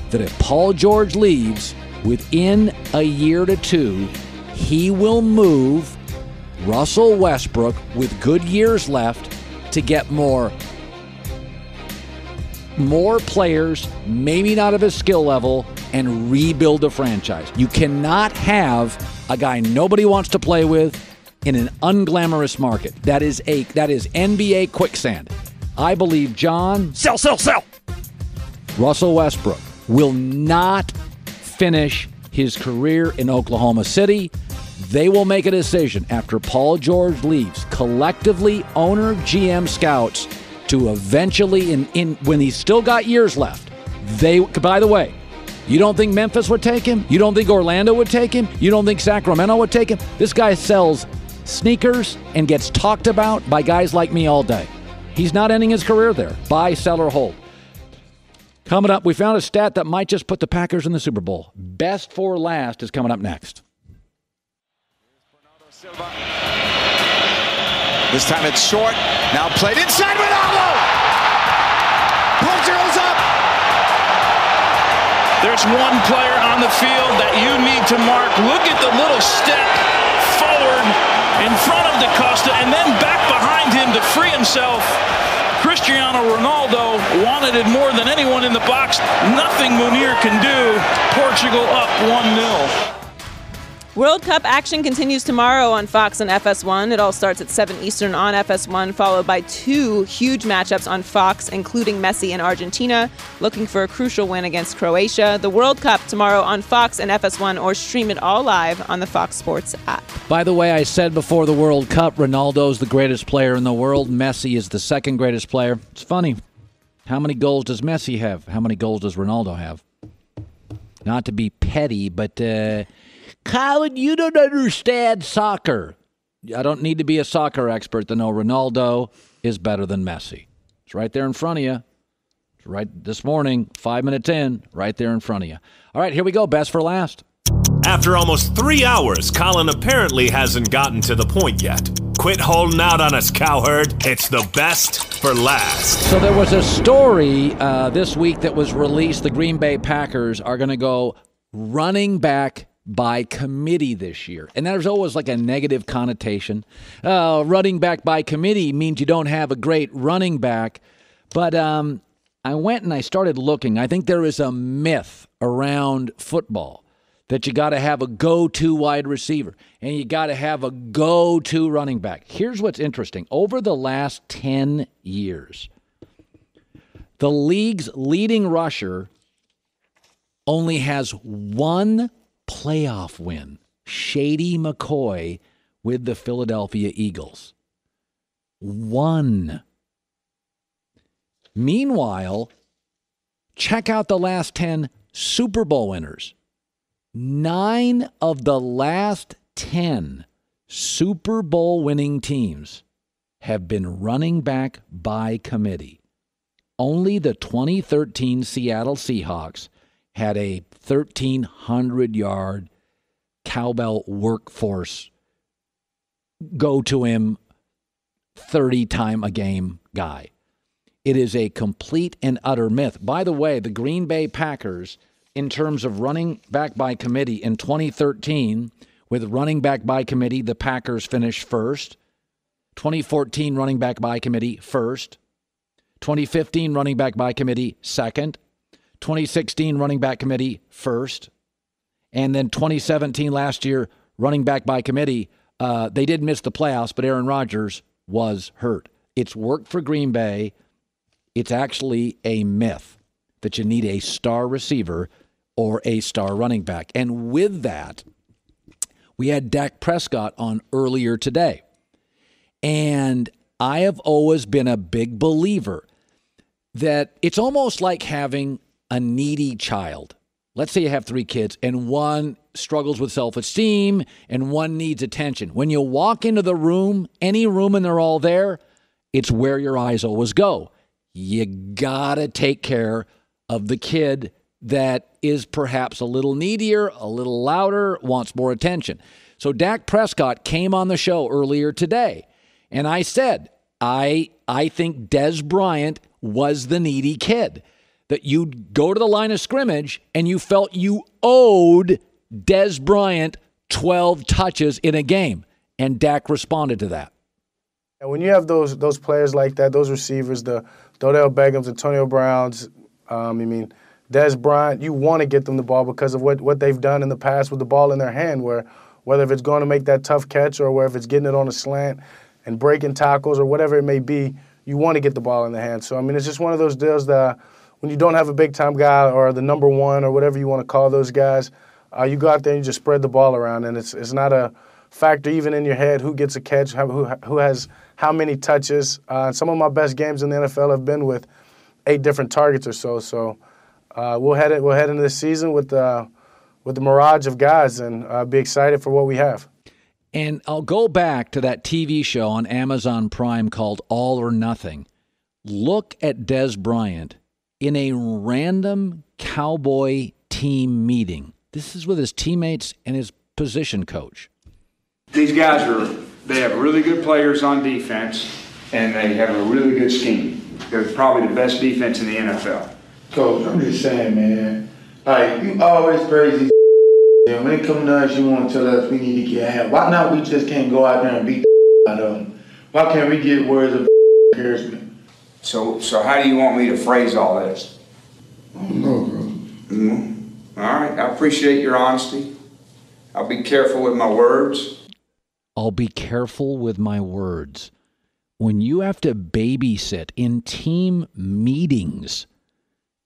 that if Paul George leaves, within a year to 2, he will move Russell Westbrook with good years left to get more players, maybe not of his skill level, and rebuild the franchise. You cannot have a guy nobody wants to play with in an unglamorous market. That is NBA quicksand. I believe, John... Sell! Russell Westbrook will not finish his career in Oklahoma City. They will make a decision after Paul George leaves, collectively, owner, GM, scouts, to eventually, when he's still got years left, by the way, you don't think Memphis would take him? You don't think Orlando would take him? You don't think Sacramento would take him? This guy sells sneakers and gets talked about by guys like me all day. He's not ending his career there. Buy, sell, or hold. Coming up, we found a stat that might just put the Packers in the Super Bowl. Best for last is coming up next. This time it's short. Now played inside with Allo. Pulls up. There's one player on the field that you need to mark. Look at the little step forward in front of DaCosta and then back behind him to free himself. Cristiano Ronaldo wanted it more than anyone in the box. Nothing Munir can do. Portugal up 1-0. World Cup action continues tomorrow on Fox and FS1. It all starts at 7 Eastern on FS1, followed by 2 huge matchups on Fox, including Messi and Argentina, looking for a crucial win against Croatia. The World Cup tomorrow on Fox and FS1, or stream it all live on the Fox Sports app. By the way, I said before the World Cup, Ronaldo's the greatest player in the world. Messi is the second greatest player. It's funny. How many goals does Messi have? How many goals does Ronaldo have? Not to be petty, but... Colin, you don't understand soccer. I don't need to be a soccer expert to know Ronaldo is better than Messi. It's right there in front of you. It's right this morning, 5 minutes in, right there in front of you. All right, here we go. Best for last. After almost 3 hours, Colin apparently hasn't gotten to the point yet. Quit holding out on us, cowherd. It's the best for last. So there was a story this week that was released. The Green Bay Packers are going to go running back by committee this year. And there's always like a negative connotation. Running back by committee means you don't have a great running back. But I went and I started looking. I think there is a myth around football that you got to have a go-to wide receiver and you got to have a go-to running back. Here's what's interesting. Over the last 10 years, the league's leading rusher only has one playoff win. Shady McCoy with the Philadelphia Eagles. 1. Meanwhile, check out the last 10 Super Bowl winners. 9 of the last 10 Super Bowl winning teams have been running back by committee. Only the 2013 Seattle Seahawks had a 1,300-yard cowbell workforce go to him 30-time-a-game guy. It is a complete and utter myth. By the way, the Green Bay Packers, in terms of running back by committee in 2013, with running back by committee, the Packers finished first. 2014 running back by committee, first. 2015 running back by committee, second. 2016 running back committee, first. And then 2017 last year, running back by committee. They did miss the playoffs, but Aaron Rodgers was hurt. It's worked for Green Bay. It's actually a myth that you need a star receiver or a star running back. And with that, we had Dak Prescott on earlier today. And I have always been a big believer that it's almost like having a needy child. Let's say you have 3 kids and one struggles with self-esteem and one needs attention. When you walk into the room, any room and they're all there, it's where your eyes always go. You gotta take care of the kid that is perhaps a little needier, a little louder, wants more attention. So Dak Prescott came on the show earlier today, and I said, I think Dez Bryant was the needy kid. That you'd go to the line of scrimmage and you felt you owed Dez Bryant 12 touches in a game. And Dak responded to that. And when you have those players like that, those receivers, the Odell Beckhams, Antonio Browns, Dez Bryant, you want to get them the ball because of what they've done in the past with the ball in their hand, where whether if it's going to make that tough catch or whether if it's getting it on a slant and breaking tackles or whatever it may be, you want to get the ball in the hand. So, it's just one of those deals that when you don't have a big-time guy or the number one or whatever you want to call those guys, you go out there and you just spread the ball around, and it's not a factor even in your head who gets a catch, who has how many touches. Some of my best games in the NFL have been with 8 different targets or so. So we'll head into this season with the mirage of guys and be excited for what we have. And I'll go back to that TV show on Amazon Prime called All or Nothing. Look at Dez Bryant in a random Cowboy team meeting. This is with his teammates and his position coach. These guys they have really good players on defense, and they have a really good scheme. They're probably the best defense in the NFL. Coach, I'm just saying, man, like, you always praise these and when it comes to us, you want to tell us we need to get help. Why not we just can't go out there and beat the out of them? Why can't we get words of encouragement? So how do you want me to phrase all this? I don't know, bro. All right, I appreciate your honesty. I'll be careful with my words. I'll be careful with my words. When you have to babysit in team meetings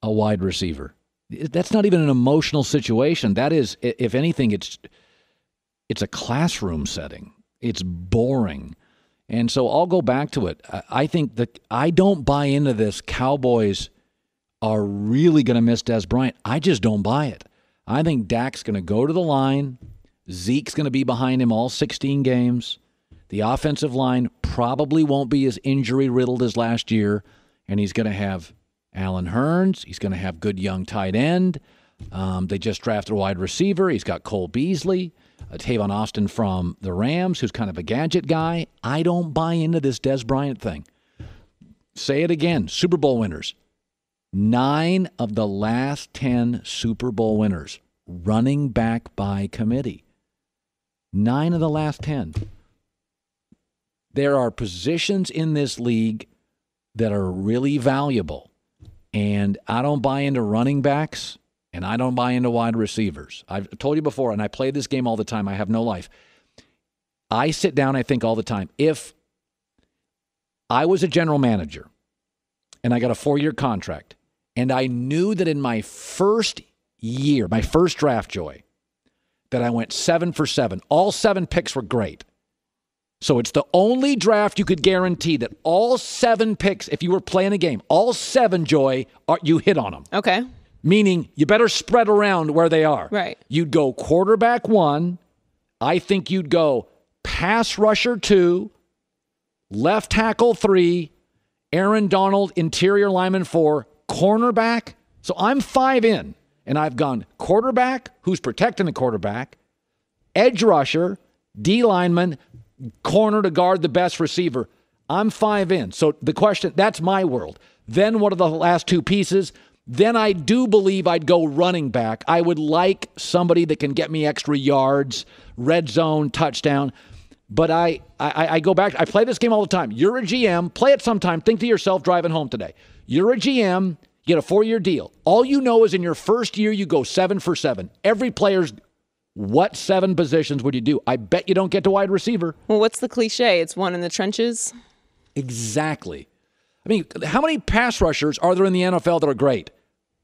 a wide receiver, that's not even an emotional situation. That is, if anything, it's a classroom setting. It's boring. And so I'll go back to it. I think that I don't buy into this. Cowboys are really going to miss Des Bryant. I just don't buy it. I think Dak's going to go to the line. Zeke's going to be behind him all 16 games. The offensive line probably won't be as injury-riddled as last year, and he's going to have Allen Hurns. He's going to have good young tight end. They just drafted a wide receiver. He's got Cole Beasley, Tavon Austin from the Rams, who's kind of a gadget guy. I don't buy into this Des Bryant thing. Say it again, Super Bowl winners. 9 of the last 10 Super Bowl winners, running back by committee. 9 of the last 10. There are positions in this league that are really valuable, and I don't buy into running backs, and I don't buy into wide receivers. I've told you before, and I play this game all the time. I have no life. I sit down, I think all the time, if I was a general manager and I got a 4-year contract, and I knew that in my first year, my first draft, Joy, that I went 7 for 7. All 7 picks were great. So it's the only draft you could guarantee that all 7 picks, if you were playing a game, all 7, Joy, you hit on them. Okay. Meaning you better spread around where they are. Right. You'd go quarterback 1. I think you'd go pass rusher 2, left tackle 3, Aaron Donald, interior lineman 4, cornerback. So I'm 5 in, and I've gone quarterback, who's protecting the quarterback, edge rusher, D lineman, corner to guard the best receiver. I'm 5 in. So the question, that's my world. Then what are the last 2 pieces? Then I do believe I'd go running back. I would like somebody that can get me extra yards, red zone, touchdown. But I go back. I play this game all the time. You're a GM. Play it sometime. Think to yourself driving home today. You're a GM. You get a 4-year deal. All you know is in your first year, you go 7 for 7. Every player's, what 7 positions would you do? I bet you don't get to wide receiver. Well, what's the cliche? It's one in the trenches? Exactly. I mean, how many pass rushers are there in the NFL that are great?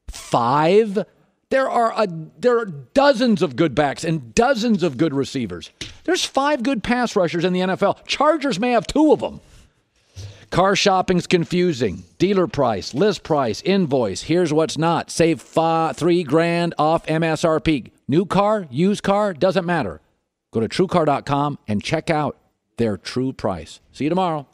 5? There are dozens of good backs and dozens of good receivers. There's 5 good pass rushers in the NFL. Chargers may have 2 of them. Car shopping's confusing. Dealer price, list price, invoice. Here's what's not. Save $3,000 off MSRP. New car, used car, doesn't matter. Go to TrueCar.com and check out their true price. See you tomorrow.